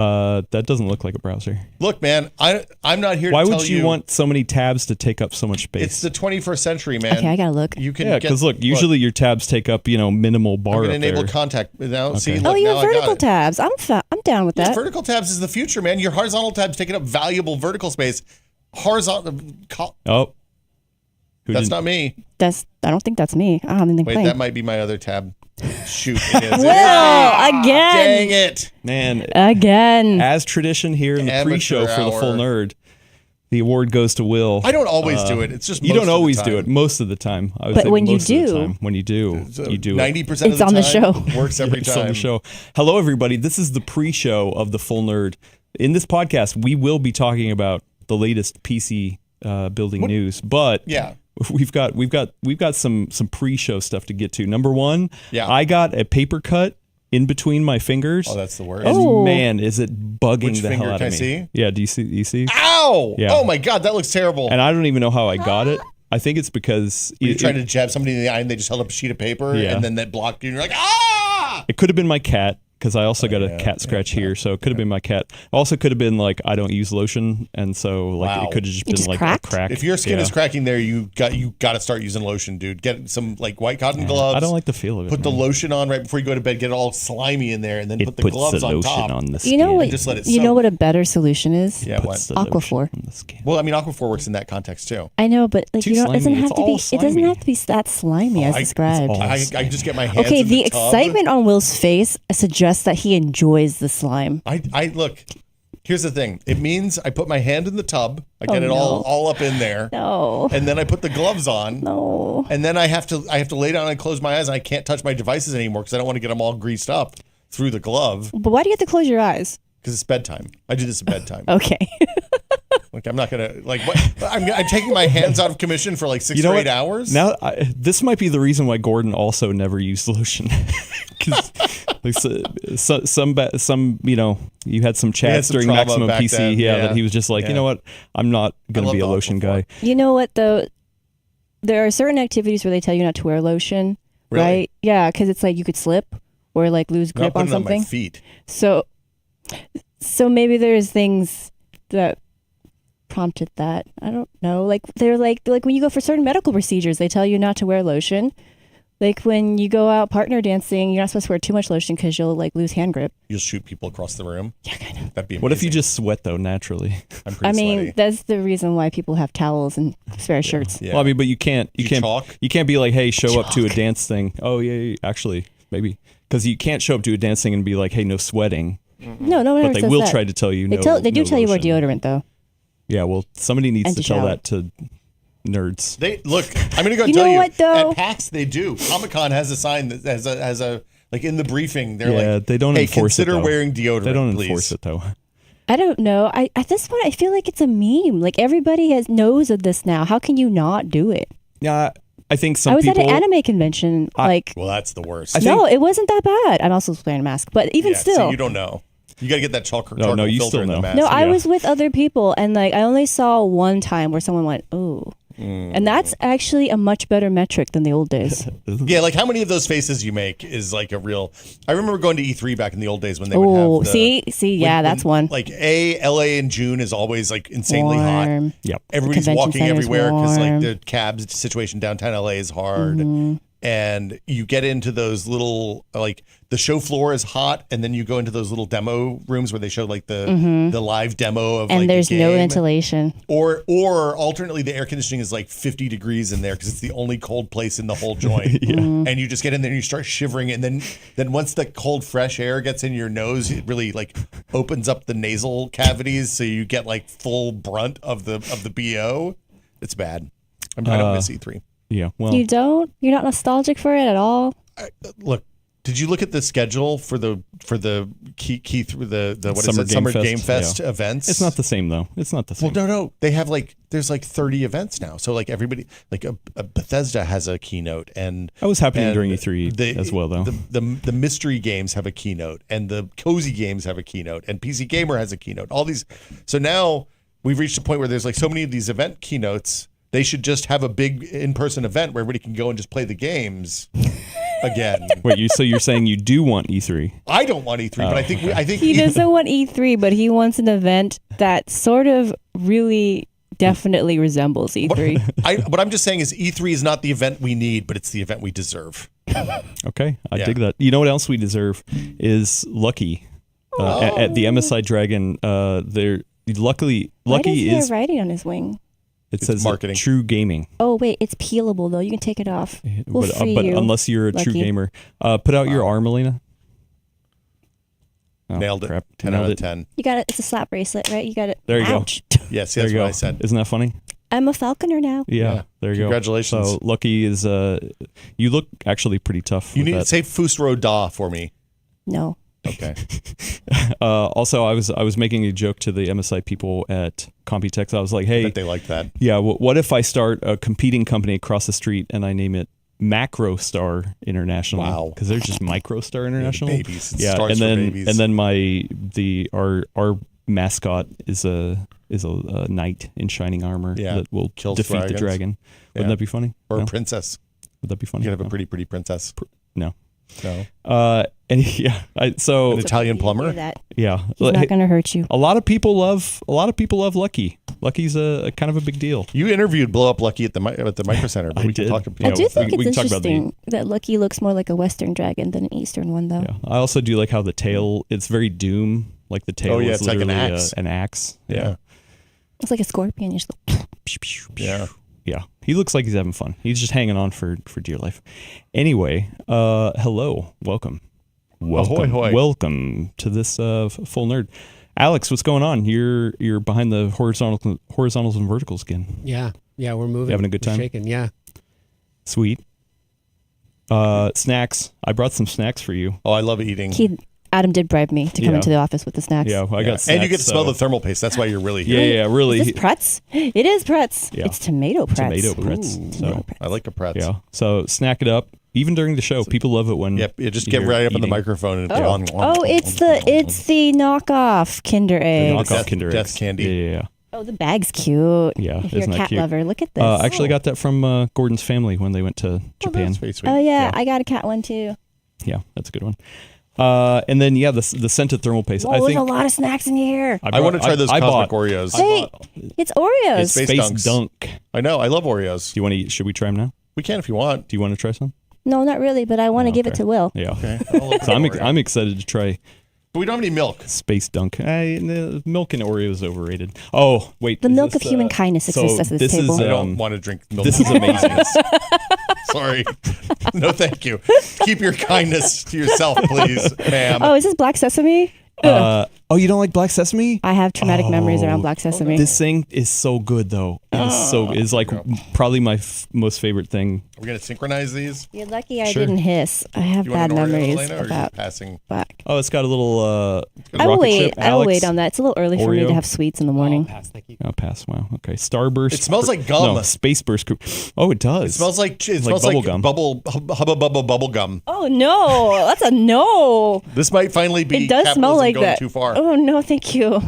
That doesn't look like a browser. Look, man, I'm not here to tell you. Why would you want so many tabs to take up so much space? It's the 21st century, man. Okay, I gotta look. You can because look, usually your tabs take up, minimal bar. I'm gonna up enable there. contact now. Okay. See, look, you now have vertical tabs. I'm down with that. Vertical tabs is the future, man. Your horizontal tabs taking up valuable vertical space. Horizontal. Oh, that's not me. I don't think that's me. I don't even think. Wait, that might be my other tab. Shoot, it is. Well, again. Dang it, man! Again, as tradition here in the pre-show for the full nerd, the award goes to Will. I don't always do it. It's just you don't always do it. Most of the time, I would but say when most you of the do, time, when you do, you do 90% it's of the on time. the show. Works every time. It's on the show. Hello, everybody. This is the pre-show of the full nerd. In this podcast, we will be talking about the latest PC building news, but yeah. We've got some pre-show stuff to get to. Number one, I got a paper cut in between my fingers. Oh, that's the worst. And man, is it bugging Which the finger hell out can of me. I see? Yeah, do you see? Ow! Yeah. Oh my God, that looks terrible. And I don't even know how I got it. I think it's because you tried to jab somebody in the eye and they just held up a sheet of paper and then that blocked you and you're like, ah! It could have been my cat. Because I also got a cat scratch here, so it could have been my cat. Also could have been like I don't use lotion, and so it could have just been like a crack. If your skin is cracking there, you got to start using lotion, dude. Get some like white cotton gloves. I don't like the feel of it. Put the lotion on right before you go to bed. Get it all slimy in there, and then put the gloves on top. On the skin. You know what? Just let it you know what a better solution is? Yeah, what? Aquaphor. Well, I mean, Aquaphor works in that context too. I know, but like it doesn't have to be. It doesn't have to be that slimy as described. I just get my hands. Okay, in the tub. excitement on Will's face suggests that he enjoys the slime. I look. Here's the thing. It means I put my hand in the tub. I get it all up in there. No. And then I put the gloves on. No. And then I have to lay down and close my eyes, and I can't touch my devices anymore because I don't want to get them all greased up through the glove. But why do you have to close your eyes? Because it's bedtime. I do this at bedtime. Okay. Like I'm not gonna like what I'm taking my hands out of commission for like 6 or 8 hours. Now this might be the reason why Gordon also never used lotion. Because some you had some chats during Maximum PC then, that he was just like, you know what, I'm not gonna be a lotion guy. You know what though, there are certain activities where they tell you not to wear lotion, really? Right? Yeah, because it's like you could slip or like lose grip on something. On my feet. So maybe there's things that prompted that. I don't know. Like they're like when you go for certain medical procedures, they tell you not to wear lotion. Like when you go out partner dancing, you're not supposed to wear too much lotion because you'll like lose hand grip. You'll shoot people across the room. Yeah, kind of. That'd be amazing. What if you just sweat though naturally? I'm pretty sweaty. That's the reason why people have towels and spare shirts. Yeah. Well, I mean, but you can't be like, hey, show up to a dance thing. Oh yeah, actually maybe because you can't show up to a dance thing and be like, hey, no sweating. No one ever But they says will that. try to tell you. They do tell you wear deodorant though. Yeah, well, somebody needs to tell shower. that to nerds. I'm gonna go you tell know you. What, though? At PAX they do. Comic-Con has a sign that has a like in the briefing. They're like, they don't hey, enforce it. Consider wearing deodorant. They don't please. enforce it though. I don't know. At this point, I feel like it's a meme. Like everybody knows of this now. How can you not do it? Yeah, I think some people. I was people, at an anime convention. Well, that's the worst. No, it wasn't that bad. I'm also wearing a mask, but even still, so you don't know. You got to get that charcoal you filter still in the know. mask. No, I was with other people, and like I only saw one time where someone went, "Ooh," and that's actually a much better metric than the old days. Yeah, like how many of those faces you make is like a real. I remember going to E3 back in the old days when they would have. That's one. Like LA in June is always like insanely warm. hot. Yep, everybody's walking everywhere because like the cabs situation downtown LA is hard. Mm-hmm. And you get into those little like the show floor is hot, and then you go into those little demo rooms where they show like the live demo of and like there's the no game. ventilation. Or alternately the air conditioning is like 50 degrees in there because it's the only cold place in the whole joint. And you just get in there and you start shivering, and then once the cold fresh air gets in your nose, it really like opens up the nasal cavities, so you get like full brunt of the BO. It's bad. I don't miss E3. Yeah, well, you don't. You're not nostalgic for it at all. Look, did you look at the schedule for the key through the what Summer is it? Summer Game Game Fest, Fest events? It's not the same though. It's not the same. Well, no. They have there's 30 events now. So like everybody, like a Bethesda has a keynote, and that was happening during E3 as well though. The mystery games have a keynote, and the cozy games have a keynote, and PC Gamer has a keynote. All these. So now we've reached a point where there's like so many of these event keynotes. They should just have a big in-person event where everybody can go and just play the games. again. Wait, so you're saying you do want E3? I don't want E3, but I think He doesn't want E3, but he wants an event that sort of really definitely resembles E3. What I'm just saying is E3 is not the event we need, but it's the event we deserve. Okay, I dig that. You know what else we deserve is Lucky. At the MSI Dragon, Lucky Why does he is have writing on his wing? it says marketing. True Gaming. Oh wait, it's peelable though. You can take it off. We'll but free you, unless you're a true Lucky. gamer, put out your arm, Elena. Oh, Nailed it. crap. 10 Nailed out of it. 10. You got it. It's a slap bracelet, right? You got it. There you go. Ouch. Yes, There that's you what go. I said. Isn't that funny? I'm a falconer now. Yeah. There you go. Congratulations. So Lucky is you look actually pretty tough. You with need to that. say Fusro Da for me. No. Okay. Also, I was making a joke to the MSI people at Computex. I was like, I hey, bet they like that. yeah, what if I start a competing company across the street and I name it MacroStar International? Wow. Because they're just MicroStar International. Babies. It Yeah, starts and for then babies. and then our mascot is a knight in shining armor that will Kills defeat the dragons. dragon. Wouldn't Yeah. that be funny? Or No? a princess. Would that be funny? You could have a No. pretty princess. No. No. And yeah, so An Italian Do plumber. that. yeah, He's not gonna hurt you. a lot of people love Lucky. Lucky's a kind of a big deal. You interviewed Blow Up Lucky at the Micro Center, but I we can did. talk Yeah, I about do think we it's can talk about the- interesting that Lucky looks more like a Western dragon than an Eastern one, though. Yeah, I also do like how the tail. It's very Doom. Like the tail is it's like an literally axe. an axe. Yeah. It's like a scorpion. You just go, Yeah. Yeah, he looks like he's having fun. He's just hanging on for dear life. Anyway, hello, welcome, Ahoy, hoy. welcome to this full nerd. Alex, what's going on? You're behind the horizontals and verticals again. Yeah, we're moving. You having a good We're time? shaking, yeah. Sweet. Snacks. I brought some snacks for you. Oh, I love eating. Adam did bribe me to come Yeah. into the office with the snacks. Yeah, I Yeah. got snacks. And you get to smell so- the thermal paste. That's why you're really here. Yeah, really. Is this pretz? It is pretz. Yeah. It's tomato pretz. Tomato pretz. Ooh, So I like a pretz. yeah, so snack it up. Even during the show, people love it when. Yep. You just get you're right up on the eating. microphone and Oh, it's the knockoff Kinder egg. Knockoff Death- Kinder death Eggs. candy. Yeah. Oh, the bag's cute. Yeah, If you're isn't a that cat cute? lover, look at this. I actually got that from Gordon's family when they went to Japan. That's very sweet. Oh yeah, Yeah. I got a cat one too. Yeah, that's a good one. And then the scented thermal paste. Whoa, I there's think a lot of snacks in here. I want to try those I cosmic bought Oreos. Hey, it's Oreos. It's Space Space Dunks. Dunk. I know. I love Oreos. Do you want to eat? Should we try them now? We can if you want. Do you want to try some? No, not really, but I want to give it Okay. to Will. Yeah. Okay. So I'm excited to try But we don't have any milk. Space Dunk. The milk and Oreo is overrated. Oh wait, The is milk this, of human kindness so exists at this table. I Is, don't want to drink milk. this is amazing. Sorry. No, thank you. Keep your kindness to yourself, please, ma'am. Oh, is this black sesame? Oh, you don't like black sesame? I have traumatic memories around black sesame. This thing is so good though. It is so. It's like probably my most favorite thing. Are we going to synchronize these? You're lucky I Sure. didn't hiss. I have You want bad an Oreo, memories Elena, or are you about passing? black. Oh, it's got a little I will rocket wait. ship. I will Alex? wait on that. It's a little early for me Oreo? to have sweets in the morning. Pass, thank you. Oh, pass. Wow. Okay. Starburst. It smells like gum. No, Space Burst. Oh, it does. It smells like bubble gum. bubble gum. Oh no, that's a no. This might finally be It does smell capitalism like going that. too far. Oh no, thank you.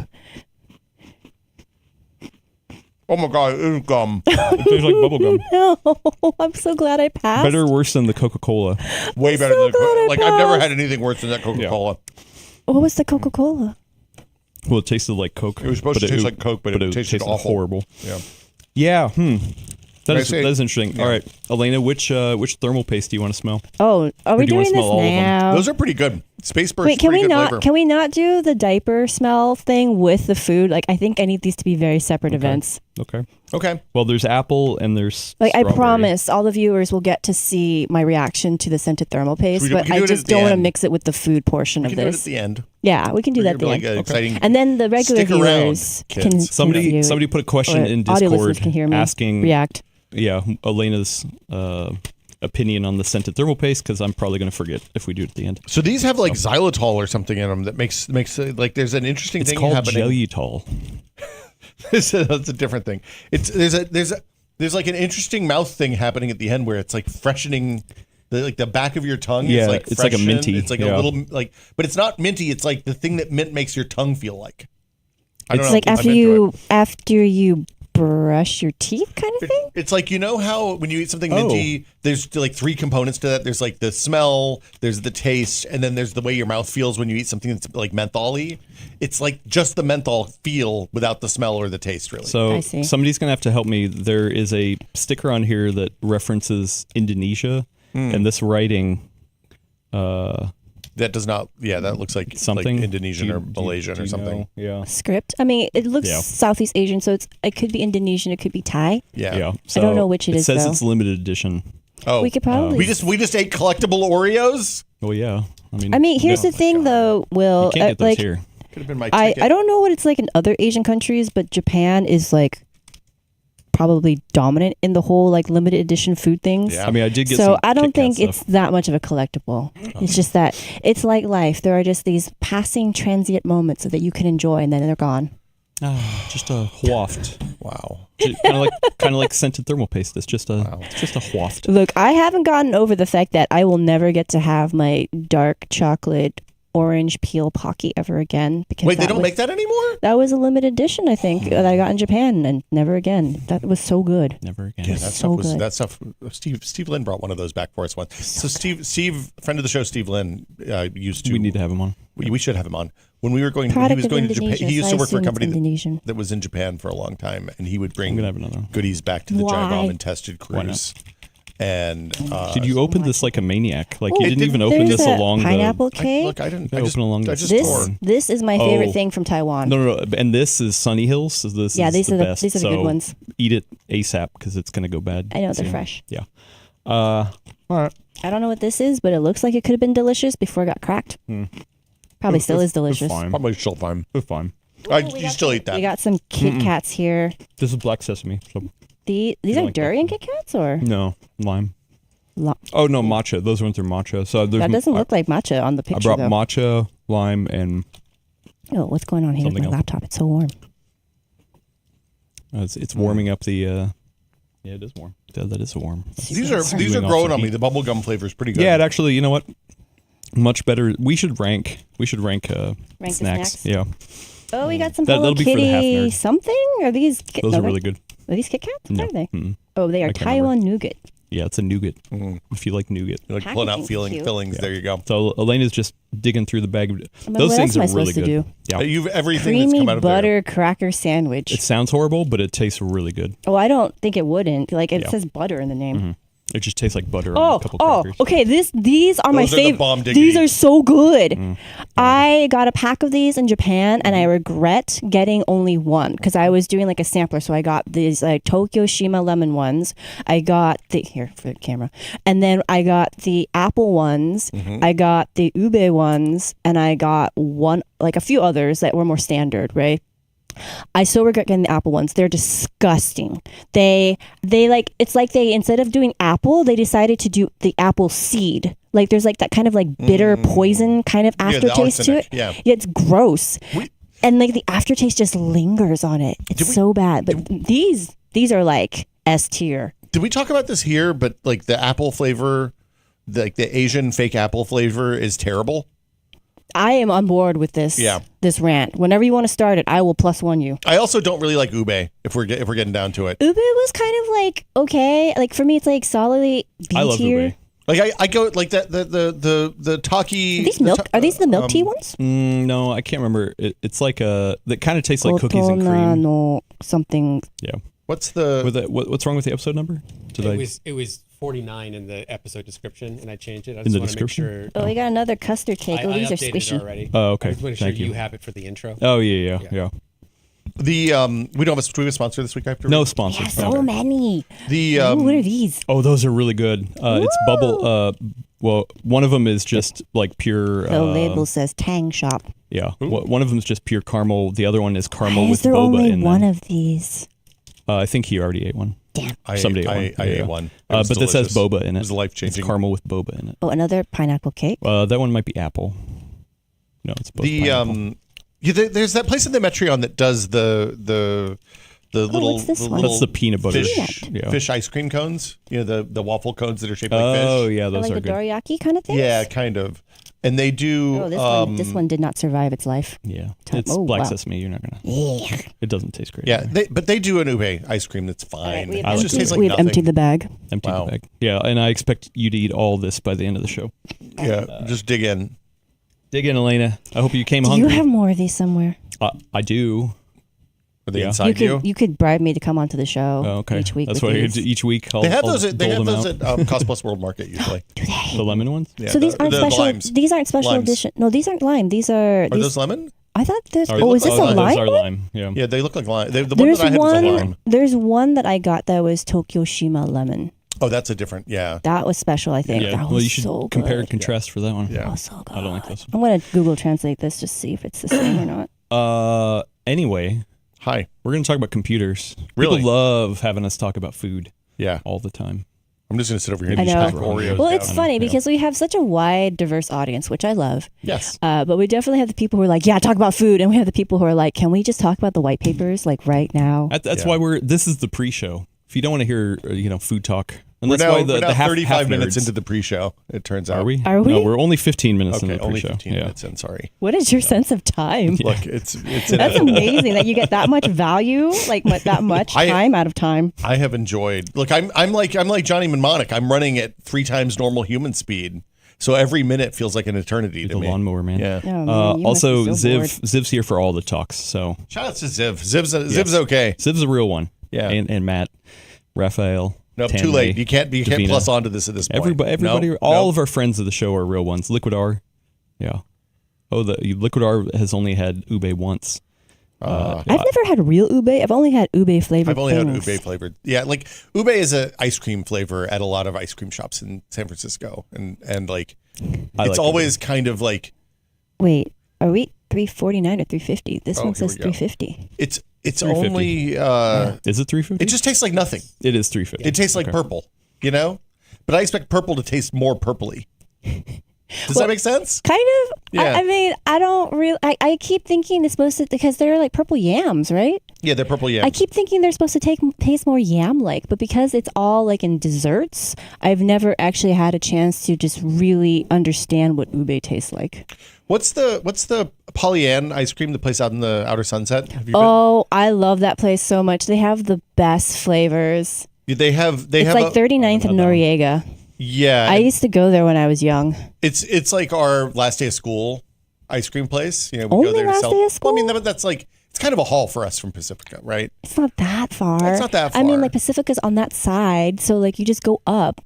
Oh my god, it is gum. It tastes like bubble gum. No, I'm so glad I passed. Better or worse than the Coca-Cola? Way better so than glad I like I've never passed. had anything worse than that Coca-Cola. What was the Coca-Cola? Well, it tasted like Coke. It was supposed to taste like Coke, but it it tasted awful. horrible. Yeah. Yeah. That I is say- interesting. yeah. All right, Elena, which thermal paste do you want to smell? Oh, are we do you wanna doing this smell all of them? now? Those are pretty good. Space Burst Wait, is can pretty we good not? flavor. Can we not do the diaper smell thing with the food? Like, I think I need these to be very separate events. Okay. Okay. Well, there's apple and there's Like, I strawberry. promise all the viewers will get to see my reaction to the scented thermal paste, We do- we but can I do it just at the don't want to end. mix it with the food portion We of can do it at this. the end. Yeah, we can do that at the Like end. an exciting. And then the regular Stick around, viewers kids. can Somebody view, somebody put a question or in audio listeners Discord can hear me asking react. Elena's opinion on the scented thermal paste because I'm probably going to forget if we do it at the end. So these have like xylitol or something in them that makes like there's an interesting It's thing called happening. Gelutol. That's a different thing. There's like an interesting mouth thing happening at the end where it's like freshening the back of your tongue. Yeah, is like it's like a freshened. minty, It's like yeah. a little like, but it's not minty. It's like the thing that mint makes your tongue feel like. I don't It's know. like I'm after into you it. after you brush your teeth kind of thing. It's like, you know how when you eat something minty, there's like 3 components to that. There's like the smell, there's the taste, and then there's the way your mouth feels when you eat something that's like menthol-y. It's like just the menthol feel without the smell or the taste, really. So I see. somebody's going to have to help me. There is a sticker on here that references Indonesia, and this writing... that does not, that looks like something like Indonesian or Malaysian or something. Know? Yeah. Script. I mean, it looks Southeast Asian, so it could be Indonesian, it could be Thai. Yeah. So I don't know which it is, says though. it's limited edition. Oh, We could probably. we just ate collectible Oreos. Well, yeah. I mean, here's the thing, though, Will. You can't get those like, here. Could have been my I ticket. don't know what it's like in other Asian countries, but Japan is like probably dominant in the whole like limited edition food things. Yeah. I mean, I did get So some I don't Kit Kat think stuff. it's that much of a collectible. It's just that it's like life. There are just these passing transient moments that you can enjoy, and then they're gone. Just a waft. Wow. kind of like scented thermal paste. It's just a waft. Look, I haven't gotten over the fact that I will never get to have my dark chocolate orange peel Pocky ever again. Because Wait, they don't make that anymore? That was a limited edition, I think, that I got in Japan, and never again. That was so good. Never again. Yeah, So good. that stuff. Steve Lynn brought one of those back for us once. So Steve, friend of the show, Steve Lynn, used to. We need to have him on. We should have him on. When we were going, Product he was of going to Japan. Indonesia, He used so to I work for a assume it's company Indonesian. that was in Japan for a long time, and he would bring I'm gonna have another one. goodies back to the Why? giant ramen tested Why not? cruise. And Did you open this like a maniac? Like you Ooh, didn't even open there's this a along pineapple the. cake. I didn't. Yeah, I just, open along I the- just This tore. this is my favorite Oh. thing from Taiwan. No. And this is Sunny Hills. So this Yeah, is these the are the- best. these are the good So ones. Eat it ASAP because it's gonna go bad. I know they're soon. fresh. Yeah. All right. I don't know what this is, but it looks like it could have been delicious before it got cracked. Probably still is delicious. It's fine. Probably still fine. It's fine. You still eat that. We got some Kit Kats here. This is black sesame. So These You are like that? durian Kit Kats, or no lime. Lo- Oh no, matcha. Those ones are matcha. So there's that doesn't look like matcha on the I picture, brought though. matcha, lime, and Oh, what's going on here with Something my else. laptop? It's so warm. it's warming up the. Yeah, it is warm. Yeah, that is warm. These are Cooling off growing the on me. heat. The bubble gum flavor is pretty good. Yeah, it actually. You know what? Much better. We should rank. Rank the snacks. snacks? Yeah, Oh, we got some That'll Hello be for the half Kitty nerd. something? Are these? those are really good. Are these Kit Kats? No. What are they? Mm-mm. Oh, they are I can't remember. Taiwan nougat. Yeah, it's a nougat. If you like nougat. You're like pulling out Packaging's cute. fillings. There you go. So Elena's just digging through the bag. I mean, Those what things else am I are really supposed to good. do? Yeah, You've everything that's Creamy come out of butter cracker sandwich. it sounds horrible, but it tastes really good. Oh, I don't think it wouldn't. Like it Yeah. says butter in the name. It just tastes like butter on a couple crackers. okay. These are my Those are the favorite. bomb diggity. These are so good. Mm. I got a pack of these in Japan, and I regret getting only one because I was doing like a sampler. So I got these like Tokyo Shima lemon ones. I got the here for the camera, and then I got the apple ones. Mm-hmm. I got the ube ones, and I got a few others that were more standard, right? I so regret getting the apple ones. They're disgusting. They like, it's like they, instead of doing apple, they decided to do the apple seed. Like there's like that kind of like bitter poison kind of the aftertaste to it. arsenic, yeah. It's gross. We- And like the aftertaste just lingers on it. It's so bad. But these are like S tier. Did we talk about this here? But like the apple flavor, like the Asian fake apple flavor is terrible. I am on board with this. Yeah. This rant. Whenever you want to start it, I will +1 you. I also don't really like ube if we're getting down to it. Ube was kind of like okay. Like for me, it's like solidly B I love tier. ube. Like I go like that the Taki. Are these milk? Are these the milk tea ones? No, I can't remember. It's like that kind of tastes like cookies and Otona cream. no something. Yeah. What's the? What's wrong with the episode number? It was 49 in the episode description, and I changed it. I In just the want to make description? sure. Oh, we got another custard cake. I Oh, these are updated squishy. it already. Oh, okay. I just want to make Thank sure you. you have it for the intro. Oh yeah. We don't have a sponsor this week. I have to No read? sponsor. Yeah, so many. The Ooh, what are these? Oh, those are really good. It's bubble. Well, one of them is just like pure. The label says Tang Shop. Yeah. One of them is just pure caramel. The other one is caramel Why with is there boba only in one them. of these? I think he already ate one. Damn. Somebody I ate one. ate Yeah. one. It But was this has delicious. boba in it. It was life-changing. It's caramel with boba in it. Oh, another pineapple cake. That one might be apple. No, it's both. The pineapple. there's that place in the Metreon that does the little what's this the one? little That's the peanut butter. fish Yeah. fish ice cream cones. You know the waffle cones that are shaped like Oh fish. yeah, Or those like are the good. dorayaki kind of thing. Yeah, kind of. And they do. Oh, this one did not survive its life. Yeah, it's black sesame. You're not gonna. Yeah. It doesn't taste great. Yeah, but they do an ube ice cream that's fine. We've It just tastes like we've nothing. emptied the bag. Empty Wow. the bag. Yeah, and I expect you to eat all this by the end of the show. Yeah, just dig in. Dig in, Elena. I hope you came Do hungry. you have more of these somewhere? I do. Are they Yeah. inside you? You could bribe me to come onto the show Oh, okay. each week. That's with what I these. do each week. They have those. I'll They have dole them those out. at Cost Plus World Market usually. Do they? The lemon ones. Yeah, So these aren't the special. limes. These aren't special Limes. edition. No, these aren't lime. These are. Are these, those lemon? I thought there's. Or- Oh, is this oh, a those lime? are one? lime. Yeah. Yeah, they look like lime. The one There's that I had was a one. lime. There's one that I got that was Tokyoshima lemon. Oh, that's a different. Yeah. That was special. I think. Yeah. That Well, was you should so compare good. and contrast for that one. Yeah. That was so good. I don't like those. I'm gonna Google Translate this just see if it's the same or not. Anyway, Hi. we're gonna talk about computers. Really? People love having us talk about food Yeah. all the time. I'm just gonna sit over here I and just know. pack Oreos. Well, down. it's funny because we have such a wide, diverse audience, which I love. Yes. But we definitely have the people who are like, yeah, talk about food. And we have the people who are like, can we just talk about the white papers like right now? That's Yeah. why this is the pre-show. If you don't want to hear, food talk, and We're that's now, why we're now the half, 35 half minutes nerds- into the pre-show. It turns out. Are we? Are we? No, we're only 15 minutes Okay, into the only pre-show. 15 Yeah. minutes in. Sorry. What is your sense of time? Look, it's That's amazing that you get that much value, like that much time out of time. I have enjoyed. Look, I'm like Johnny Mnemonic. I'm running at 3 times normal human speed, so every minute feels like an eternity to The me. lawnmower man. Yeah. Oh, man, you Also, must be so bored. Ziv's here for all the talks. So Shout out to Ziv. Ziv's okay. Ziv's a real one. Yeah. And Matt, Raphael. Nope, Tanmay, too late. You can't Davina. plus onto this at this point. Everybody, Nope, all nope. of our friends of the show are real ones. Liquid R, yeah. Oh, the Liquid R has only had ube once. I've never had real ube. I've only had ube flavored. I've only had things. ube flavored. Yeah, like ube is a ice cream flavor at a lot of ice cream shops in San Francisco, and like I it's like always kind of like Wait, are we $3.49 or $3.50? This Oh, one here says we go. $3.50. it's $3.50. only Is it 350? it just tastes like nothing. It is 350. It tastes like purple, But I expect purple to taste more purpley. Does that make sense? Kind of. Yeah. I mean, I don't really. I keep thinking it's supposed to because they're like purple yams, right? Yeah, they're purple yams. I keep thinking they're supposed to taste more yam-like, but because it's all like in desserts, I've never actually had a chance to just really understand what ube tastes like. What's the Pollyann ice cream, the place out in the Outer Sunset? Have you been? Oh, I love that place so much. They have the best flavors. They have It's like 39th and Noriega. Yeah, I used to go there when I was young. it's like our last day of school ice cream place. We Only go there to last sell. day of school? Well, I mean, that's like it's kind of a haul for us from Pacifica, right? It's not that far. It's not that I mean, far. like Pacifica's on that side, so like you just go up.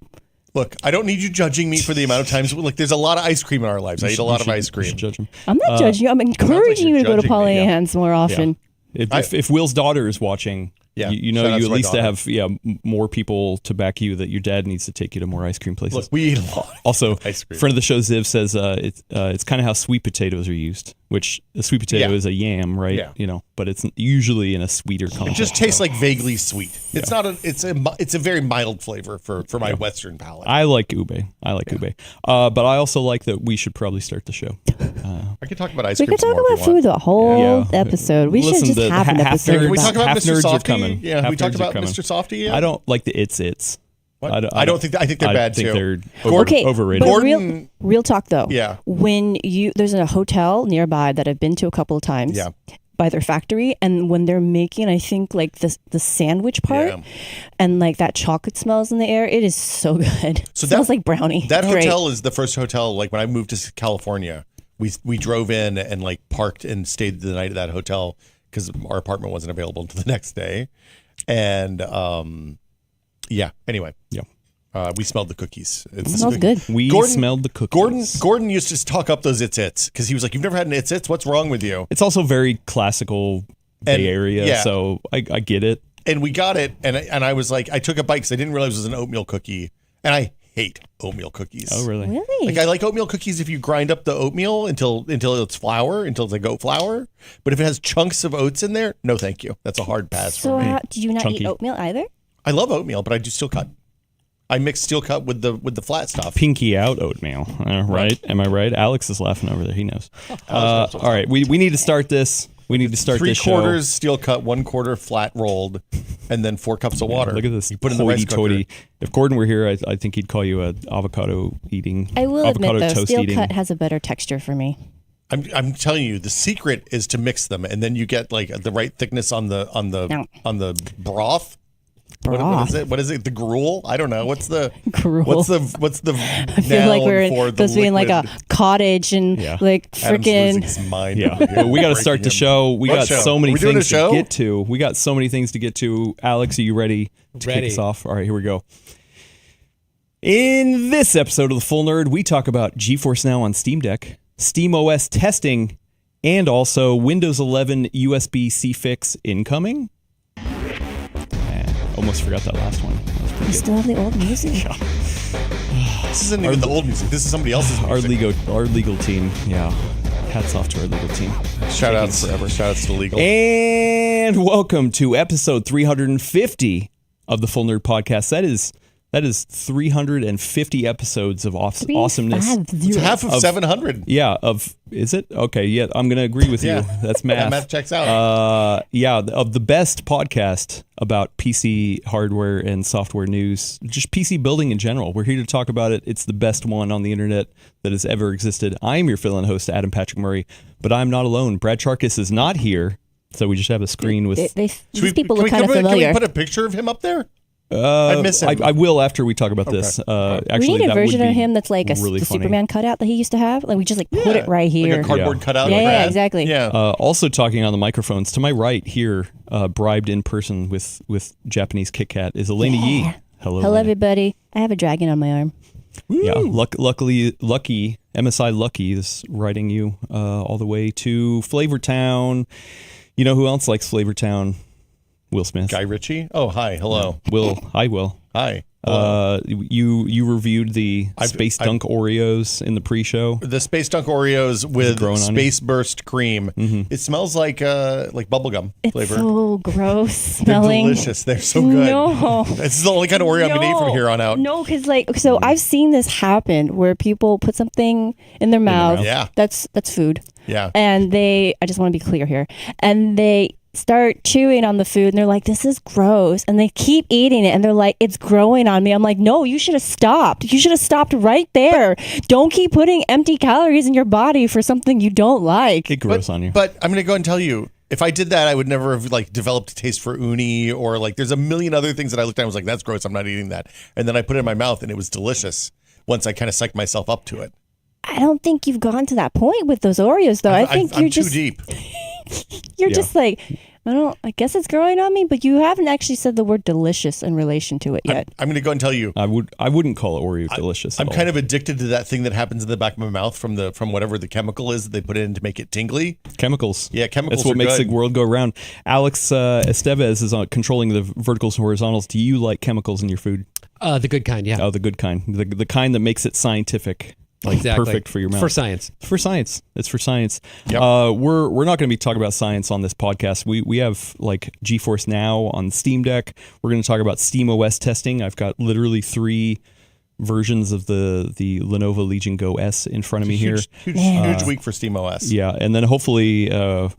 Look, I don't need you judging me for the amount of times. Like, there's a lot of ice cream in our lives. I eat a lot of ice You should cream. judge him. I'm not judging you. I'm encouraging you're you to go to judging me, yeah. Pollyanns more often. If Will's daughter is watching, Yeah, you shout out you to at my least daughter. have more people to back you that your dad needs to take you to more ice cream places. Look, we eat a lot. Also, ice cream. friend of the show Ziv says it's kind of how sweet potatoes are used, which a sweet potato Yeah. is a yam, right? Yeah. But it's usually in a sweeter content. It just tastes like vaguely sweet. It's not a. It's a very mild flavor for my Western palate. I like ube. Ube. But I also like that we should probably start the show. I could talk about ice We cream. could talk some more about if you want. food the whole Yeah. episode. We Listen, should just the have an half episode. nerds- Can we talk about half Mr. nerds are Softy? coming. Yeah, Half we talked nerds are about coming. Mr. Softy yet? I don't like the it's. What? I think they're bad think too. they're Okay, overrated. but Gordon- real talk though. Yeah. When there's a hotel nearby that I've been to a couple of times. Yeah. By their factory, and when they're making, I think like the sandwich part, Yeah. and like that chocolate smells in the air. It is so good. So smells that- like brownie. That It's great. hotel is the first hotel. Like when I moved to California, we drove in and like parked and stayed the night at that hotel because our apartment wasn't available until the next day. And yeah. Anyway, Yeah. we smelled the cookies. It smells good. We smelled the cookies. Gordon used to talk up those it's because he was like, "You've never had an it's? What's wrong with you?" It's also very classical Bay And- Area, yeah. so I get it. And we got it, and I was like, I took a bite because I didn't realize it was an oatmeal cookie, and I hate oatmeal cookies. Oh, really? Really? Like I like oatmeal cookies if you grind up the oatmeal until it's flour, until it's like oat flour. But if it has chunks of oats in there, no, thank you. That's a hard pass So for me. do you not Chunky. eat oatmeal either? I love oatmeal, but I do steel cut. I mix steel cut with the flat stuff. Pinky out oatmeal, right? Am I right? Alex is laughing over there. He knows. All right, we need to start this. We need to start this show. 3/4 steel cut, 1/4 flat rolled. and then 4 cups of water. Look at this You put in the rice cooker. hoity-toity. If Gordon were here, I think he'd call you a avocado eating. I will admit avocado though, toast steel eating. cut has a better texture for me. I'm telling you, the secret is to mix them, and then you get like the right thickness on the broth. What is it? What is it? The gruel? I don't know. What's the Gruel. What's the I feel like we're supposed to be in like a cottage and like Adam's losing freaking. his mind. Yeah, over here. well, we got to start the Breaking him. show. We What got show? so many Are we doing things a show? to get to. We got so many things to get to. Alex, are you ready to Ready. kick us off? All right, here we go. In this episode of The Full Nerd, we talk about GeForce Now on Steam Deck, SteamOS testing, and also Windows 11 USB-C fix incoming. Almost forgot that last one. That was We pretty still have the old music. This isn't even the old music. This is somebody else's music. good. Our legal team. Yeah. Hats off to our legal team. Shout outs to legal. And welcome to episode 350 of the Full Nerd Podcast. That is 350 episodes of awesomeness. 350. It's half of 700. Yeah, is it? Okay, yeah, I'm going to agree with you. Yeah. That's math. That math checks out. Yeah, of the best podcast about PC hardware and software news, just PC building in general. We're here to talk about it. It's the best one on the internet that has ever existed. I'm your fill-in host, Adam Patrick Murray, but I'm not alone. Brad Charkis is not here, so we just have a screen with... These Should people can look kind of Can familiar. we put a picture of him up there? I miss him. I will after we talk about this. Actually, we need a that version would of be him that's like really the funny. Superman cutout that he used to have. Like we just like put it right here. Like a cardboard Yeah. cutout. Yeah, like yeah, that. exactly. Yeah. Also talking on the microphones to my right here, bribed in person with Japanese Kit Kat is Elena Yee. Hello, Hello, Elena. everybody. I have a dragon on my arm. Yeah, luckily, MSI Lucky is riding you all the way to Flavortown. You know who else likes Flavortown? Will Smith. Guy Ritchie. Oh, hi. Hello. Will. Hi, Will. Hi. Hello. You reviewed the Space Dunk Oreos in the pre-show. The Space Dunk Oreos with growing on you? Space Burst cream. It smells like bubblegum It's flavor. so gross They're smelling. delicious. They're so good. No. This is the only kind of Oreo I'm going to eat from here on out. No, because so I've seen this happen where people put something in their mouth. Yeah. That's food. Yeah. And I just want to be clear here. And they start chewing on the food and they're like, this is gross. And they keep eating it and they're like, it's growing on me. I'm like, no, you should have stopped. You should have stopped right there. Don't keep putting empty calories in your body for something you don't like. It grows on you. But I'm going to go and tell you, if I did that, I would never have developed a taste for uni or there's a million other things that I looked at and was like, that's gross. I'm not eating that. And then I put it in my mouth and it was delicious once I kind of psyched myself up to it. I don't think you've gone to that point with those Oreos though. I think I'm you're too just deep. You're just like, I guess it's growing on me, but you haven't actually said the word delicious in relation to it yet. I'm going to go and tell you. I wouldn't call it Oreo delicious. I'm kind of addicted to that thing that happens in the back of my mouth from whatever the chemical is that they put in to make it tingly. chemicals. Yeah, chemicals That's what are makes good. the world go round. Alex Estevez is controlling the verticals and horizontals. Do you like chemicals in your food? The good kind, yeah. Oh, the good kind, the kind that makes it scientific. Like Exactly. perfect for your mouth. For science. For science. It's for science. Yep. We're not going to be talking about science on this podcast. We have GeForce Now on Steam Deck. We're going to talk about SteamOS testing. I've got literally 3 versions of the Lenovo Legion Go S in front of me here. Huge week for SteamOS. Yeah, and then hopefully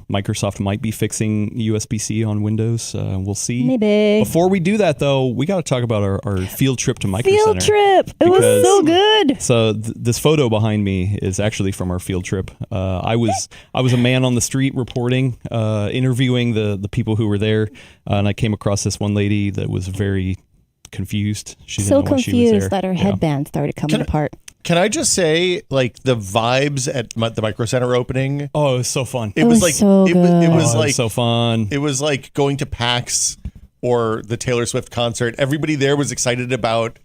Microsoft might be fixing USB-C on Windows. We'll see. Maybe. Before we do that, though, we got to talk about our field trip to Micro Field Center. trip. It was Because- so good. So this photo behind me is actually from our field trip. I was a man on the street reporting, interviewing the people who were there, and I came across this one lady that was very confused. She didn't So know why she was confused there. that her Yeah. headband started coming apart. Can I just say, the vibes at the Micro Center opening? Oh, it was so fun. It was so it good. was Oh, it like was so fun. it was like going to PAX or the Taylor Swift concert. Everybody there was excited about.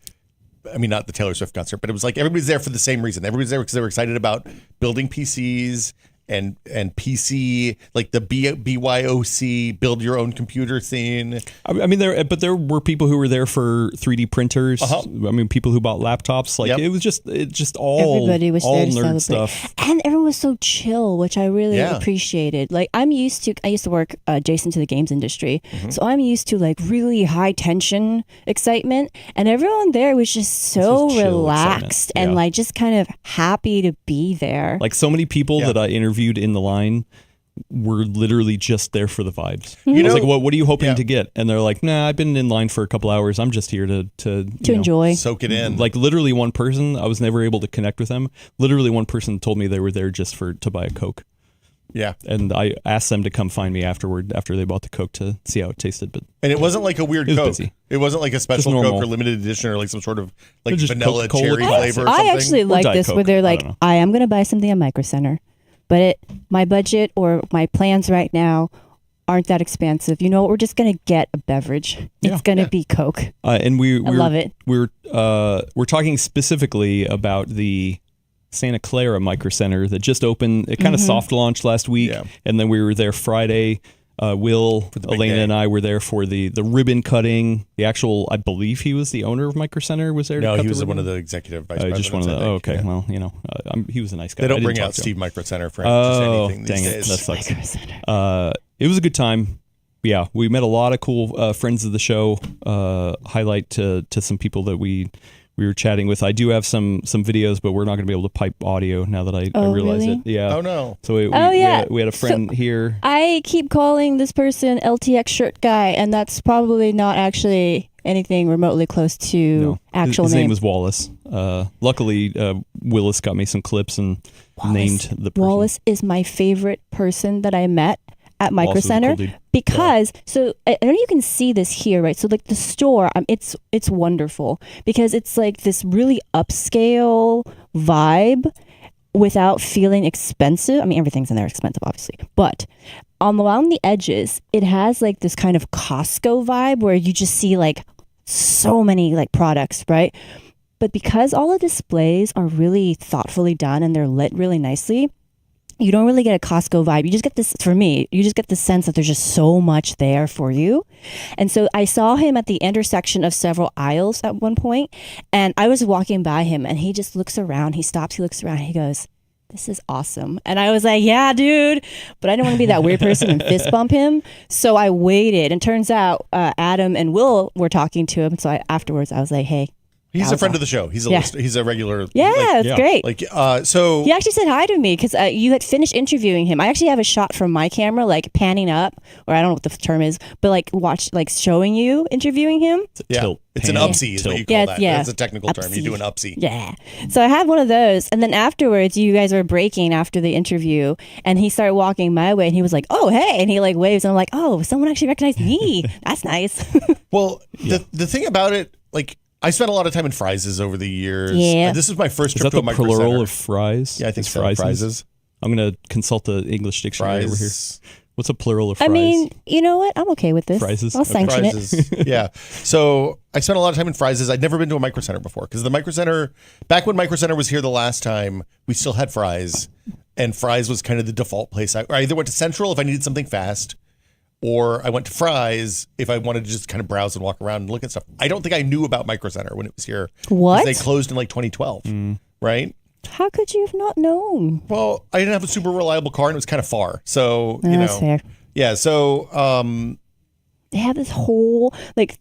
I mean, not the Taylor Swift concert, but it was like everybody's there for the same reason. Everybody's there because they were excited about building PCs and PC, like the BYOC, build your own computer scene. I mean, there were people who were there for 3D printers. I mean, people who bought laptops. Like Yep. it was just all Everybody was all there to nerd celebrate. stuff. And everyone was so chill, which I really Yeah. appreciated. Like I used to work adjacent to the games industry. So I'm used to really high tension excitement. And everyone there was just so was chill relaxed excitement. and Yeah. just kind of happy to be there. Like so many people Yeah. that I interviewed in the line were literally just there for the vibes. You I was know- like, what are you hoping Yeah. to get? And they're like, nah, I've been in line for a couple hours. I'm just here to you know, enjoy. Soak it in. Like literally one person, I was never able to connect with them. Literally one person told me they were there just to buy a Coke. Yeah. And I asked them to come find me after they bought the Coke to see how it tasted. But And it wasn't like a weird It was Coke. busy. It wasn't like a special Just Coke normal. or limited edition or like some sort of like Just vanilla Coca-Cola cherry classic. flavor or something. I actually like Diet this where Coke. they're I like, don't know. I am going to buy something at Micro Center, but my budget or my plans right now aren't that expensive. You know what? We're just going to get a beverage. Yeah. It's going to be Coke. and I love it. We're talking specifically about the Santa Clara Micro Center that just opened. It kind of soft launched last week, Yeah. and then we were there Friday. Will, the big Elena, day. and I were there for the ribbon cutting. The actual, I believe he was the owner of Micro Center. Was there? No, to cut he the was ribbon? one of the executive vice presidents. Just one of the. I think. Oh, okay. Yeah. Well, you know, he was a nice guy. They I don't didn't bring talk out to him. Steve Micro Center for Oh, just anything dang these it. days. That sucks. Micro Center. It was a good time. Yeah, we met a lot of cool friends of the show. Highlight to some people that we were chatting with. I do have some videos, but we're not going to be able to pipe audio now that I realize really? it. Yeah. Oh no. So we yeah. had a friend here. I keep calling this person LTX shirt guy, and that's probably not actually anything remotely close to No, actual his name. name was Wallace. Luckily, Willis got me some clips and named the person. Wallace is my favorite person that I met at Micro Wallace was a Center cool dude. because so I know you can see this here, right? So like the store, it's wonderful because it's like this really upscale vibe without feeling expensive. I mean, everything's in there expensive, obviously, but along the edges, it has like this kind of Costco vibe where you just see like so many like products, right? But because all the displays are really thoughtfully done and they're lit really nicely, you don't really get a Costco vibe. You just get this, for me, you just get the sense that there's just so much there for you. And so I saw him at the intersection of several aisles at one point, and I was walking by him and he just looks around, he stops, he looks around, he goes, "This is awesome." And I was like, "Yeah, dude." But I didn't want to be that weird person and fist bump him. So I waited, and turns out Adam and Will were talking to him. So afterwards I was like, "Hey." He's that a was friend of the show. He's a Yeah. he's a regular. Yeah, it's yeah. great. So He actually said hi to me because you had finished interviewing him. I actually have a shot from my camera, like panning up, or I don't know what the term is, but like showing you interviewing him. yeah, Tilt, it's an pan, upsie is tilt. what you call Yeah, that. yeah. That's a technical term. You do an Upsie. upsie. Yeah. So I have one of those. And then afterwards, you guys were breaking after the interview, and he started walking my way, and he was like, "Oh, hey." And he like waves, and I'm like, "Oh, someone actually recognized me. That's nice." Well, the thing about it, like I spent a lot of time in Frises over the years. Yeah. This is my first Is trip that to a the Micro plural Center. of fries? Yeah, I think Is so. Frises? Frises. I'm going to consult the English dictionary over here. Fries. What's a plural of fries? I mean, you know what? I'm okay with this. Frises? I'll Okay. sanction it. Frises. Yeah. So I spent a lot of time in Frises. I'd never been to a Micro Center before because the Micro Center, back when Micro Center was here the last time, we still had Fries, and Fries was kind of the default place. I either went to Central if I needed something fast, or I went to Fries if I wanted to just kind of browse and walk around and look at stuff. I don't think I knew about Micro Center when it was here. 'Cause What? They closed in like 2012, right? How could you have not known? Well, I didn't have a super reliable car and it was kind of far. So, you know. That's fair. Yeah. So, They have this whole like.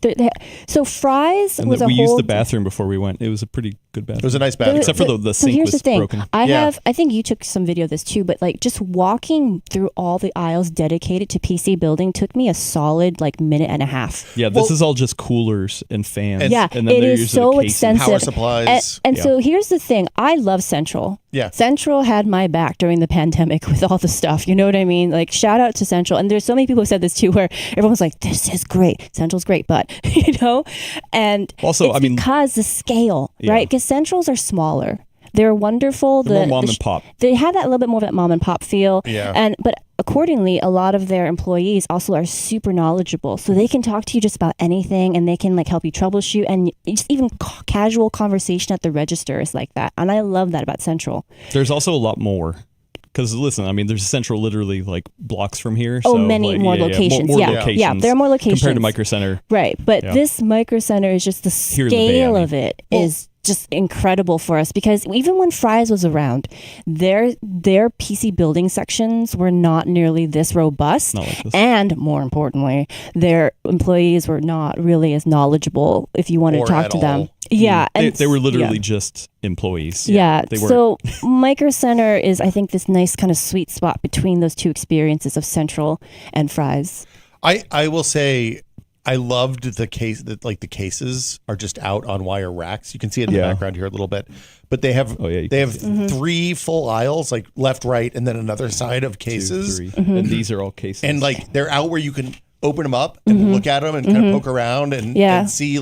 So Fries and was that a we whole. used the bathroom before we went. It was a pretty good bathroom. it was a nice bathroom. Except for the so sink here's was the thing. broken. Yeah. I think you took some video of this too, but like just walking through all the aisles dedicated to PC building took me a solid like minute and a half. Yeah, this is all just coolers and fans. Yeah, and then it there's is usually so the casing. expensive. Power supplies. And Yeah. so here's the thing. I love Central. Yeah. Central had my back during the pandemic with all the stuff. You know what I mean? Like shout out to Central. And there's so many people who said this too, where everyone's like, "This is great. Central's great," but you know, and Also, it's I mean- because the scale, Yeah. right? Because Centrals are smaller. They're wonderful. They're more mom and pop. They have that little bit more of that mom and pop feel. Yeah. But accordingly, a lot of their employees also are super knowledgeable, so they can talk to you just about anything, and they can like help you troubleshoot, and just even casual conversation at the register is like that. And I love that about Central. There's also a lot more. Because listen, I mean, there's a Central literally like blocks from here. Oh, so, many like, more yeah, locations. More Yeah. locations. Yeah, there are more locations. compared to Micro Center. Right, but Yeah. this Micro Center is just the Here in the Bay, scale I mean. of it Well, is just incredible for us, because even when Fry's was around, their PC building sections were not nearly this robust. Not like this. And more importantly, their employees were not really as knowledgeable if you wanted Or to talk at to them. all. Yeah. They were literally yeah. just employees. Yeah. They weren't. So Micro Center is, I think, this nice kind of sweet spot between those two experiences of Central and Fry's. I will say I loved the case that like the cases are just out on wire racks. You can see it in the background here a little bit, but they have they have 3 full aisles, like left, right, and then another side of cases. 2, 3. And these are all cases. And like they're out where you can open them up and look at them and kind of poke around and see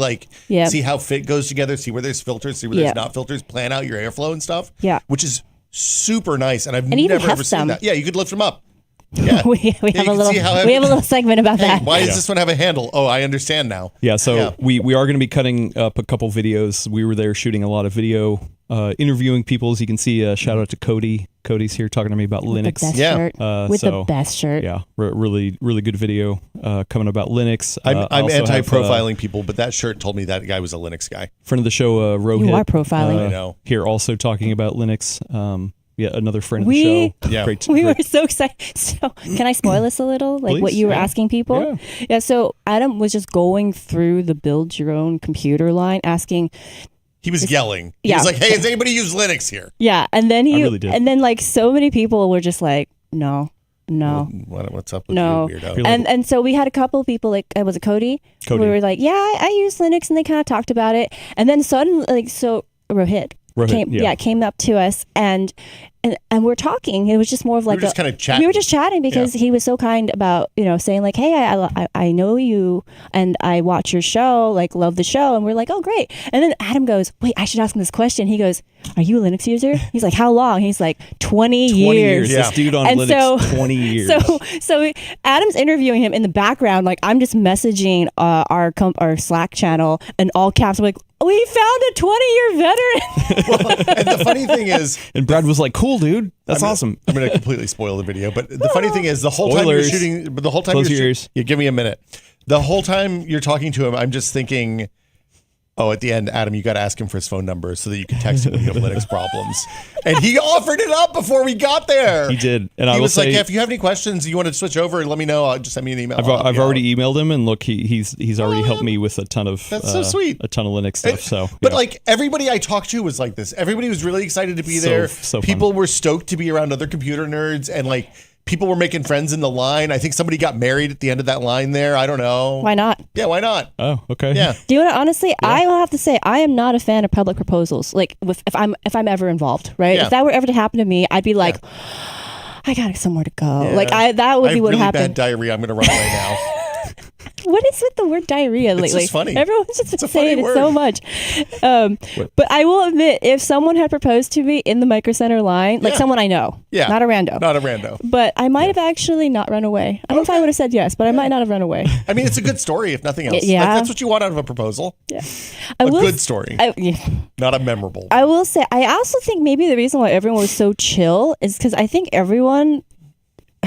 see how fit goes together, see where there's filters, see where there's not filters, plan out your airflow and stuff. Yeah. Which is super nice. And I've even never ever heft seen them. that. Yeah, you could lift them up. Yeah. we have you a can little see how we have a little segment about Hey, that. why does this one have a handle? Oh, I understand now. Yeah, so we are going to be cutting up a couple videos. We were there shooting a lot of video, interviewing people. As you can see, shout out to Cody. Cody's here talking to me about With Linux. the best Yeah. shirt. With the so, best shirt. Yeah, really good video coming about Linux. I'm I also have, anti-profiling people, but that shirt told me that guy was a Linux guy. friend of the show, Rohit. You are profiling. I know. Here also talking about Linux. Yeah, another friend of We- the show. Yeah. We were so excited. So, can I spoil this a little? Like what Please, you were yeah. asking people? Yeah. So Adam was just going through the build your own computer line, asking. He was yelling. He Yeah. was like, "Hey, has anybody used Linux here?" Yeah, and then really did. and then like so many people were just like, no. What's up with No. you, weirdo? You're like- And so we had a couple of people, like, was it Cody? Cody. We were like, yeah, I use Linux, and they kind of talked about it. And then suddenly, like, so Rohit came up to us, and we're talking. It was just more of like were just kinda chatting. We were just chatting because he was so kind about, saying like, hey, I know you and I watch your show, like love the show. And we're like, oh, great. And then Adam goes, wait, I should ask him this question. He goes, are you a Linux user? He's like, how long? He's like, 20 years. This dude on And Linux, 20 years. So Adam's interviewing him in the background. Like, I'm just messaging our Slack channel in all caps. I'm like, we found a 20-year veteran. And the funny thing is, and Brad was like, cool, dude. That's awesome. I'm going to completely spoil the video, but the funny thing is, the whole time Spoilers. you're shooting, but the whole time Close you're your ears. yeah, give me a minute. The whole time you're talking to him, I'm just thinking, oh, at the end, Adam, you got to ask him for his phone number so that you can text him when you have Linux problems. And he offered it up before we got there. He did. And I He will was like, say, yeah, if you have any questions, you want to switch over, let me know. Just send me an email. I've already emailed him, and look, he's already helped me with a ton of That's so sweet. a ton of Linux stuff. So, But yeah. like everybody I talked to was like this. Everybody was really excited to be there. So fun. People were stoked to be around other computer nerds, and like people were making friends in the line. I think somebody got married at the end of that line there. I don't know. Why not? Yeah, why not? Oh, okay. Yeah. Do you know what? Honestly, I will have to say I am not a fan of public proposals. Like, if I'm ever involved, right? Yeah. If that were ever to happen to me, I'd be like, I got somewhere to go. Yeah. Like, that would I be have what really happened. bad diarrhea. I'm going to run away now. What is with the word diarrhea lately? just funny. Everyone's just It's a saying funny it so word. much. But I will admit, if someone had proposed to me in the Micro Center line, like Yeah. someone I know, Yeah. not a rando, Not a rando. but I might have actually not run away. I don't know if I would have said yes, but I might not have run away. I mean, it's a good story, if nothing else. Yeah. Like, that's what you want out of a proposal. Yeah, A good story, yeah. not a memorable. I will say, I also think maybe the reason why everyone was so chill is because I think everyone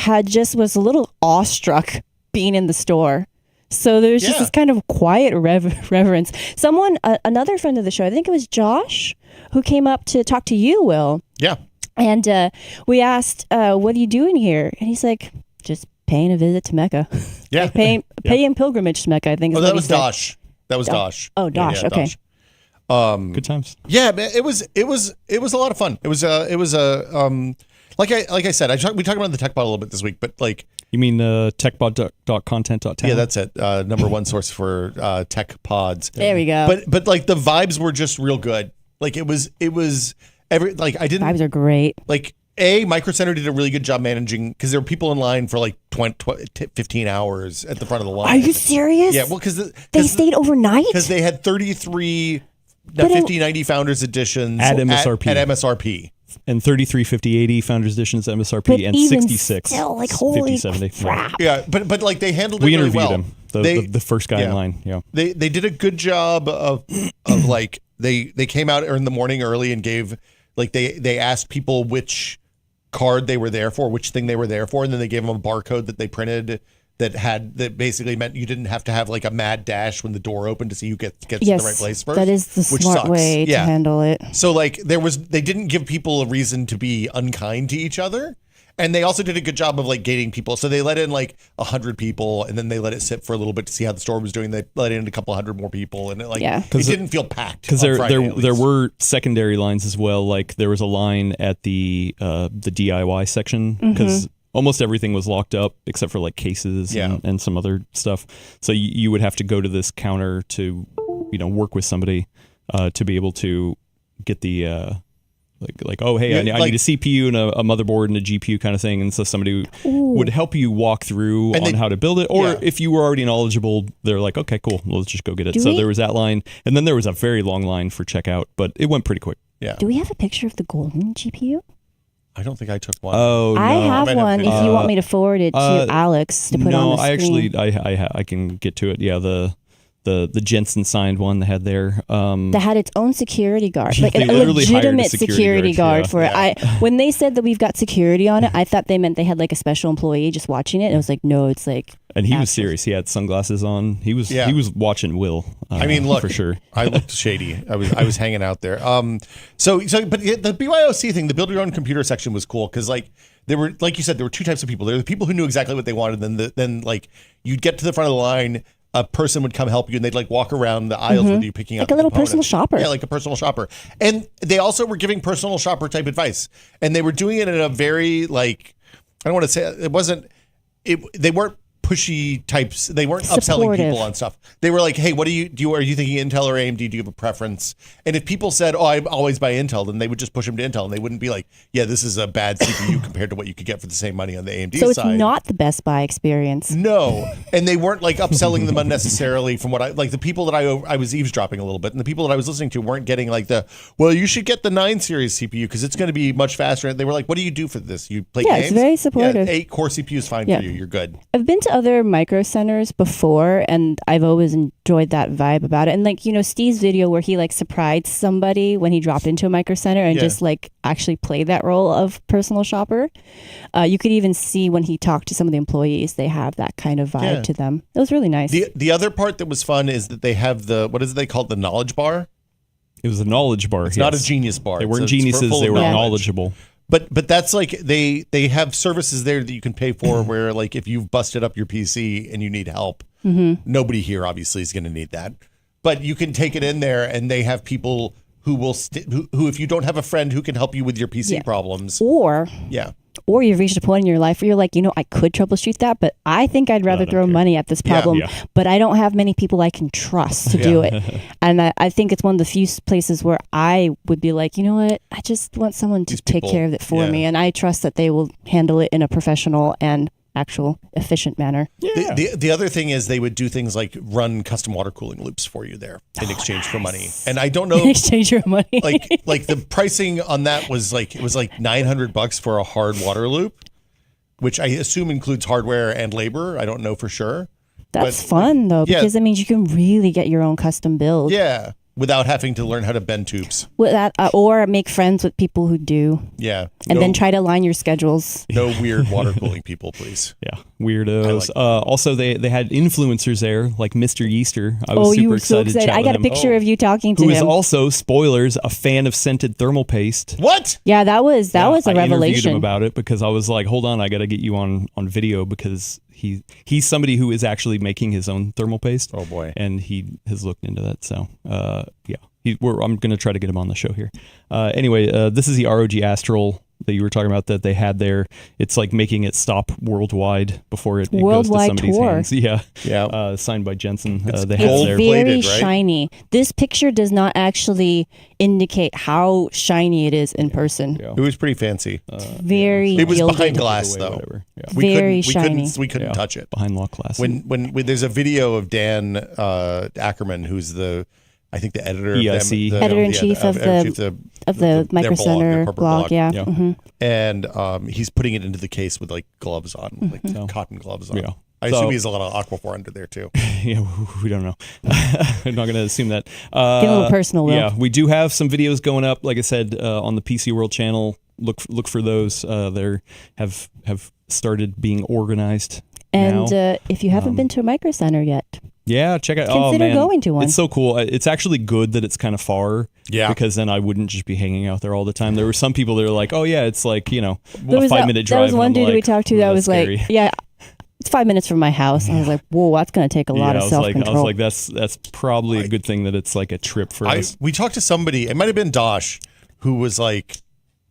was a little awestruck being in the store. So there's just Yeah. this kind of quiet reverence. Someone, another friend of the show, I think it was Josh, who came up to talk to you, Will. Yeah. And we asked, what are you doing here? And he's like, just paying a visit to Mecca. Yeah. Paying pilgrimage to Mecca, I think. Oh, is that what he was said. Dosh. That was Dosh. Oh, Dosh. Okay. Good times. Yeah, man, it was a lot of fun. It was like I said, we talked about the tech bot a little bit this week, but like You mean techbot.content.town? yeah, that's it. Number one source for tech pods. There we go. But like the vibes were just real good. Like it was every like I didn't Vibes are great. like Micro Center did a really good job managing because there were people in line for like 15 hours at the front of the line. Are you serious? Yeah, well, because they stayed overnight? because they had 33 But it- 5090 Founders editions At MSRP. At MSRP. And 33, 5080 Founders Editions MSRP, But and even 66. still, like, holy 5070. crap. Yeah, but like they handled it We really interviewed well. him, the first guy in yeah. line. Yeah. They did a good job of like they came out in the morning early and gave like they asked people which card they were there for, which thing they were there for, and then they gave them a barcode that they printed that basically meant you didn't have to have like a mad dash when the door opened to see who gets to Yes, the right place first. that is the which smart sucks. way to handle it. So like they didn't give people a reason to be unkind to each other. And they also did a good job of like gating people. So they let in like 100 people, and then they let it sit for a little bit to see how the store was doing. They let in a couple hundred more people, and it didn't feel packed. Because there were secondary lines as well. Like there was a line at the DIY section because almost everything was locked up except for like cases and some other stuff. So you would have to go to this counter to work with somebody to be able to get the. Oh, hey, I need a CPU and a motherboard and a GPU kind of thing. And so somebody would help you walk through on how to build it. Or if you were already knowledgeable, they're like, okay, cool, well, let's just go get it. There was that line. And then there was a very long line for checkout, but it went pretty quick. Yeah. Do we have a picture of the golden GPU? I don't think I took one. Oh, no. I have one if you want me to forward it to Alex to put on the screen. No, I can get to it. Yeah, the Jensen signed one they had there. That had its own security guard, like They a literally hired a legitimate security guard for it. When they said that we've got security on it, I thought they meant they had like a special employee just watching it. And I was like, no, it's like. And he was serious. He had sunglasses on. He was watching Will. I mean, look, for sure. I looked shady. I was hanging out there. But the BYOC thing, the build your own computer section was cool because like there were, like you said, there were two types of people. There were the people who knew exactly what they wanted. Then like you'd get to the front of the line. A person would come help you, and they'd like walk around the aisles with you, picking up like a little components. personal shopper. Yeah, like a personal shopper. And they also were giving personal shopper type advice, and they were doing it in a very like I don't want to say it wasn't. They weren't pushy types. They weren't upselling people on stuff. They were like, hey, what are you thinking Intel or AMD? Do you have a preference? And if people said, oh, I always buy Intel, then they would just push them to Intel, and they wouldn't be like, yeah, this is a bad CPU compared to what you could get for the same money on the AMD side. So it's not the Best Buy experience. No. And they weren't like upselling them unnecessarily from what the people that I was eavesdropping a little bit, and the people that I was listening to weren't getting like well, you should get the 9 series CPU because it's going to be much faster. And they were like, what do you do for this? You play games? Yeah, it's very supportive. 8 core CPU is fine for you. You're good. I've been to other micro centers before, and I've always enjoyed that vibe about it. And like, Steve's video where he like surprised somebody when he dropped into a micro center and just like actually played that role of personal shopper. You could even see when he talked to some of the employees, they have that kind of vibe to them. It was really nice. The other part that was fun is that they have what is it they call the knowledge bar? It was a knowledge bar. It's not a genius bar. They weren't geniuses. They were knowledgeable. But that's like they have services there that you can pay for where like if you've busted up your PC and you need help, nobody here obviously is going to need that. But you can take it in there and they have people who will who if you don't have a friend who can help you with your PC problems. Or you've reached a point in your life where you're like, I could troubleshoot that, but I think I'd rather throw money at this problem. But I don't have many people I can trust to do it. And I think it's one of the few places where I would be like, you know what? I just want someone to take care of it for me. And I trust that they will handle it in a professional and actual efficient manner. The other thing is they would do things like run custom water cooling loops for you there in exchange for money. And I don't know in exchange for money. like the pricing on that was like it was like $900 for a hard water loop, which I assume includes hardware and labor. I don't know for sure. That's fun though, because that means you can really get your own custom build. Yeah. Without having to learn how to bend tubes. With that, or make friends with people who do. Yeah. And then try to align your schedules. No weird water cooling people, please. Yeah. Weirdos. Also, they had influencers there, like Mr. Yeaster. I was super excited to chat I got a picture of you talking to him. Who is also, spoilers, a fan of scented thermal paste. What? Yeah, that was a revelation. I interviewed him about it because I was like, hold on, I got to get you on video because he's somebody who is actually making his own thermal paste. Oh boy. And he has looked into that. So I'm going to try to get him on the show here. Anyway, this is the ROG Astral that you were talking about that they had there. It's like making it stop worldwide before it goes to somebody's hands. Yeah. Signed by Jensen. They have it's there. very shiny. This picture does not actually indicate how shiny it is in person. It was pretty fancy. Very It was gilded. behind glass though. Yeah. Very shiny. We couldn't touch it. Behind locked glass. When there's a video of Dan Ackerman, who's the editor EIC. Editor-in-chief of the Micro Center blog. Yeah. Mm-hmm. And he's putting it into the case with like gloves on, like cotton gloves on. Yeah. I assume he has a lot of Aquaphor under there too. Yeah, we don't know. I'm not going to assume that. Get a little personal, Will. Yeah, we do have some videos going up, like I said, on the PCWorld channel. Look for those. They have started being organized. And now. if you haven't been to a Micro Center yet, Yeah, check out. consider going to one. It's so cool. It's actually good that it's kind of far. Yeah. Because then I wouldn't just be hanging out there all the time. There were some people that are like, oh yeah, it's like, There a was 5-minute drive. There was one and I'm dude we like, talked to "Ooh, that that's was scary." like, yeah, it's 5 minutes from my house. And I was like, whoa, that's going to take a lot of self-control. I was like, that's probably a good thing that it's like a trip for us. We talked to somebody, it might have been Dosh, who was like,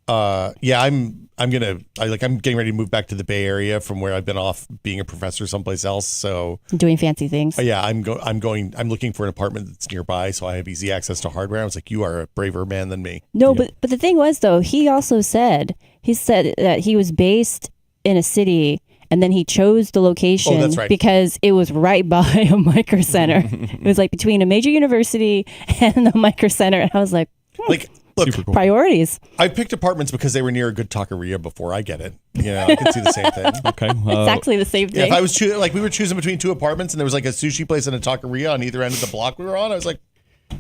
I'm getting ready to move back to the Bay Area from where I've been off being a professor someplace else. So Doing fancy things. I'm looking for an apartment that's nearby, so I have easy access to hardware. I was like, you are a braver man than me. No, but the thing was, though, he said that he was based in a city and then he chose the location that's right. because it was right by a Micro Center. It was like between a major university and the Micro Center. And I was like, Look, Super cool. priorities. I picked apartments because they were near a good taqueria before. I get it. I can see the same thing. Okay. Exactly the same Yeah, thing. if I was we were choosing between two apartments and there was like a sushi place and a taqueria on either end of the block we were on, I was like,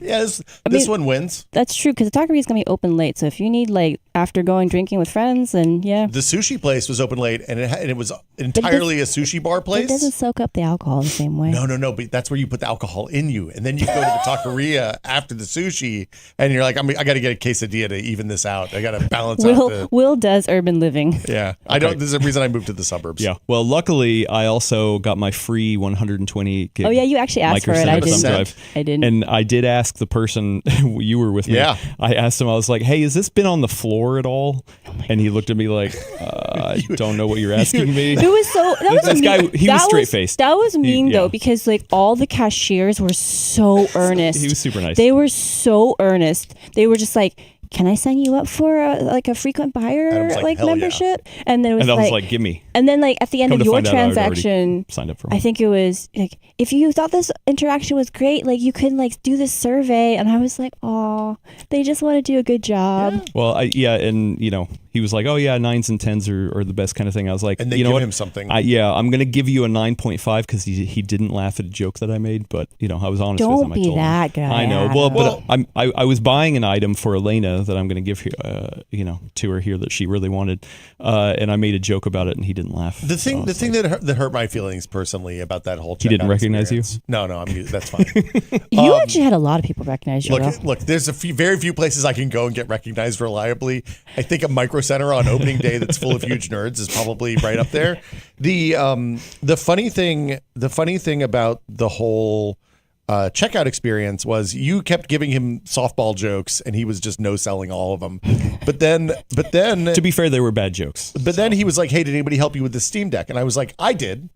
yeah, this one wins. That's true, because the taqueria is going to be open late. So if you need, like, after going drinking with friends, then yeah. The sushi place was open late, and it was entirely a sushi bar place. It doesn't soak up the alcohol the same way. No, but that's where you put the alcohol in you, and then you go to the taqueria after the sushi, and you're like, I got to get a quesadilla to even this out. I got to balance out. Will does urban living. Yeah, I don't. This is the reason I moved to the suburbs. Yeah. Well, luckily, I also got my free 120 gig. Oh yeah, you actually asked for it. I didn't. Drive. I didn't. And I did ask the person you were with me. Yeah. I asked him. I was like, "Hey, has this been on the floor at all?" And he looked at me like, "I don't know what you're asking me." It was so. That was This mean. guy, he was straight-faced. That was mean yeah. though, because like all the cashiers were so earnest. He was super nice. They were so earnest. They were just like, "Can I sign you up for a frequent buyer And I was like, "Hell yeah." membership?" And then it was and I was like, "Give me." and then like at the end Come of to your find out, I had already transaction, signed up for I one. think it was like, if you thought this interaction was great, like you could like do this survey. And I was like, oh, they just want to do a good job. Well, and he was like, "Oh yeah, 9s and 10s are the best kind of thing." I was like, And they "You know give what? him something. I'm gonna give you a 9.5 because he didn't laugh at a joke that I made, but I was honest with him. Don't I be told him. that guy. I know. Adam. But I was buying an item for Elena that I'm gonna give her, to her here that she really wanted, and I made a joke about it, and he didn't laugh. The thing that hurt my feelings personally about that whole. He didn't checkout recognize you? experience- No, that's fine. You actually had a lot of people recognize you. Will. Look. There's very few places I can go and get recognized reliably. I think a Micro Center on opening day that's full of huge nerds is probably right up there. The funny thing about the whole checkout experience was you kept giving him softball jokes and he was just no selling all of them. But then To be fair, they were bad jokes. But then he was like, "Hey, did anybody help you with the Steam Deck?" And I was like, "I did."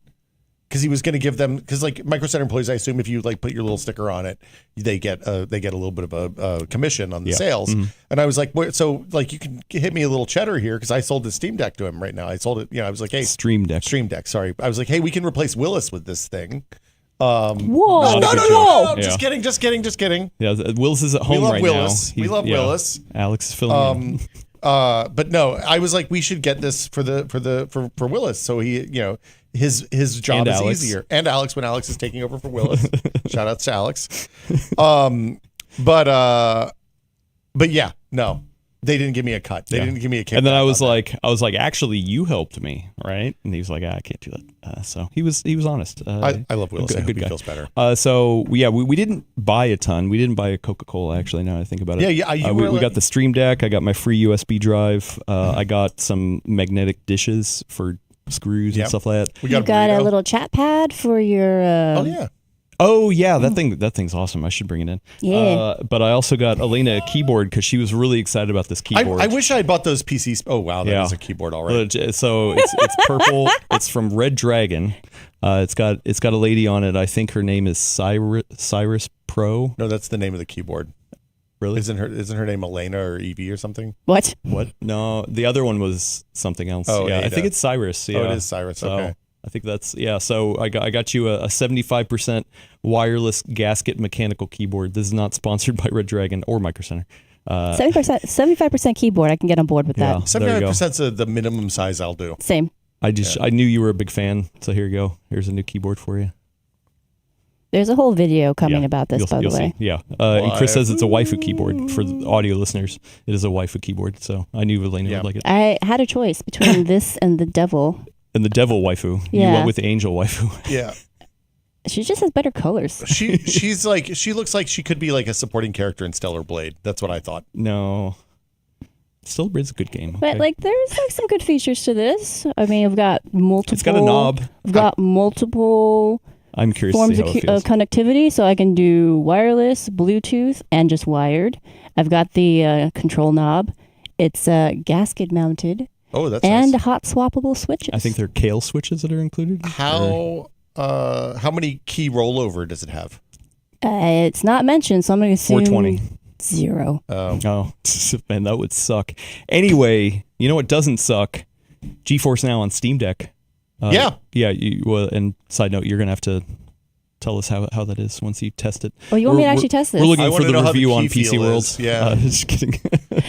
Because he was going to give them, because like Micro Center employees, I assume if you like put your little sticker on it, they get a little bit of a commission on the sales. Mm-hmm. And I was like, so like you can hit me a little cheddar here because I sold the Steam Deck to him right now. I sold it, I was like, hey, Stream Deck. Sorry, I was like, hey, we can replace Willis with this thing. Whoa! No, Yeah. just kidding. Yeah, Willis is at home love right Willis. now. We love Willis. Alex is filling in. But no, I was like, we should get this for Willis, so he, his job And is Alex. easier. And Alex, when Alex is taking over for Willis, shout outs to Alex. But yeah, no, they didn't give me a cut. They didn't give me a kick. And then I was like, actually, you helped me, right? And he was like, I can't do that. So he was honest. I love Willis. I hope good he guy. feels better. So we didn't buy a ton. We didn't buy a Coca-Cola, actually, now that I think about it. Yeah. We got the Stream Deck. I got my free USB drive. I got some magnetic dishes for screws and stuff like that. We You got a little chat pad for your. Oh yeah, that thing's awesome. I should bring it in. Yeah. But I also got Elena a keyboard because she was really excited about this keyboard. I wish I had bought those PCs. Oh wow, that is a keyboard already. So it's purple. It's from Red Dragon. It's got a lady on it. I think her name is Cyrus Pro. No, that's the name of the keyboard. Really? Isn't her name Elena or Evie or something? What? No, the other one was something else. Oh, yeah, Ada. I think it's Cyrus. Yeah. Oh, it is Cyrus. So Okay. I think that's So I got you a 75% wireless gasket mechanical keyboard. This is not sponsored by Red Dragon or Micro Center. 75% keyboard. I can get on board with that. There you go. 75% is the minimum size I'll do. Same. I knew you were a big fan, so here you go. Here's a new keyboard for you. There's a whole video coming about this, by the way. See. Yeah. And Chris says it's a waifu keyboard for the audio listeners. It is a waifu keyboard, so I knew Elena would like it. I had a choice between this and the devil. and the devil waifu. You Yeah. went with the angel waifu. Yeah. She just has better colors. She looks like she could be like a supporting character in Stellar Blade. That's what I thought. No. Still Blade's a good game. But okay. like, there's like some good features to this. I mean, I've got multiple. It's got a knob. I've got multiple I'm curious forms to of see how it feels. connectivity, so I can do wireless, Bluetooth, and just wired. I've got the control knob. It's gasket mounted Oh, that's and nice. hot swappable switches. I think there are Kale switches that are included. Or- How many key rollover does it have? It's not mentioned, so I'm going to assume 420. 0. Oh, man, that would suck. Anyway, you know what doesn't suck? GeForce Now on Steam Deck. Yeah. Yeah. And side note, you're going to have to tell us how that is once you test it. Oh, you want me to We're- actually test this? We're I looking for wanna the know how the review on key feel PCWorld. is. Yeah. Just kidding.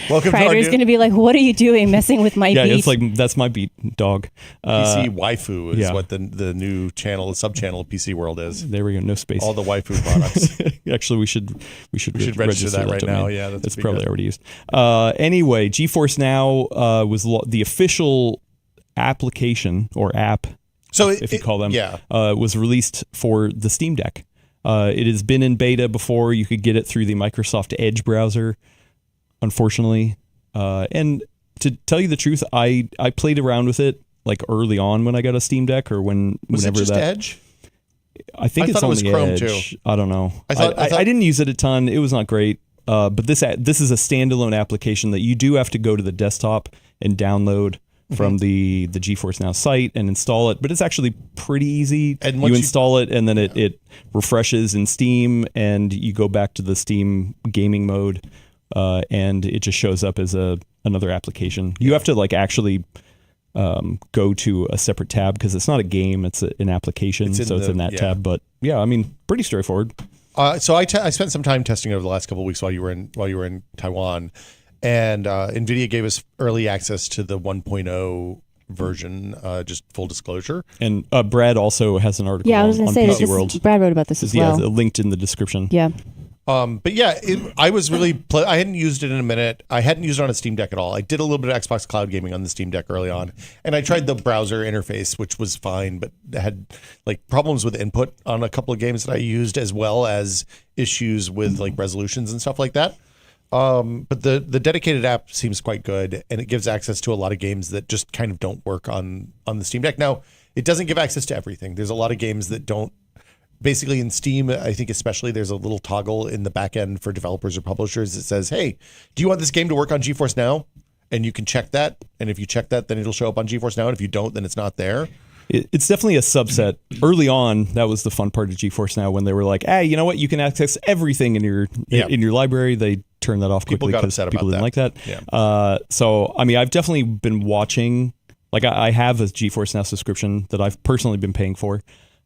Welcome Kreider's to going to be like, what are you doing messing with my Yeah, beat? it's like that's my beat, dog. PC Waifu is yeah. what the new channel, the sub-channel of PC World is. There we go. No space. All the waifu products. Actually, we should register that right domain. now. Yeah, that's it's pretty probably good. already used. Anyway, GeForce Now was the official application or app, So if you call them, yeah. was released for the Steam Deck. It has been in beta before. You could get it through the Microsoft Edge browser, unfortunately. And to tell you the truth, I played around with it like early on when I got a Steam Deck or Was it whenever just that. Edge? I think I it's thought it on was the Chrome, Edge. too. I don't know. I thought- I didn't use it a ton. It was not great. But this is a standalone application that you do have to go to the desktop and download from the GeForce Now site and install it. But it's actually pretty easy. And You once you- install it and then it refreshes in Steam and you go back to the Steam gaming mode and it just shows up as another application. You have to like actually go to a separate tab because it's not a game, it's an application. It's in So it's the- in that yeah. tab. But yeah, I mean, pretty straightforward. So I spent some time testing it over the last couple of weeks while you were in Taiwan, and NVIDIA gave us early access to the 1.0 version. Just full disclosure. And Brad also has an article yeah, I was on going to say, PC this, World. Brad wrote about this as Yeah, well. linked in the description. Yeah. But yeah, I was really. I hadn't used it in a minute. I hadn't used it on a Steam Deck at all. I did a little bit of Xbox Cloud gaming on the Steam Deck early on, and I tried the browser interface, which was fine, but had like problems with input on a couple of games that I used, as well as issues with like resolutions and stuff like that. But the dedicated app seems quite good, and it gives access to a lot of games that just kind of don't work on the Steam Deck. Now, it doesn't give access to everything. There's a lot of games that don't. Basically in Steam, I think especially there's a little toggle in the back end for developers or publishers that says, hey, do you want this game to work on GeForce Now? And you can check that. And if you check that, then it'll show up on GeForce Now. And if you don't, then it's not there. It's definitely a subset. Early on, that was the fun part of GeForce Now when they were like, hey, you know what? You can access everything in your library. They turned that off quickly People got because upset people about didn't like that. Yeah. So, I mean, I've definitely been watching, like I have a GeForce Now subscription that I've personally been paying for.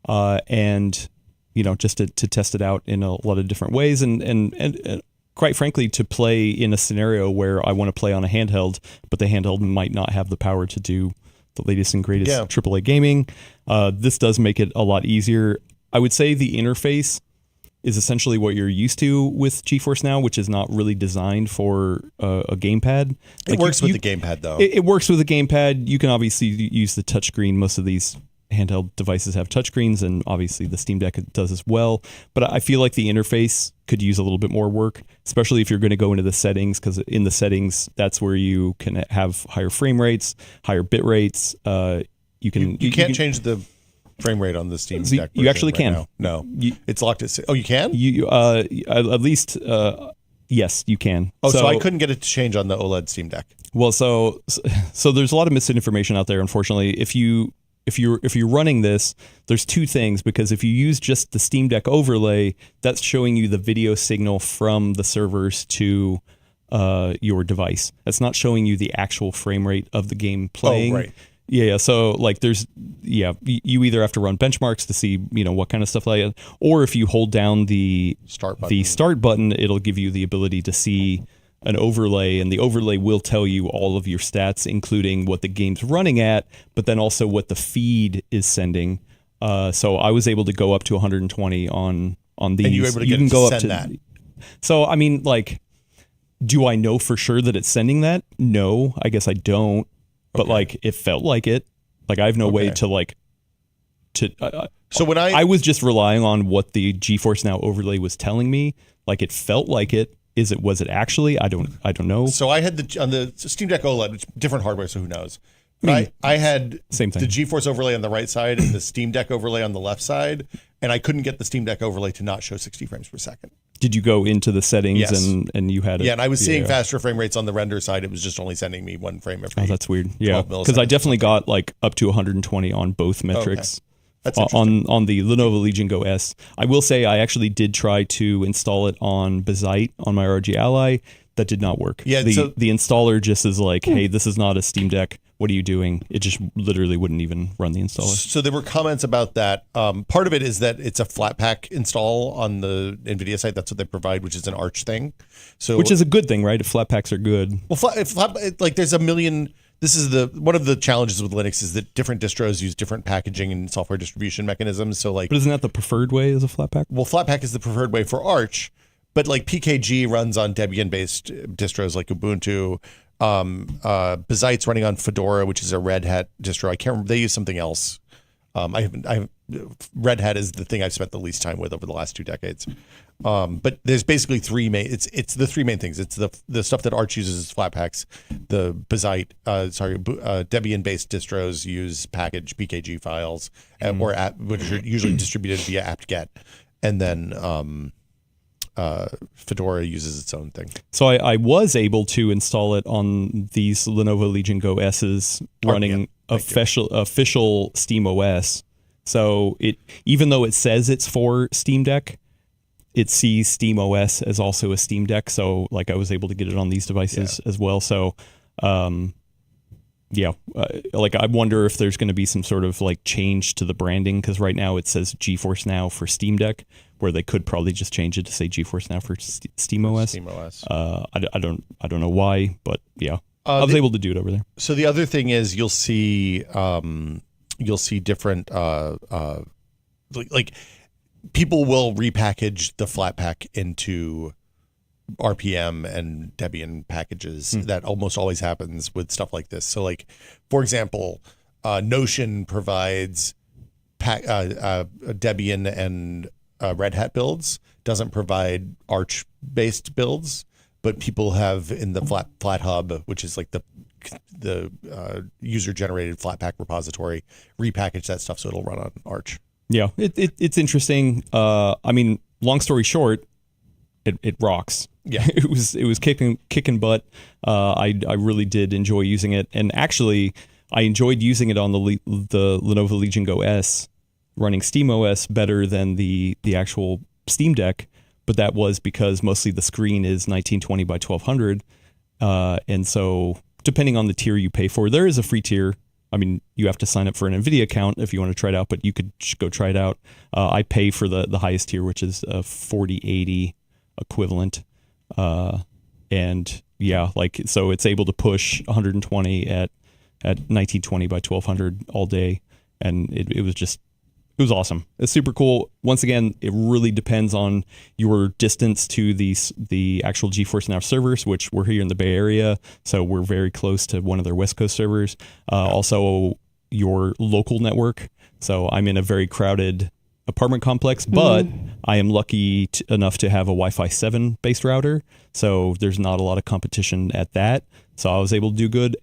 And you know, just to test it out in a lot of different ways and quite frankly, to play in a scenario where I want to play on a handheld, but the handheld might not have the power to do the latest and greatest AAA gaming. This does make it a lot easier. I would say the interface is essentially what you're used to with GeForce Now, which is not really designed for a gamepad. It works with the gamepad, though. It works with a gamepad. You can obviously use the touchscreen. Most of these handheld devices have touchscreens, and obviously the Steam Deck does as well. But I feel like the interface could use a little bit more work, especially if you're going to go into the settings, because in the settings, that's where you can have higher frame rates, higher bit rates. You can't change the frame rate on the Steam Deck. You actually can. Now. No, it's locked at. Oh, you can? You at least yes, you can. Oh, so I couldn't get it to change on the OLED Steam Deck. Well, so there's a lot of misinformation out there. Unfortunately, if you're running this, there's two things, because if you use just the Steam Deck overlay, that's showing you the video signal from the servers to your device. That's not showing you the actual frame rate of the game playing. Oh, right. Yeah. So like you either have to run benchmarks to see, what kind of stuff like that, or if you hold down the start button, it'll give you the ability to see an overlay, and the overlay will tell you all of your stats, including what the game's running at, but then also what the feed is sending. So I was able to go up to 120 on these. And you were able to get it to send that. So I mean, like, do I know for sure that it's sending that? No, I guess I don't. But like, it felt like it. Like I have no way Okay. to. So when I was just relying on what the GeForce Now overlay was telling me. Like it felt like it. Was it actually? I don't know. So I had on the Steam Deck OLED, which different hardware, so who knows? But I had same thing. the GeForce overlay on the right side and the Steam Deck overlay on the left side, and I couldn't get the Steam Deck overlay to not show 60 frames per second. Did you go into the settings Yes. and you had it? Yeah, and I was seeing faster frame rates on the render side. It was just only sending me 1 frame every. Oh, that's weird. Yeah, 12 because I milliseconds. definitely got like up to 120 on both metrics. That's on the Lenovo Legion Go S. I will say I actually did try to install it on Bazite on my ROG Ally. That did not work. Yeah, the installer just is like, hey, this is not a Steam Deck. What are you doing? It just literally wouldn't even run the installer. So there were comments about that. Part of it is that it's a flat pack install on the NVIDIA site. That's what they provide, which is an Arch thing. So Which is a good thing, right? If flat packs are good. well, like there's a million. This is one of the challenges with Linux is that different distros use different packaging and software distribution mechanisms. So like, But isn't that the preferred way as a flat pack? well, Flatpak is the preferred way for Arch, but like PKG runs on Debian-based distros like Ubuntu. Bazite's running on Fedora, which is a Red Hat distro. I can't remember. They use something else. Red Hat is the thing I've spent the least time with over the last 2 decades. But there's basically three main. It's the three main things. It's the stuff that Arch uses as Flatpaks. The Bazite, Debian-based distros use package PKG files, which are usually distributed via apt-get, and then Fedora uses its own thing. So I was able to install it on these Lenovo Legion Go S's running official SteamOS. So even though it says it's for Steam Deck, it sees SteamOS as also a Steam Deck. So like I was able to get it on these devices as well. So like I wonder if there's going to be some sort of like change to the branding, because right now it says GeForce Now for Steam Deck, where they could probably just change it to say GeForce Now for SteamOS. I don't know why, but yeah, I was able to do it over there. So the other thing is you'll see different like people will repackage the Flatpak into RPM and Debian packages. That almost always happens with stuff like this. So like, for example, Notion provides Debian and Red Hat builds, doesn't provide Arch based builds, but people have in the FlatHub, which is like the user generated Flatpak repository, repackage that stuff so it'll run on Arch. Yeah, it's interesting. I mean, long story short, it rocks. Yeah, it was kicking butt. I really did enjoy using it, and actually, I enjoyed using it on the Lenovo Legion Go S, running SteamOS better than the actual Steam Deck. But that was because mostly the screen is 1920 by 1200, and so depending on the tier you pay for, there is a free tier. I mean, you have to sign up for an NVIDIA account if you want to try it out, but you could go try it out. I pay for the highest tier, which is a 4080 equivalent. And yeah, like, so it's able to push 120 at 1920 by 1200 all day. And it was awesome. It's super cool. Once again, it really depends on your distance to the actual GeForce Now servers, which we're here in the Bay Area, so we're very close to one of their West Coast servers. Also, your local network. So I'm in a very crowded apartment complex, but I am lucky enough to have a Wi-Fi 7 based router, so there's not a lot of competition at that. So I was able to do good,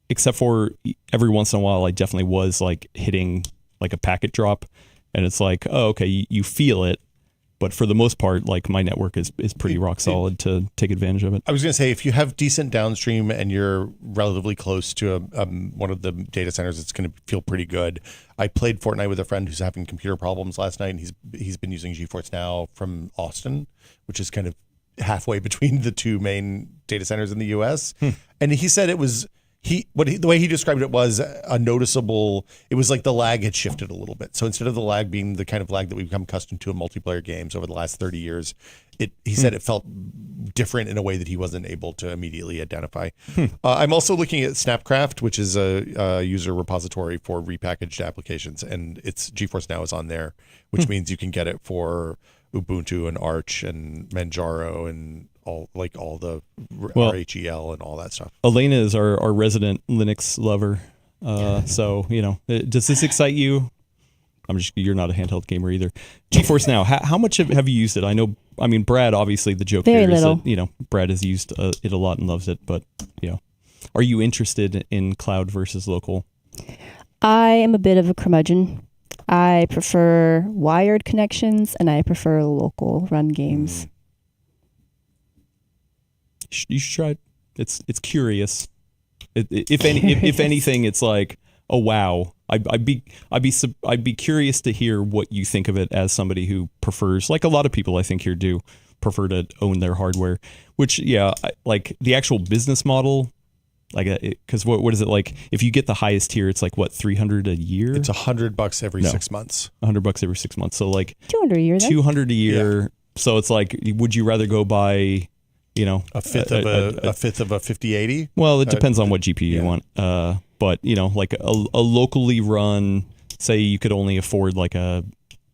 except for every once in a while, I definitely was like hitting like a packet drop, and it's like, oh, okay, you feel it, but for the most part, like my network is pretty rock solid to take advantage of it. I was going to say, if you have decent downstream and you're relatively close to one of the data centers, it's going to feel pretty good. I played Fortnite with a friend who's having computer problems last night, and he's been using GeForce Now from Austin, which is kind of halfway between the two main data centers in the U.S. And he said it was the way he described it was a noticeable. It was like the lag had shifted a little bit. So instead of the lag being the kind of lag that we've become accustomed to in multiplayer games over the last 30 years, he said it felt different in a way that he wasn't able to immediately identify. I'm also looking at Snapcraft, which is a user repository for repackaged applications, and it's GeForce Now is on there, which means you can get it for Ubuntu and Arch and Manjaro and all the RHEL and all that stuff. Elena is our resident Linux lover. So, does this excite you? You're not a handheld gamer either. GeForce Now, how much have you used it? I mean, Brad, obviously the joke Very here is little. that, Brad has used it a lot and loves it, but, are you interested in cloud versus local? I am a bit of a curmudgeon. I prefer wired connections and I prefer local run games. You should try it. It's curious. If anything, it's like, oh wow. I'd be curious to hear what you think of it as somebody who prefers, like a lot of people I think here do, prefer to own their hardware. Which like the actual business model, like because what is it like? If you get the highest tier, it's like what, $300 a year? It's $100 every 6 months. $100 every 6 months. So like $200 a year. Then? $200 a year. Yeah. So it's like, would you rather go buy, a fifth of a 5080? Well, it depends on what GPU you want. But like a locally run, say you could only afford like a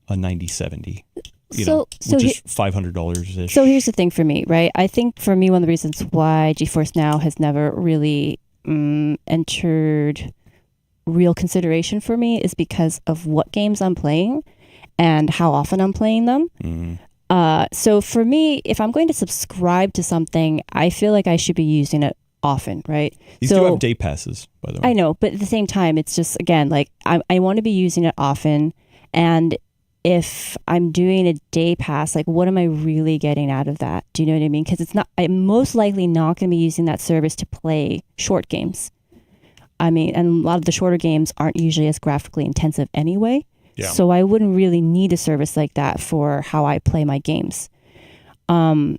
9070, which is $500 ish. So here's the thing for me, right? I think for me, one of the reasons why GeForce Now has never really entered real consideration for me is because of what games I'm playing and how often I'm playing them. So for me, if I'm going to subscribe to something, I feel like I should be using it often, right? These do have day passes, by the way. I know, but at the same time, it's just, again, like I want to be using it often. And if I'm doing a day pass, like what am I really getting out of that? Do you know what I mean? Because I'm most likely not going to be using that service to play short games. I mean, and a lot of the shorter games aren't usually as graphically intensive anyway. Yeah. So I wouldn't really need a service like that for how I play my games. I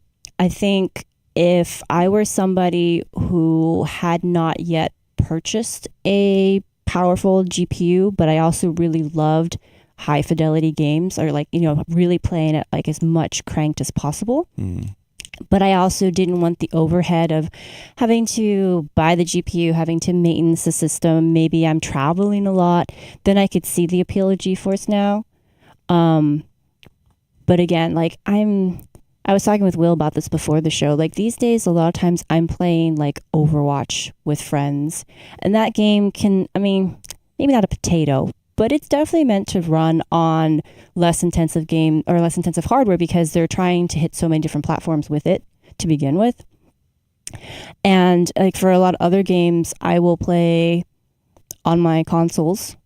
think if I were somebody who had not yet purchased a powerful GPU, but I also really loved high fidelity games, or like, really playing it like as much cranked as possible. But I also didn't want the overhead of having to buy the GPU, having to maintenance the system. Maybe I'm traveling a lot. Then I could see the appeal of GeForce Now. But again, like I was talking with Will about this before the show. Like these days, a lot of times I'm playing like Overwatch with friends. And that game maybe not a potato, but it's definitely meant to run on less intensive hardware because they're trying to hit so many different platforms with it to begin with. And like for a lot of other games, I will play on my consoles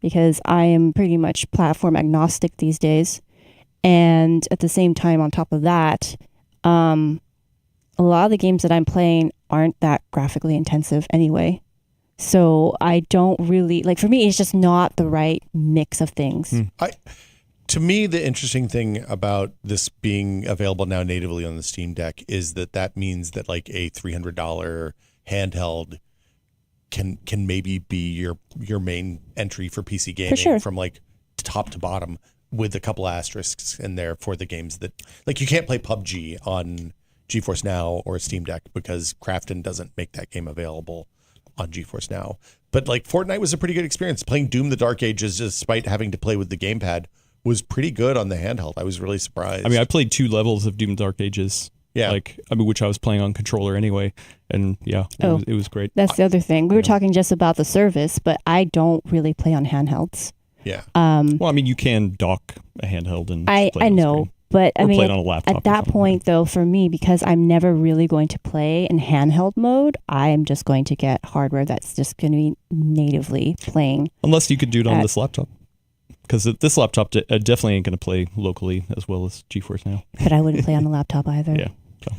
because I am pretty much platform agnostic these days. And at the same time, on top of that, a lot of the games that I'm playing aren't that graphically intensive anyway. So I don't really, like, for me, it's just not the right mix of things. To me, the interesting thing about this being available now natively on the Steam Deck is that means that like a $300 handheld can maybe be your main entry for PC gaming from like top to bottom, with a couple asterisks in there for the games that, like, you can't play PUBG on GeForce Now or Steam Deck because Crafton doesn't make that game available on GeForce Now. But like Fortnite was a pretty good experience. Playing Doom the Dark Ages, despite having to play with the gamepad, was pretty good on the handheld. I was really surprised. I mean, I played 2 levels of Doom Dark Ages. Yeah. Which I was playing on controller anyway. And it was great. That's the other thing. We were talking just about the service, but I don't really play on handhelds. Yeah. Well, I mean, you can dock a handheld and I know, but I mean, play it on a laptop at that point though, for me, because I'm never really going to play in handheld mode, I am just going to get hardware that's just going to be natively playing. Unless you could do it on this laptop. Because this laptop definitely ain't going to play locally as well as GeForce Now. But I wouldn't play on the laptop either. Yeah. So.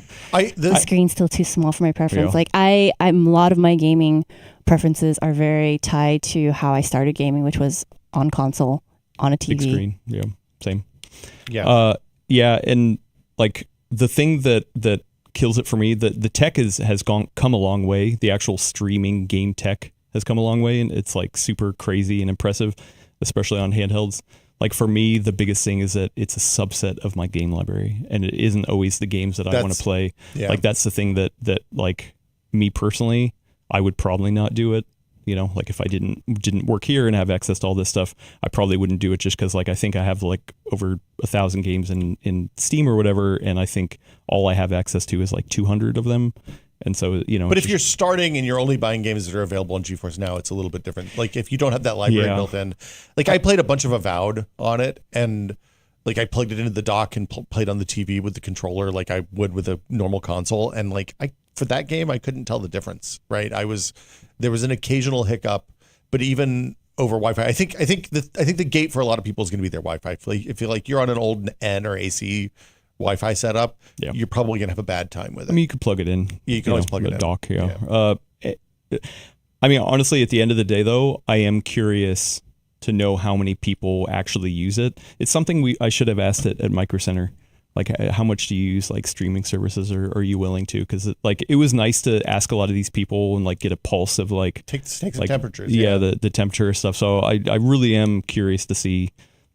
The screen's still too small for my preference. Yeah. Like I'm a lot of my gaming preferences are very tied to how I started gaming, which was on console, on a TV. Big screen. Yeah. Same. Yeah. And like the thing that kills it for me, the tech has come a long way. The actual streaming game tech has come a long way, and it's like super crazy and impressive, especially on handhelds. Like for me, the biggest thing is that it's a subset of my game library, and it isn't always the games that I want to play. Yeah. Like that's the thing that like me personally, I would probably not do it. Like if I didn't work here and have access to all this stuff, I probably wouldn't do it just because like I think I have like over 1,000 games in Steam or whatever, and I think all I have access to is like 200 of them. And so, But if you're starting and you're only buying games that are available on GeForce Now, it's a little bit different. Like if you don't have that library built in, like I played a bunch of Avowed on it, and like I plugged it into the dock and played on the TV with the controller, like I would with a normal console. And like for that game, I couldn't tell the difference. Right? There was an occasional hiccup, but even over Wi-Fi, I think the gate for a lot of people is going to be their Wi-Fi. If you're on an old N or AC Wi-Fi setup, you're probably going to have a bad time with it. I mean, you could plug it in. Yeah, you can always plug it in. Dock, I mean, honestly, at the end of the day, though, I am curious to know how many people actually use it. It's something I should have asked at Micro Center. Like, how much do you use like streaming services, or are you willing to? Because it was nice to ask a lot of these people and like get a pulse of like take some temperatures. Yeah, the temperature stuff. So I really am curious to see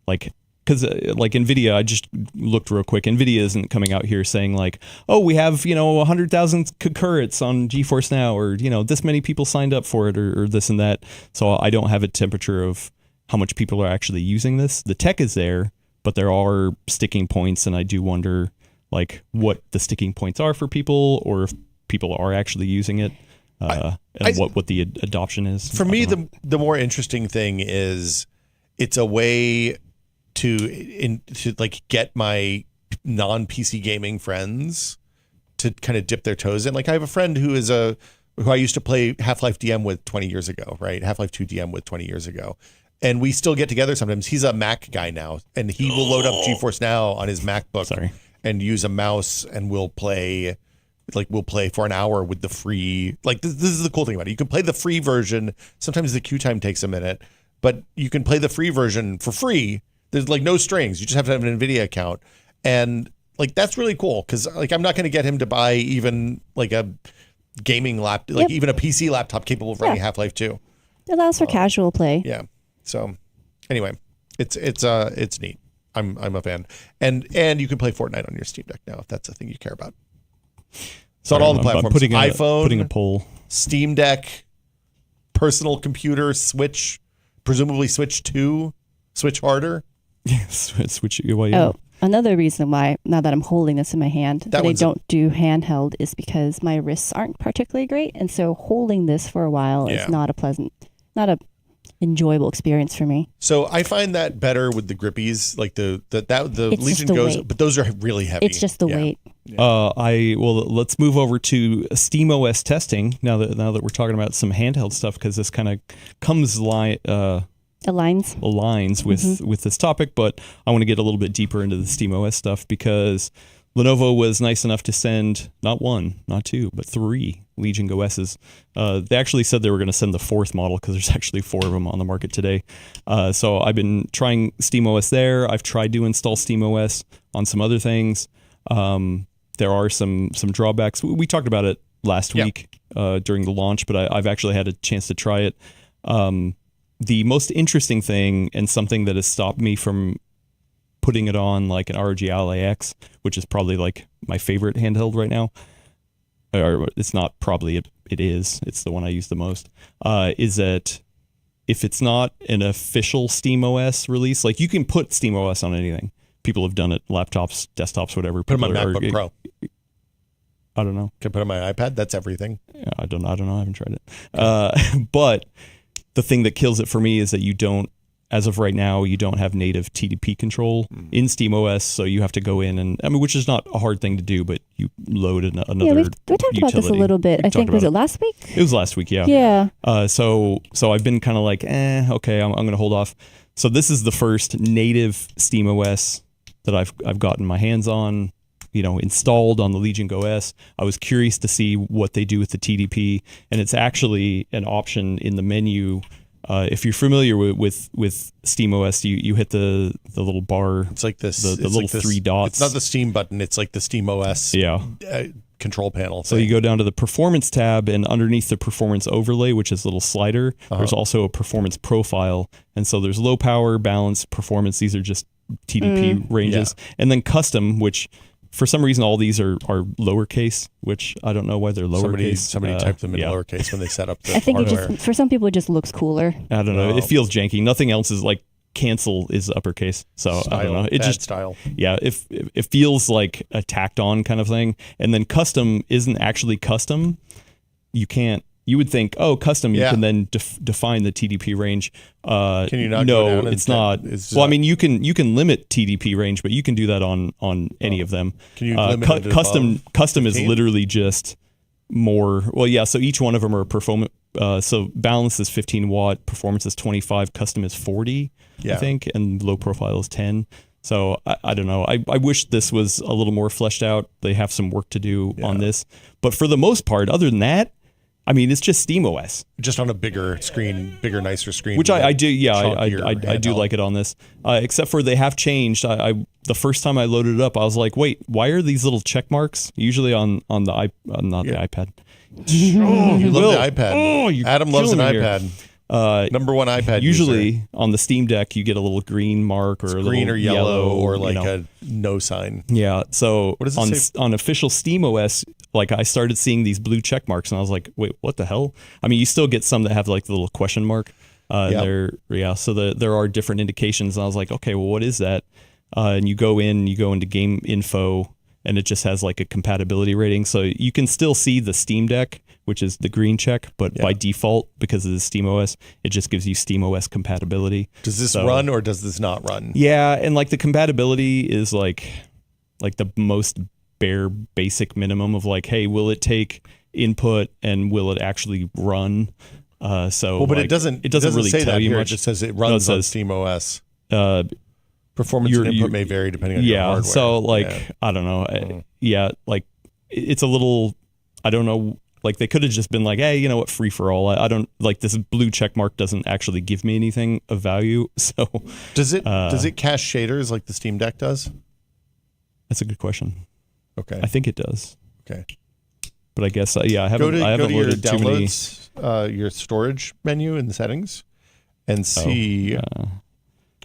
like. Because like NVIDIA, I just looked real quick. NVIDIA isn't coming out here saying like, oh, we have 100,000 concurrents on GeForce Now, or this many people signed up for it, or this and that. So I don't have a temperature of how much people are actually using this. The tech is there, but there are sticking points, and I do wonder like what the sticking points are for people, or if people are actually using it, and what the adoption is. For me, the more interesting thing is it's a way to like get my non-PC gaming friends to kind of dip their toes in. Like I have a friend who I used to play Half-Life DM with 20 years ago, right? Half-Life 2 DM with 20 years ago. And we still get together sometimes. He's a Mac guy now, and he will load up GeForce Now on his MacBook and use a mouse, and we'll play for an hour with the free, like this is the cool thing about it. You can play the free version. Sometimes the queue time takes a minute, but you can play the free version for free. There's like no strings. You just have to have an NVIDIA account. And like, that's really cool. Cause like, I'm not going to get him to buy even like a gaming laptop, like even a PC laptop capable of running Half-Life 2. It allows for casual play. Yeah. So anyway, it's neat. I'm a fan. And you can play Fortnite on your Steam Deck now, if that's the thing you care about. So on all the platforms, iPhone, putting a poll, Steam Deck, personal computer, Switch, presumably Switch 2, Switch harder. Yeah, switch. Another reason why, now that I'm holding this in my hand, that I don't do handheld is because my wrists aren't particularly great, and so holding this for a while is not a enjoyable experience for me. So I find that better with the grippies, like the Legion goes, weight. But those are really heavy. It's just the weight. Yeah. Let's move over to SteamOS testing now that we're talking about some handheld stuff, because this kind of aligns with this topic, but I want to get a little bit deeper into the SteamOS stuff, because Lenovo was nice enough to send not one, not two, but 3 Legion OSs. They actually said they were going to send the 4th model, because there's actually 4 of them on the market today. So I've been trying SteamOS there. I've tried to install SteamOS on some other things. There are some drawbacks. We talked about it last week during the launch, but I've actually had a chance to try it. The most interesting thing, and something that has stopped me from putting it on like an ROG Ally X, which is probably like my favorite handheld right now, or it's not probably, it is, it's the one I use the most, is that if it's not an official SteamOS release, like you can put SteamOS on anything. People have done it, laptops, desktops, whatever. Put them on MacBook Pro. I don't know. Can I put it on my iPad? That's everything. Yeah, I don't know. I haven't tried it. But the thing that kills it for me is that you don't, as of right now, you don't have native TDP control in SteamOS, so you have to go in and, I mean, which is not a hard thing to do, but you load another we talked about this a little bit. I think, was it last week? It was last week, yeah. Yeah. So I've been kind of like, okay, I'm going to hold off. So this is the first native SteamOS that I've gotten my hands on, installed on the Legion OS. I was curious to see what they do with the TDP, and it's actually an option in the menu. If you're familiar with SteamOS, you hit the little bar. It's like this. The little 3 dots. It's not the Steam button. It's like the SteamOS control panel. So you go down to the Performance tab, and underneath the Performance Overlay, which is a little slider, there's also a Performance Profile. And so there's low power, balance, performance. These are just TDP ranges. Yeah. And then Custom, which for some reason all these are lowercase, which I don't know why they're lowercase. Somebody typed them in lowercase when they set up the I think hardware. for some people it just looks cooler. I don't know. It feels janky. Nothing else is like cancel is uppercase. So Style, I don't know. It bad just style. Yeah, if it feels like a tacked on kind of thing. And then custom isn't actually custom. You would think, oh, custom, you can then define the TDP range. Can you not? No, go down it's not. Well, I mean, you can limit TDP range, but you can do that on any of them. Can you limit it custom is 15? literally just more. Well, yeah. So each one of them are performance. So balance is 15 watt, performance is 25, custom is 40, I think, and low profile is 10. So I don't know. I wish this was a little more fleshed out. They have some work to do on this, but for the most part, other than that, I mean, it's just SteamOS. Just on a bigger screen, nicer screen. Which I do, yeah, I do handheld. like it on this. Except for they have changed. The first time I loaded it up, I was like, wait, why are these little check marks usually on the the iPad? Oh, you love the iPad. Oh, Adam loves an killing me iPad. Number one iPad Usually user. on the Steam Deck, you get a little green mark or a Green little or yellow or like you know. a no sign. Yeah. So What does it say? on official SteamOS, like I started seeing these blue check marks and I was like, wait, what the hell? I mean, you still get some that have like the little question mark. So there are different indications. And I was like, okay, well, what is that? And you go into game info and it just has like a compatibility rating. So you can still see the Steam Deck, which is the green check, but by default, because of the SteamOS, it just gives you SteamOS compatibility. Does this run or does this not run? Yeah, and like the compatibility is like the most bare basic minimum of like, hey, will it take input and will it actually run? But it doesn't really say tell that you here. much. It just says it runs on SteamOS. Performance and input may vary depending on your hardware. So like I don't know. Like it's a little, I don't know. Like they could have just been like, hey, you know what, free for all. I don't like this blue check mark doesn't actually give me anything of value. So does it cache shaders like the Steam Deck does? That's a good question. Okay, I think it does. Okay, but I guess I haven't go to your loaded too many. downloads, your storage menu in the settings, and see.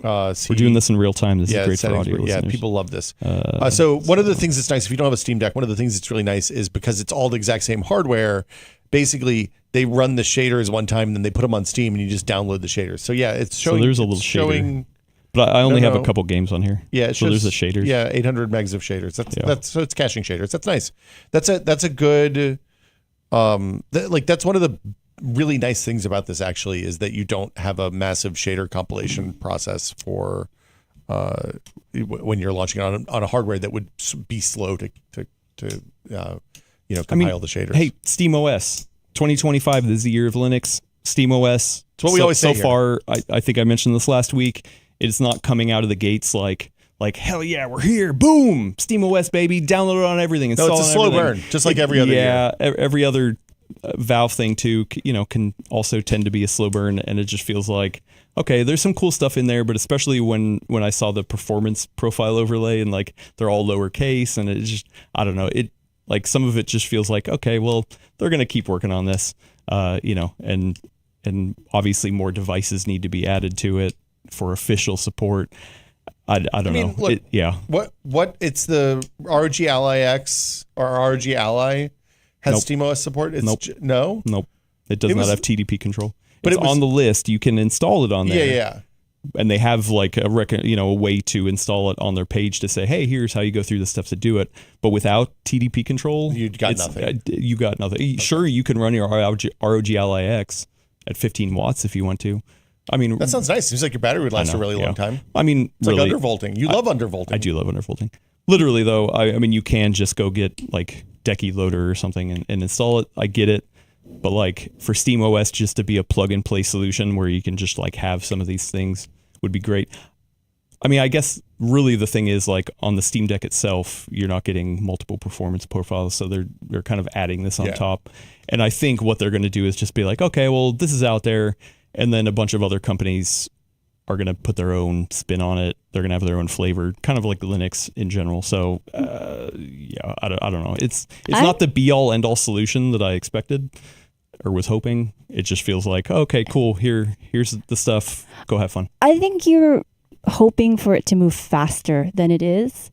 We're doing this in real time. This is great for audio listeners. Yeah, people love this. So one of the things that's nice, if you don't have a Steam Deck, one of the things that's really nice is because it's all the exact same hardware, basically they run the shaders one time and then they put them on Steam and you just download the shaders. So yeah, it's showing. So there's a little shader. But I only have a couple games on here. Yeah, so there's the shaders. Yeah, 800 megs of shaders. That's so it's caching shaders. That's nice. That's a good that's one of the really nice things about this actually is that you don't have a massive shader compilation process for when you're launching on a hardware that would be slow to compile the shaders. Hey, SteamOS 2025 this is the year of Linux. SteamOS. It's what we always say so far. I think I mentioned this last week. It's not coming out of the gates like hell yeah, we're here, boom, SteamOS baby, download it on everything. No, it's a slow burn, just like every other year. Yeah, every other Valve thing too, can also tend to be a slow burn, and it just feels like okay, there's some cool stuff in there, but especially when I saw the performance profile overlay and like they're all lowercase, and it just I don't know, it like some of it just feels like okay, well they're gonna keep working on this, and obviously more devices need to be added to it for official support. I don't know. Look, What it's the ROG Ally X or ROG Ally has SteamOS support? It's Nope. It does not have TDP control. But it's on the list. You can install it on there. Yeah. And they have like a way to install it on their page to say, hey, here's how you go through the steps to do it. But without TDP control, you got nothing. You got nothing. Okay. Sure, you can run your ROG Ally X at 15 watts if you want to. I mean, that sounds nice. Seems like your battery would last a really long time. I mean, it's really, like undervolting. You love undervolting. I do love undervolting. Literally, though, I mean, you can just go get like Decky Loader or something and install it. I get it. But like for SteamOS, just to be a plug and play solution where you can just like have some of these things would be great. I mean, I guess really the thing is like on the Steam Deck itself, you're not getting multiple performance profiles. So they're kind of adding this on top. And I think what they're going to do is just be like, okay, well, this is out there. And then a bunch of other companies are going to put their own spin on it. They're going to have their own flavor, kind of like Linux in general. So, I don't know. It's not the be all end all solution that I expected or was hoping. It just feels like, okay, cool. Here's the stuff. Go have fun. I think you're hoping for it to move faster than it is.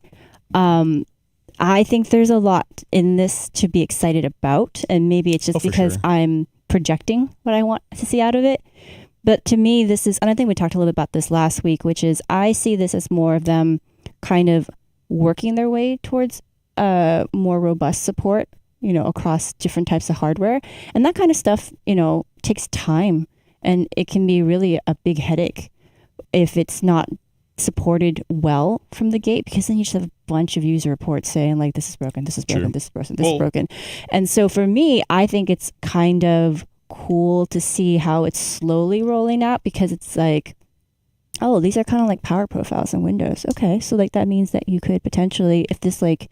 I think there's a lot in this to be excited about, and maybe it's just because I'm projecting what I want to see out of it. But to me, this is, and I think we talked a little bit about this last week, which is I see this as more of them kind of working their way towards more robust support, across different types of hardware. And that kind of stuff, takes time, and it can be really a big headache if it's not supported well from the gate, because then you just have a bunch of user reports saying like, this is broken, this is broken, this is broken, this is broken. And so for me, I think it's kind of cool to see how it's slowly rolling out, because it's like, oh, these are kind of like power profiles in Windows. Okay, so like that means that you could potentially, if this like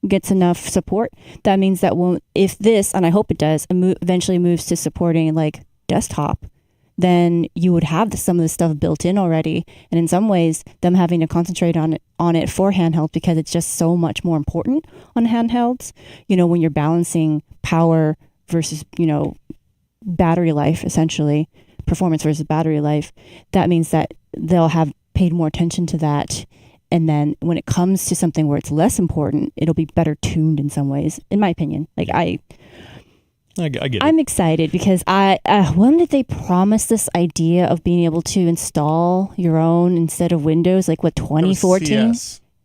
gets enough support, that means that if this, and I hope it does, eventually moves to supporting like desktop, then you would have some of the stuff built in already. And in some ways, them having to concentrate on it for handheld, because it's just so much more important on handhelds, when you're balancing power versus, battery life, essentially, performance versus battery life. That means that they'll have paid more attention to that. And then when it comes to something where it's less important, it'll be better tuned in some ways, in my opinion. Like I get it. I'm excited because when did they promise this idea of being able to install your own instead of Windows? Like what, 2014?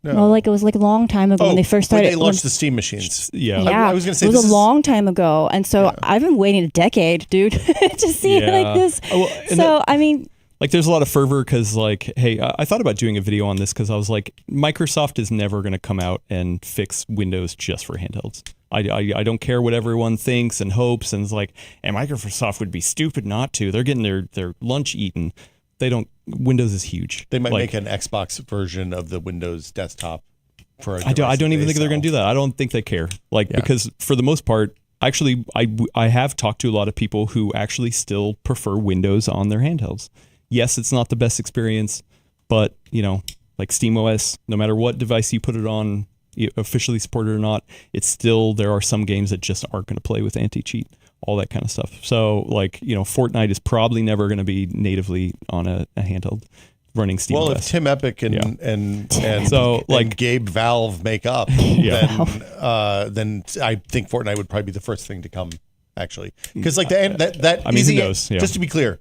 No. Well, like it was like a long time ago when they first started. When they launched the Steam machines. Yeah. I was going to say it was a long time ago, and so I've been waiting a decade, dude, to see like this. I mean, like there's a lot of fervor because like, hey, I thought about doing a video on this because I was like, Microsoft is never going to come out and fix Windows just for handhelds. I don't care what everyone thinks and hopes, and it's like, and Microsoft would be stupid not to. They're getting their lunch eaten. They don't. Windows is huge. They might make an Xbox version of the Windows desktop for a I don't even think they're going to do that. I don't think they care. Because for the most part, actually, I have talked to a lot of people who actually still prefer Windows on their handhelds. Yes, it's not the best experience, but like SteamOS, no matter what device you put it on, officially supported or not, it's still, there are some games that just aren't going to play with anti-cheat, all that kind of stuff. So like, Fortnite is probably never going to be natively on a handheld running SteamOS. Well, if Tim Epic and Gabe Valve make up, then I think Fortnite would probably be the first thing to come, actually. Because like who knows? Just to be clear,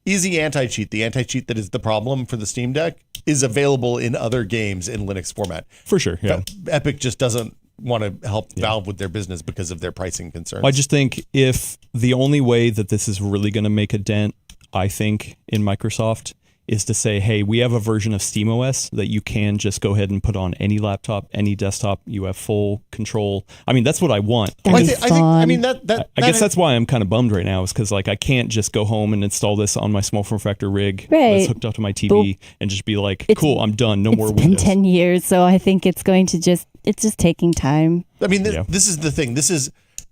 easy anti-cheat, the anti-cheat that is the problem for the Steam Deck, is available in other games in Linux format. For sure, yeah. Epic just doesn't want to help Valve with their business because of their pricing concerns. I just think if the only way that this is really going to make a dent, I think, in Microsoft is to say, hey, we have a version of SteamOS that you can just go ahead and put on any laptop, any desktop. You have full control. I mean, that's what I want. I guess that's why I'm kind of bummed right now, is because like I can't just go home and install this on my small form factor rig that's hooked up to my TV and just be like, cool, I'm done. No more Windows. It's been 10 years, so I think it's going to it's just taking time. I mean, this is the thing.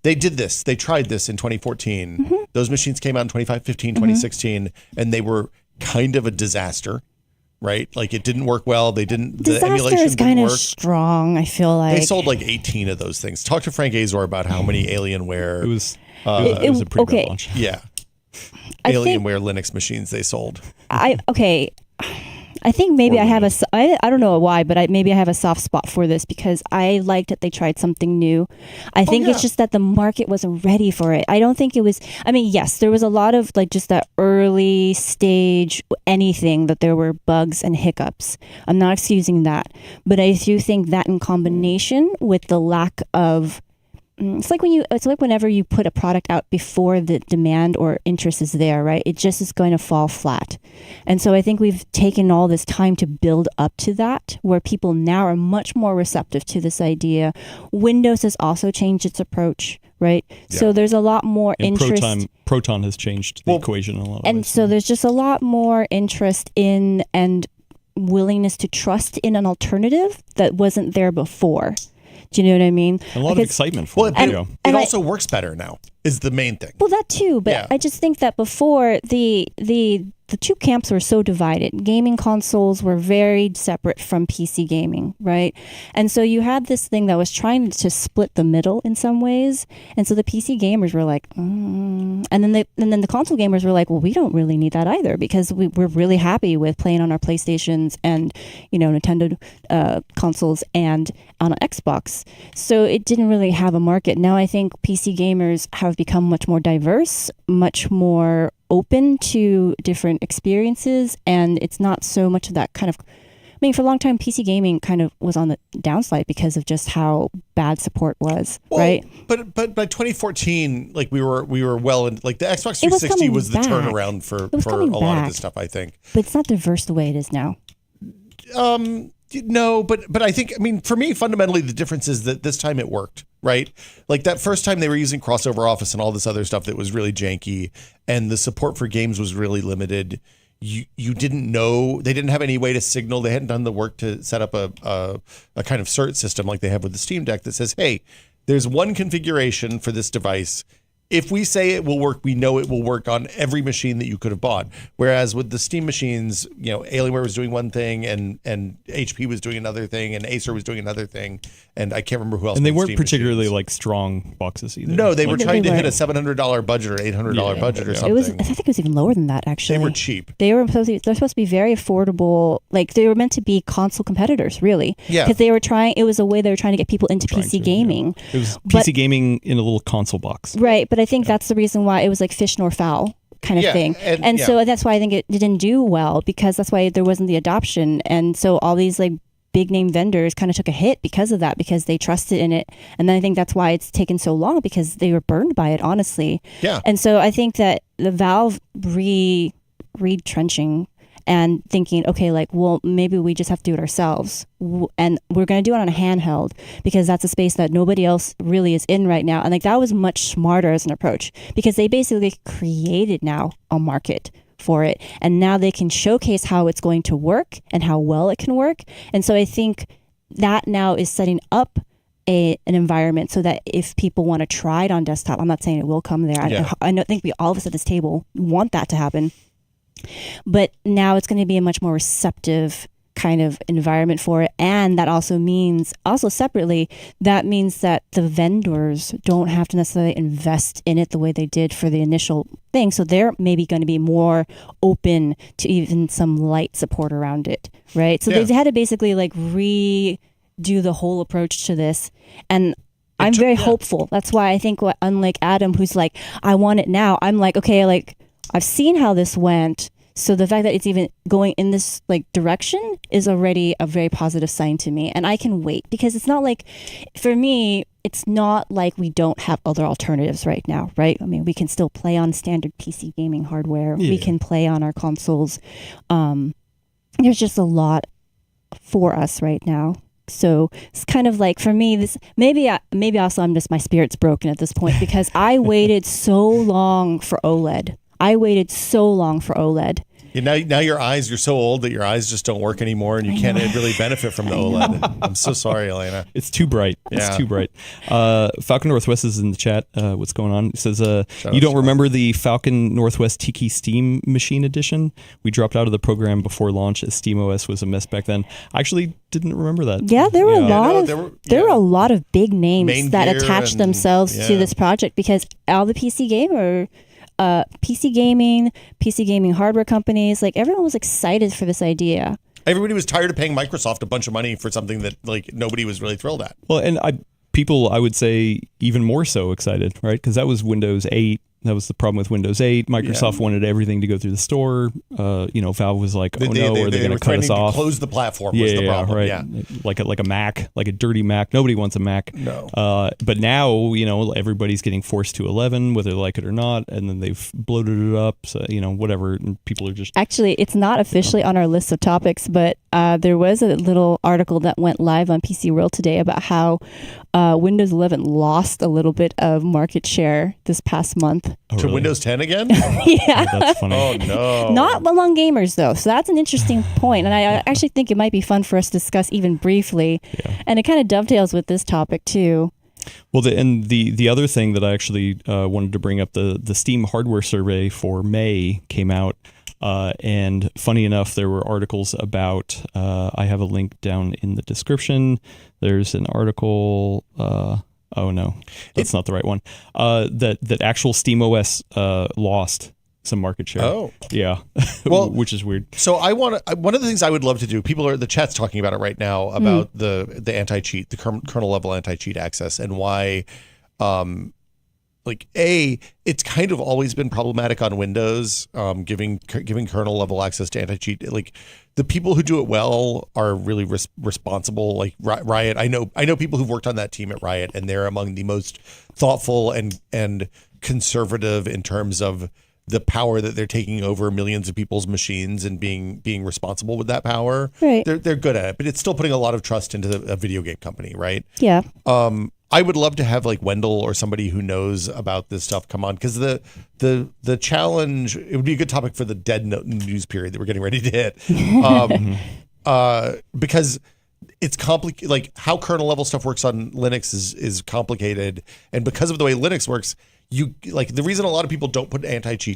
They did this. They tried this in 2014. Mm-hmm. Those machines came out in 2015, 2016, and they were kind of a disaster, right? Like it didn't work well. The emulation didn't work. Disaster is kind of strong, I feel like. They sold like 18 of those things. Talk to Frank Azor about how many Alienware. It was a pretty bad launch. Yeah. Alienware Linux machines they sold. I think maybe I have I don't know why, but maybe I have a soft spot for this because I liked that they tried something new. I think it's just that the market wasn't ready for it. I don't think it was, I mean, yes, there was a lot of like just that early stage anything that there were bugs and hiccups. I'm not excusing that, but I do think that in combination with the lack of it's like whenever you put a product out before the demand or interest is there, right? It just is going to fall flat. And so I think we've taken all this time to build up to that, where people now are much more receptive to this idea. Windows has also changed its approach, right? Yeah. So there's a lot more interest. Proton has changed the equation a lot. And so there's just a lot more interest in and willingness to trust in an alternative that wasn't there before. Do you know what I mean? A lot of excitement for it. It also works better now, is the main thing. Well, that too, but I just think that before the two camps were so divided. Gaming consoles were very separate from PC gaming, right? And so you had this thing that was trying to split the middle in some ways. And so the PC gamers were like, and then the console gamers were like, well, we don't really need that either because we're really happy with playing on our PlayStations and Nintendo consoles and on an Xbox. So it didn't really have a market. Now I think PC gamers have become much more diverse, much more open to different experiences, and it's not so much of that kind of. I mean, for a long time, PC gaming kind of was on the downslide because of just how bad support was, right? But by 2014, like we were well in, like the Xbox 360 was the turnaround for a lot of this stuff, I think. But it's not diverse the way it is now. No, but I think, I mean, for me, fundamentally, the difference is that this time it worked, right? Like that first time they were using crossover Office and all this other stuff that was really janky, and the support for games was really limited. You didn't know, they didn't have any way to signal. They hadn't done the work to set up a kind of cert system like they have with the Steam Deck that says, hey, there's one configuration for this device. If we say it will work, we know it will work on every machine that you could have bought. Whereas with the Steam machines, you know, Alienware was doing one thing and HP was doing another thing and Acer was doing another thing. And I can't remember who else. And they weren't Steam particularly machines. like strong boxes either. No, they were trying to hit a weren't. $700 budget or $800 budget or something. It was. I think it was even lower than that. Actually, They were cheap. They're supposed to be very affordable. Like they were meant to be console competitors, really. Yeah. Because they were trying. It was a way they were trying to get people into PC gaming. It was But- PC gaming in a little console box. Right, but I think that's the reason why it was like fish nor fowl kind of Yeah, thing. and- yeah. So that's why I think it didn't do well, because that's why there wasn't the adoption. And so all these like big name vendors kind of took a hit because of that, because they trusted in it. And then I think that's why it's taken so long, because they were burned by it, honestly. Yeah. And so I think that the Valve retrenching and thinking, okay, like, well, maybe we just have to do it ourselves. And we're going to do it on a handheld because that's a space that nobody else really is in right now. And like that was much smarter as an approach, because they basically created now a market for it. And now they can showcase how it's going to work and how well it can work. And so I think that now is setting up an environment so that if people want to try it on desktop, I'm not saying it will come there. Yeah. I think we all of us at this table want that to happen. But now it's going to be a much more receptive kind of environment for it. And that also means, also separately, that means that the vendors don't have to necessarily invest in it the way they did for the initial thing. So they're maybe going to be more open to even some light support around it, right? So Yeah. they had to basically like redo the whole approach to this. And I'm very hopeful. That's why I think, unlike Adam, who's like, I want it now, I'm like, okay, like, I've seen how this went. So the fact that it's even going in this like direction is already a very positive sign to me. And I can wait, because it's not like, for me, it's not like we don't have other alternatives right now, right? I mean, we can still play on standard PC gaming hardware. Yeah. We can play on our consoles. There's just a lot for us right now. So it's kind of like, for me, this maybe also I'm just, my spirit's broken at this point, because I waited so long for OLED. Yeah, now your eyes, you're so old that your eyes just don't work anymore, and you can't really benefit from the OLED. I'm so sorry, Elena. It's too bright. Yeah. It's too bright. Falcon Northwest is in the chat. What's going on? It says, you don't remember the Falcon Northwest Tiki Steam Machine Edition? We dropped out of the program before launch as SteamOS was a mess back then. I actually didn't remember that. Yeah, there were a lot of there were a lot of big names Main that Gear attached and- themselves to this project, because all the PC gaming hardware companies, like everyone was excited for this idea. Everybody was tired of paying Microsoft a bunch of money for something that like nobody was really thrilled at. Well, and people, I would say, even more so excited, right? Because that was Windows 8. That was the problem with Windows 8. Microsoft wanted everything to go through the store. Valve was like, are they going to cut us off? Close the platform was the problem. Right. Yeah. Like a Mac, like a dirty Mac. Nobody wants a Mac. No. But now, everybody's getting forced to 11, whether they like it or not, and then they've bloated it up. So, whatever. And people are just... Actually, it's not officially on our list of topics, but there was a little article that went live on PCWorld today about how Windows 11 lost a little bit of market share this past month. Oh, To really? Windows 10 again? Yeah. Oh, that's funny. Oh, no. Not among gamers, though. So that's an interesting point. And I actually think it might be fun for us to discuss even briefly. Yeah. And it kind of dovetails with this topic, too. Well, the other thing that I actually wanted to bring up, the Steam hardware survey for May came out. And funny enough, there were articles about, I have a link down in the description. There's an article, oh no, that's not the right one, that actual SteamOS lost some market share. Oh. Yeah. Well, which is weird. So one of the things I would love to do, the chat's talking about it right now, about the anti-cheat, the kernel level anti-cheat access, and why it's kind of always been problematic on Windows, giving kernel level access to anti-cheat. Like the people who do it well are really responsible. Like Riot, I know people who've worked on that team at Riot, and they're among the most thoughtful and conservative in terms of the power that they're taking over millions of people's machines and being responsible with that power. Right. They're good at it, but it's still putting a lot of trust into a video game company, right? Yeah. I would love to have like Wendell or somebody who knows about this stuff come on, because the challenge, it would be a good topic for the dead news period that we're getting ready to hit, because it's complicated. Like how kernel level stuff works on Linux is complicated, and because of the way Linux works, the reason a lot of people don't put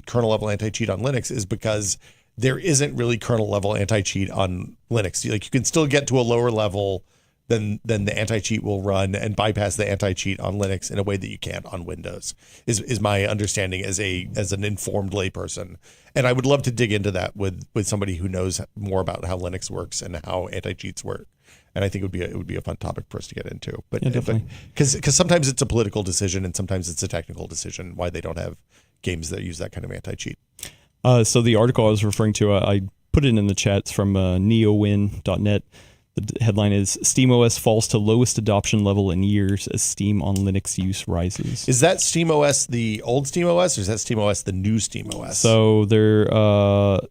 kernel level anti-cheat on Linux is because there isn't really kernel level anti-cheat on Linux. Like you can still get to a lower level than the anti-cheat will run and bypass the anti-cheat on Linux in a way that you can't on Windows, is my understanding as an informed layperson. And I would love to dig into that with somebody who knows more about how Linux works and how anti-cheats work. And I think it would be a fun topic for us to get into. But because sometimes it's a political decision and sometimes it's a technical decision why they don't have games that use that kind of anti-cheat. So the article I was referring to, I put it in the chats from neowin.net. The headline is SteamOS falls to lowest adoption level in years as Steam on Linux use rises. Is that SteamOS the old SteamOS, or is that SteamOS the new SteamOS? So their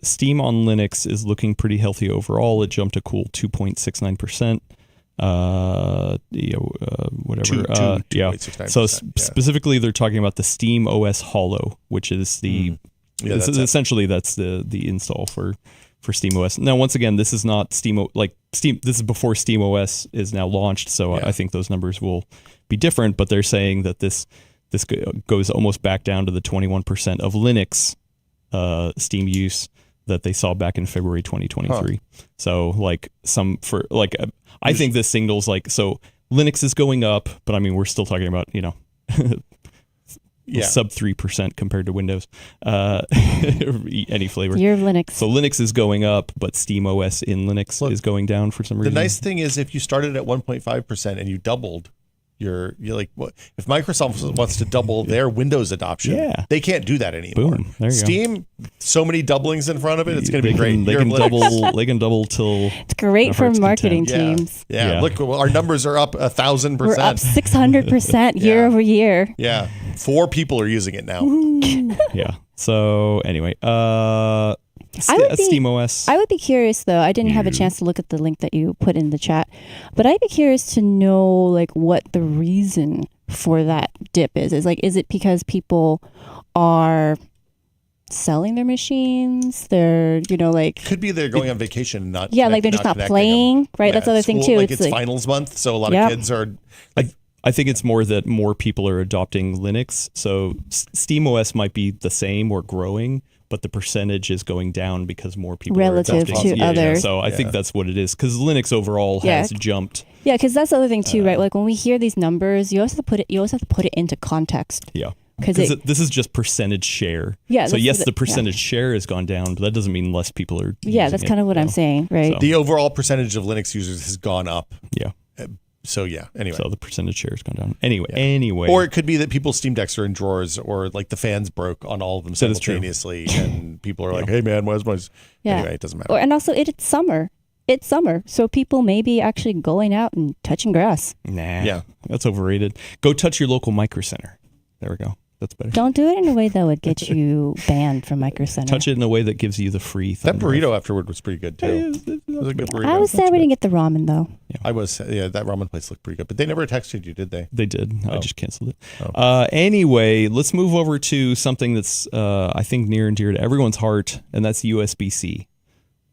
Steam on Linux is looking pretty healthy overall. It jumped a cool 2.69%. Whatever. So specifically, they're talking about the SteamOS Hollow, which is essentially that's the install for SteamOS. Now, once again, this is not This is before SteamOS is now launched, so I think those numbers will be different. But they're saying that this goes almost back down to the 21% of Linux Steam use that they saw back in February 2023. So, I think this signals so Linux is going up, but I mean we're still talking about sub 3% compared to Windows, any flavor. Year of Linux. So Linux is going up, but SteamOS in Linux is going down for some reason. The nice thing is if you started at 1.5% and you doubled, you're like, what if Microsoft wants to double their Windows adoption? They can't do that anymore. Boom. There you Steam, so many doublings in front of it. It's going to be great. They can double. They can double till. It's great for marketing teams. Yeah. Look, our numbers are up 1,000%. We're up 600% year over year. Yeah, 4 people are using it now. Yeah. So anyway, SteamOS. I would be curious though. I didn't have a chance to look at the link that you put in the chat, but I'd be curious to know what the reason for that dip is. Is it because people are selling their machines? They're could be they're going on vacation and not they're just not playing, right? Yeah, that's the other thing too. It's finals month, so a lot of kids are. I think it's more that more people are adopting Linux. So SteamOS might be the same or growing, but the percentage is going down because more people relative are adopting to others. So I think that's what it is, because Linux overall has jumped. Yeah, because that's the other thing too, right? Like when we hear these numbers, you also have to put it into context. Yeah. Because this is just percentage share. Yeah. So yes, the percentage share has gone down, but that doesn't mean less people are. Yeah, that's kind of what I'm saying, right? So. The overall percentage of Linux users has gone up. Yeah. So anyway. So the percentage share has gone down. Anyway. Or it could be that people's Steam Decks are in drawers, or the fans broke on all of them simultaneously, and people are like, "Hey man, where's my?" Anyway, it doesn't matter. And also, it's summer. It's summer, so people may be actually going out and touching grass. Nah. That's overrated. Go touch your local Micro Center. There we go. That's better. Don't do it in a way that would get you banned from Micro Center. Touch it in a way that gives you the free. That burrito afterward was pretty good too. It was a good burrito. I was sad we didn't get the ramen though. Yeah. That ramen place looked pretty good, but they never texted you, did they? They did. I just canceled it. Anyway, let's move over to something that's I think near and dear to everyone's heart, and that's USB-C.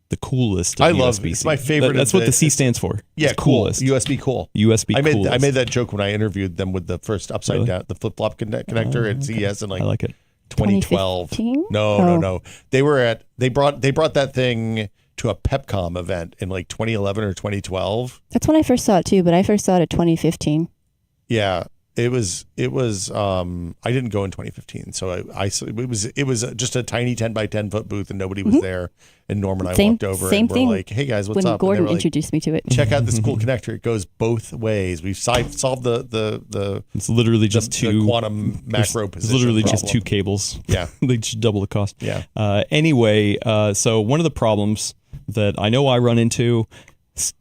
The coolest. I love it. It's my favorite. That's what the C stands for. Yeah, coolest. USB cool. USB I made that joke when I interviewed them with the first upside down, the flip flop connector at CES in I like it. 2012. 2015? No. They brought that thing to a Pepcom event in 2011 or 2012. That's when I first saw it too, but I first saw it at 2015. Yeah. It was. I didn't go in 2015, so it was just a tiny 10 by 10 foot booth, and nobody was there. And Norm and I walked over and we're like, "Hey guys, what's when up?" Gordon and they were introduced me to it. Check out this cool connector. It goes both ways. We've solved the It's literally just two the quantum macro position. It's literally problem. just two cables. Yeah, they just double the cost. Yeah. Anyway, so one of the problems that I know I run into,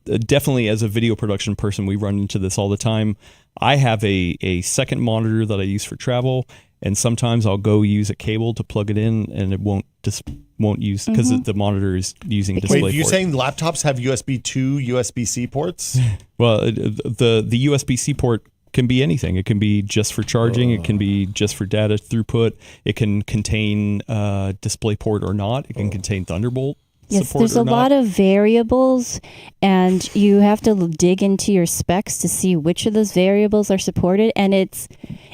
definitely as a video production person, we run into this all the time. I have a second monitor that I use for travel, and sometimes I'll go use a cable to plug it in, and it won't use because the monitor is using DisplayPort. Wait, you're saying laptops have USB 2, USB-C ports? Well, the USB-C port can be anything. It can be just for charging. It can be just for data throughput. It can contain DisplayPort or not. It can contain Thunderbolt. Yes, there's a lot of variables, and you have to dig into your specs to see which of those variables are supported. And it's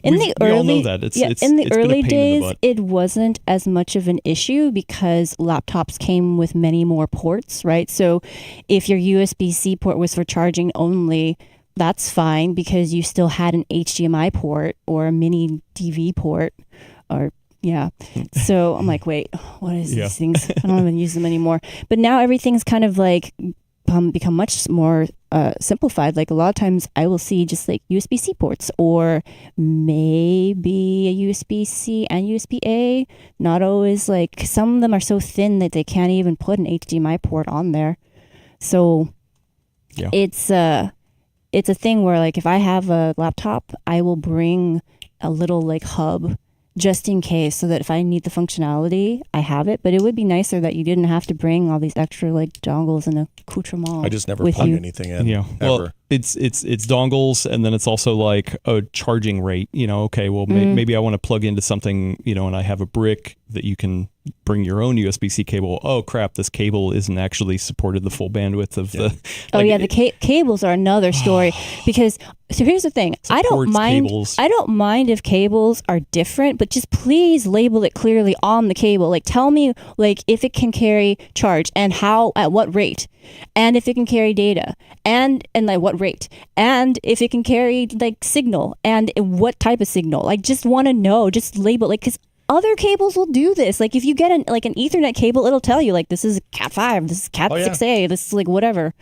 in the early, we all know that. In the early days, it wasn't as much of an issue because laptops came with many more ports, right? So if your USB-C port was for charging only, that's fine because you still had an HDMI port or a mini DV port or yeah. So I'm like, wait, what is these things? I don't even use them anymore. But now everything's kind of like become much more simplified. Like a lot of times I will see just like USB-C ports or maybe a USB-C and USB-A. Not always like, some of them are so thin that they can't even put an HDMI port on there. So it's a thing where like if I have a laptop, I will bring a little like hub just in case, so that if I need the functionality, I have it. But it would be nicer that you didn't have to bring all these extra like dongles and accoutrement. I just never plug anything in. Yeah, ever. well, it's dongles, and then it's also like a charging rate. Okay, well maybe I want to plug into something, and I have a brick that you can bring your own USB-C cable. Oh crap, this cable isn't actually supported the full bandwidth of the. The cables are another story because. So here's the thing. I don't mind if cables are different, but just please label it clearly on the cable. Like tell me like if it can carry charge and how, at what rate, and if it can carry data and like what rate, and if it can carry like signal and what type of signal. I just want to know. Just label like because other cables will do this. Like if you get an Ethernet cable, it'll tell you like this is Cat 5, this is Cat 6A, this is like whatever.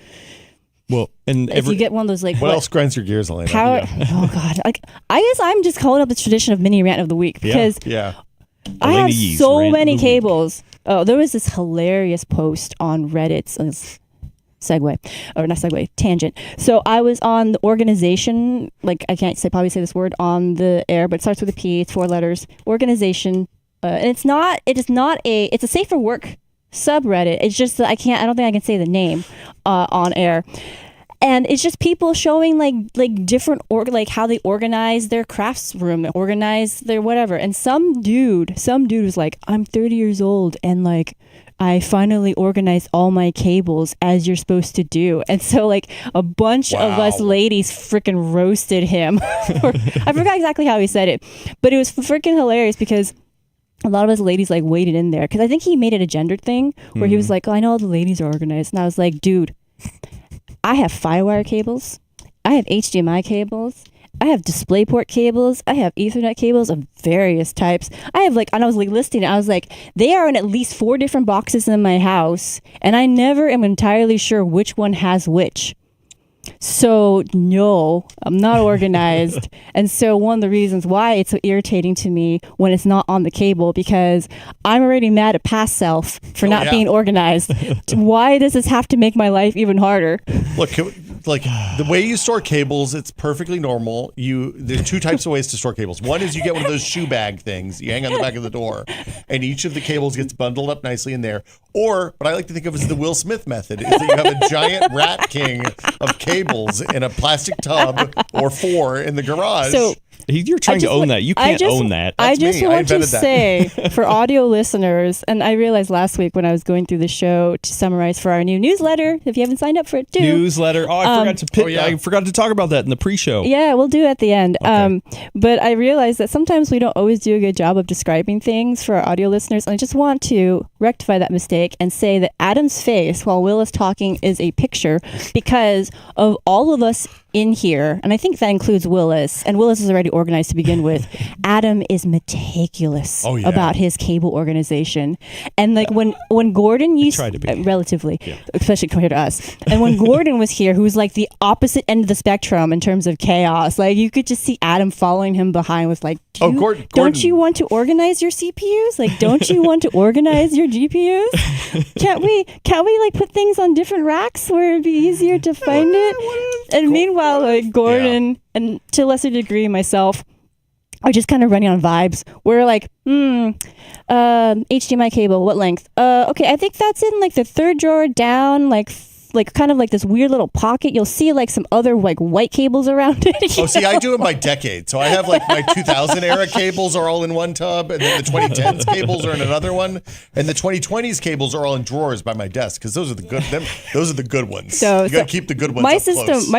Well, and if you get one of those like what else grinds your gears, Elena? Oh God! Like I guess I'm just calling up the tradition of mini rant of the week because I have so many cables. Oh, there was this hilarious post on Reddit. Tangent. So I was on the organization. Like I can't probably say this word on the air, but it starts with a P. It's 4 letters. Organization, and it's a safe for work subreddit. It's just that I don't think I can say the name on air. And it's just people showing like different like how they organize their crafts room, organize their whatever. And some dude was like, I'm 30 years old and like I finally organized all my cables as you're supposed to do. And so like a bunch of us ladies freaking roasted him. I forgot exactly how he said it, but it was freaking hilarious because a lot of us ladies like waited in there because I think he made it a gendered thing where he was like, oh, I know all the ladies are organized. And I was like, dude, I have Firewire cables. I have HDMI cables. I have DisplayPort cables. I have Ethernet cables of various types. I have and I was like listing it. I was like, they are in at least 4 different boxes in my house. And I never am entirely sure which one has which. So no, I'm not organized. And so one of the reasons why it's so irritating to me when it's not on the cable, because I'm already mad at past self for not being organized. Why does this have to make my life even harder? Look, like the way you store cables, it's perfectly normal. There's 2 types of ways to store cables. One is you get one of those shoe bag things you hang on the back of the door, and each of the cables gets bundled up nicely in there. Or what I like to think of as the Will Smith method is that you have a giant rat king of cables in a plastic tub or 4 in the garage. So you're trying to own that. You can't own that. I just want to say for audio listeners, and I realized last week when I was going through the show to summarize for our new newsletter, if you haven't signed up for it too. Newsletter. Oh, I forgot to talk about that in the pre-show. Yeah, we'll do it at the end. Okay. But I realized that sometimes we don't always do a good job of describing things for our audio listeners. And I just want to rectify that mistake and say that Adam's face while Will is talking is a picture because of all of us in here, and I think that includes Willis, and Willis is already organized to begin with. Adam is meticulous about his cable organization. And like when Gordon used to be. Relatively, especially compared to us, and when Gordon was here, who was like the opposite end of the spectrum in terms of chaos, like you could just see Adam following him behind with like, Gordon. Don't you want to organize your CPUs? Like, don't you want to organize your GPUs? Can't we like put things on different racks where it'd be easier to find it? And meanwhile, like Gordon and to a lesser degree myself are just kind of running on vibes. We're like, HDMI cable, what length? Okay, I think that's in like the third drawer down, like kind of like this weird little pocket. You'll see like some other like white cables around it. Oh, see, I do it by decade. So I have like my 2000 era cables are all in one tub, and then the 2010s cables are in another one, and the 2020s cables are all in drawers by my desk because those are the good. Those are the good ones. So you got to keep the good ones. My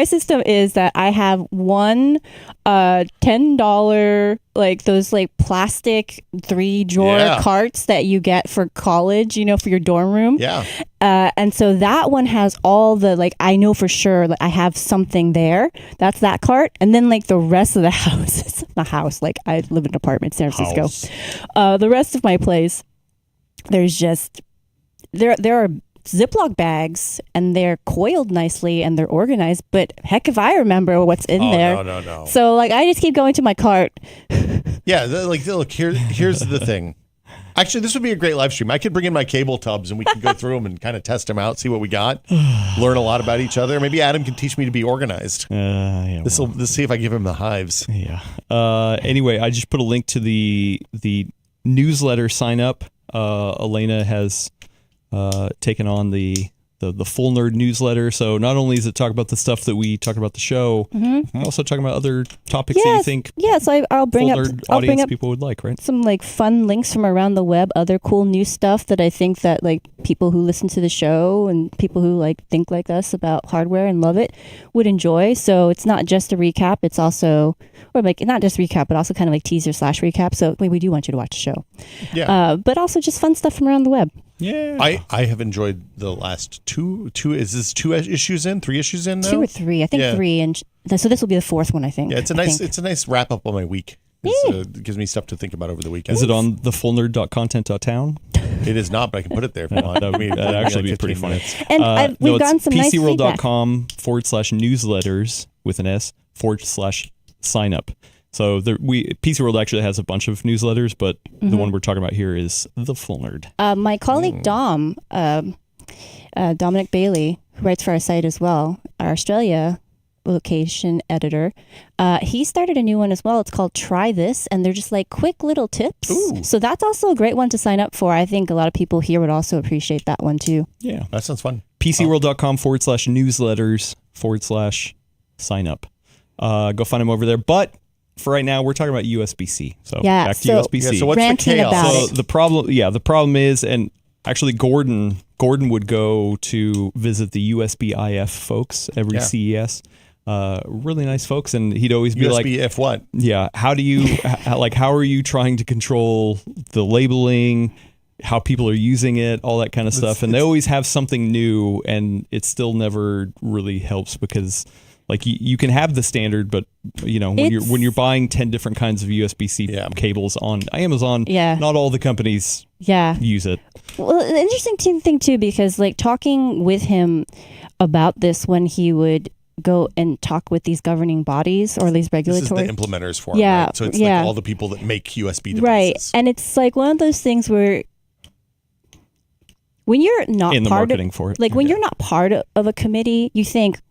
system is that I have one $10 like those like plastic 3-drawer carts that you get for college, for your dorm room. Yeah. And so that one has all the, like, I know for sure that I have something there. That's that cart. And then like the rest of the house, it's not a house, like I live in an apartment in San Francisco. The rest of my place, there's just, there are Ziploc bags and they're coiled nicely and they're organized, but heck if I remember what's in there. No. So like I just keep going to my cart. Yeah, look, here's the thing. Actually, this would be a great live stream. I could bring in my cable tubs and we can go through them and kind of test them out, see what we got, learn a lot about each other. Maybe Adam can teach me to be organized. Let's see if I give him the hives. Yeah. Anyway, I just put a link to the newsletter sign up. Elena has taken on the full nerd newsletter. So not only is it talk about the stuff that we talk about the show, also talking about other topics that you think so I'll bring up people would like, right? Some like fun links from around the web, other cool new stuff that I think that like people who listen to the show and people who like think like us about hardware and love it would enjoy. So it's not just a recap, it's also, or like not just recap, but also kind of like teaser / recap. So we do want you to watch the show. Yeah. But also just fun stuff from around the web. Yeah, I have enjoyed the last two. Is this 3 issues in now? 2 or 3, I think 3, and so this will be the 4th one. I think. Yeah, it's a nice wrap up on my week. It gives me stuff to think about over the weekend. Is it on the fullnerd.content.town? It is not, but I can put it there. That'd actually be pretty fun. And we've gotten some nice feedback. PCWorld.com/newsletters with an S /sign up. So PCWorld actually has a bunch of newsletters, but the one we're talking about here is the Full Nerd. My colleague Dom, Dominic Bailey, who writes for our site as well, our Australia location editor, he started a new one as well. It's called Try This, and they're just like quick little tips. Ooh. So that's also a great one to sign up for. I think a lot of people here would also appreciate that one too. Yeah, that sounds fun. PCWorld.com /newsletters /sign up. Go find them over there. But for right now, we're talking about USB-C. So back to USB-C. Yeah, so what's the chaos? So the problem is, and actually Gordon would go to visit the USB-IF folks every CES. Really nice folks, and he'd always be like, USB-IF what? Yeah, how do you how are you trying to control the labeling, how people are using it, all that kind of stuff, and they always have something new, and it still never really helps because. Like you can have the standard, but when you're buying 10 different kinds of USB-C cables on Amazon, not all the companies use it. Well, the interesting thing too, because like talking with him about this when he would go and talk with these governing bodies or these regulatory, this is the implementers for it, right? So it's like all the people that make USB devices, right? And it's like one of those things where when you're not in the part marketing of, for it, like when you're not part of a committee, you think.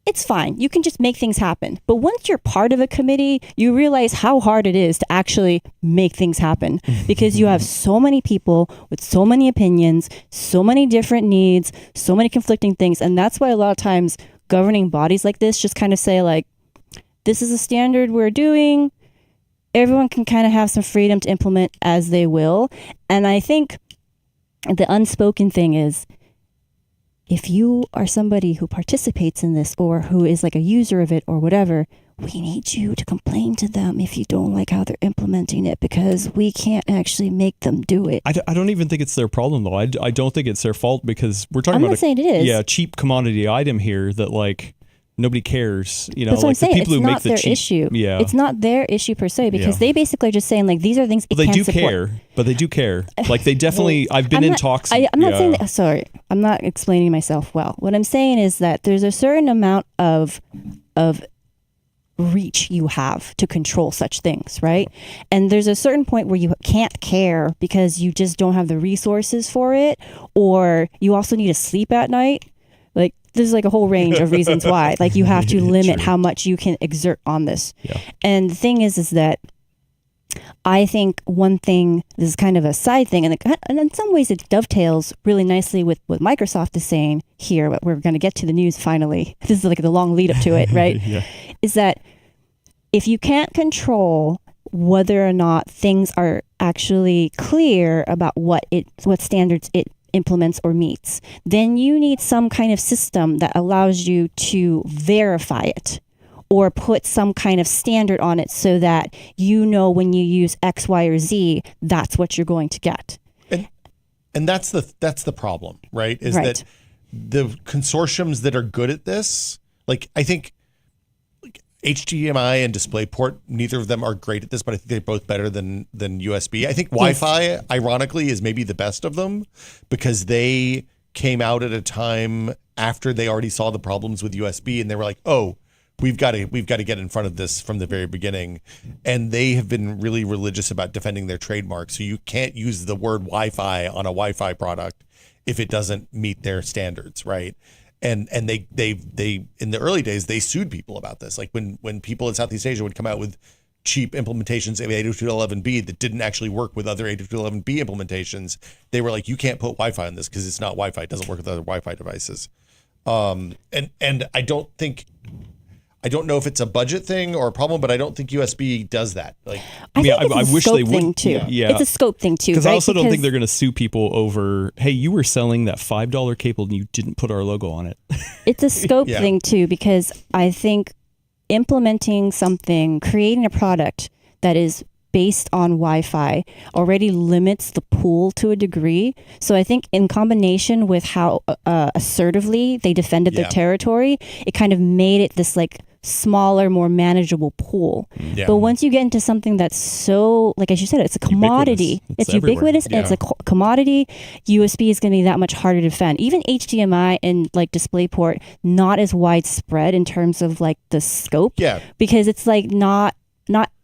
It's fine. You can just make things happen. But once you're part of a committee, you realize how hard it is to actually make things happen because you have so many people with so many opinions, so many different needs, so many conflicting things. And that's why a lot of times governing bodies like this just kind of say like, this is a standard we're doing. Everyone can kind of have some freedom to implement as they will. And I think the unspoken thing is, if you are somebody who participates in this or who is like a user of it or whatever, we need you to complain to them if you don't like how they're implementing it because we can't actually make them do it. I don't even think it's their problem though. I don't think it's their fault because we're talking I'm about not saying it is. Yeah, cheap commodity item here that like nobody cares. You know, That's what I'm like the saying. people It's who make not the their cheap. issue. Yeah. It's not their issue per se because Yeah. they basically are just saying like these are things it But they can't do support. care. But they do care. Like they definitely. I've been I'm in not- talks. I'm not saying yeah. that. Sorry, I'm not explaining myself well. What I'm saying is that there's a certain amount of reach you have to control such things, right? And there's a certain point where you can't care because you just don't have the resources for it, or you also need to sleep at night. Like there's like a whole range of reasons why. Like you have to limit True. how much you can exert on this. Yeah. And the thing is that I think one thing, this is kind of a side thing, and in some ways it dovetails really nicely with what Microsoft is saying here. We're going to get to the news finally. This is like the long lead up to it, right? Yeah. Is that if you can't control whether or not things are actually clear about what standards it implements or meets, then you need some kind of system that allows you to verify it or put some kind of standard on it so that you know when you use X, Y, or Z, that's what you're going to get. And that's the problem, right? Is Right. that the consortiums that are good at this, like I think like HDMI and DisplayPort, neither of them are great at this, but I think they're both better than USB. I think Wi-Fi, ironically, is maybe the best of them because they came out at a time after they already saw the problems with USB, and they were like, "Oh, we've got to get in front of this from the very beginning," and they have been really religious about defending their trademark. So you can't use the word Wi-Fi on a Wi-Fi product if it doesn't meet their standards, right? And they in the early days they sued people about this. Like when people in Southeast Asia would come out with cheap implementations of 802.11b that didn't actually work with other 802.11b implementations, they were like, you can't put Wi-Fi on this because it's not Wi-Fi. It doesn't work with other Wi-Fi devices. And I don't know if it's a budget thing or a problem, but I don't think USB does that. Like, I mean, think it's I a wish scope they would. thing too. Yeah. It's a scope thing too, Because right? I also don't think they're going to sue people over, hey, you were selling that $5 cable and you didn't put our logo on it. It's a scope Yeah. thing too, because I think implementing something, creating a product that is based on Wi-Fi already limits the pool to a degree. So I think in combination with how assertively they defended their Yeah. territory, it kind of made it this like smaller, more manageable pool. Yeah. But once you get into something that's so, like as you said, it's a commodity. Ubiquitous. It's It's everywhere. ubiquitous and it's a commodity. USB is going to be that much harder to defend. Even HDMI and like DisplayPort, not as widespread in terms of like the scope. Yeah. Because it's like not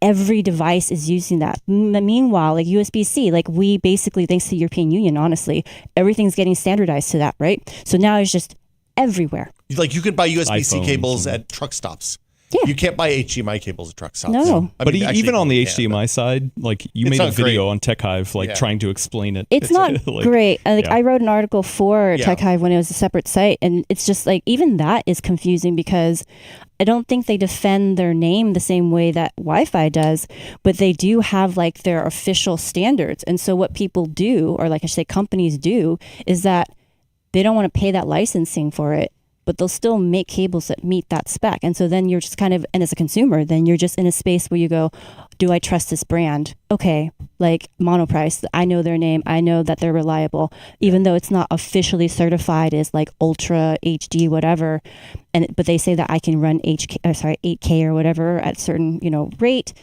every device is using that. Meanwhile, like USB-C, like we basically, thanks to the European Union, honestly, everything's getting standardized to that, right? So now it's just everywhere. Like you could buy USB-C iPhones cables at truck stops. Yeah. You can't buy HDMI cables at truck stops. No. I But mean, actually, even on the you can, HDMI side, like you made a not video great. on Tech Hive, like Yeah. trying to explain it. It's not like, great. Like yeah. I wrote an article for Yeah. Tech Hive when it was a separate site, and it's just like even that is confusing because I don't think they defend their name the same way that Wi-Fi does, but they do have like their official standards. And so what people do, or like I should say companies do, is that they don't want to pay that licensing for it, but they'll still make cables that meet that spec. And so then you're just kind of, and as a consumer, then you're just in a space where you go, do I trust this brand? Okay, like Monoprice, I know their name. I know that they're reliable, even though it's not officially certified as like Ultra HD, whatever. But they say that I can run 8K or whatever at certain, rate.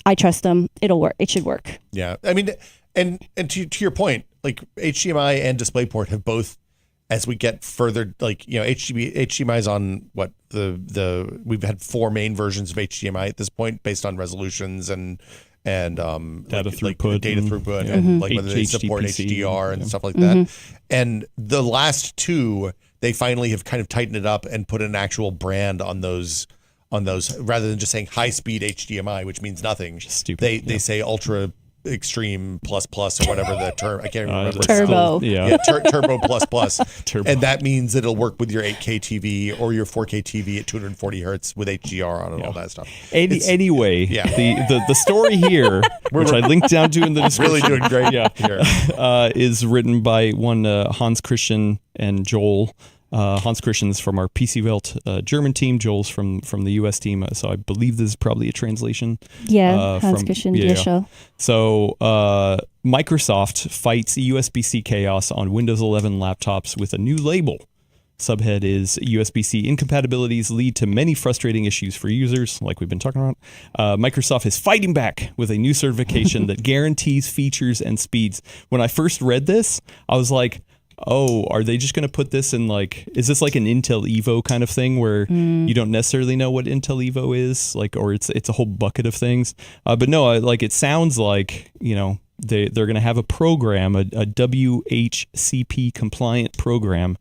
I trust them. It'll work. It should work. Yeah. I mean, and to your point, like HDMI and DisplayPort have both, as we get further, like, HDMI is on what we've had 4 main versions of HDMI at this point based on resolutions and Data throughput and like whether they support HDPC, HDR and stuff like that. And the last 2, they finally have kind of tightened it up and put an actual brand on those rather than just saying high speed HDMI, which means nothing. Just stupid. They say ultra extreme plus or whatever the term, I can't remember. Turbo. Turbo plus. Turbo. And that means that it'll work with your 8K TV or your 4K TV at 240 hertz with HDR on and all that stuff. Anyway, Yeah. the story here, which I linked down to in the description, Really doing great Yeah. here. is written by one Hans Christian and Joel. Hans Christian's from our PCWorld German team. Joel's from the US team. So I believe this is probably a translation. Yeah, Hans Christian Bischoff. So Microsoft fights USB-C chaos on Windows 11 laptops with a new label. Subhead is USB-C incompatibilities lead to many frustrating issues for users, like we've been talking about. Microsoft is fighting back with a new certification that guarantees features and speeds. When I first read this, I was like, oh, are they just going to put this in like, is this like an Intel Evo kind of thing where you don't necessarily know what Intel Evo is, like, or it's a whole bucket of things? But no, like it sounds like, you know, they're going to have a program, a WHCP compliant program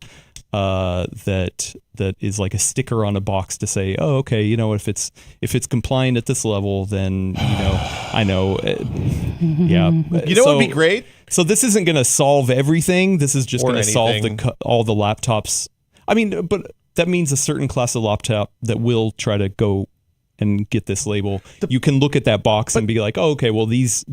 that is like a sticker on a box to say, oh, okay, you know, if it's compliant at this level, then, you know, I know. Yeah. You know what would be great? So this isn't going to solve everything. This is just going to solve all the laptops. I mean, but that means a certain class of laptop that will try to go and get this label. You can look at that box and be like, oh, okay, well, these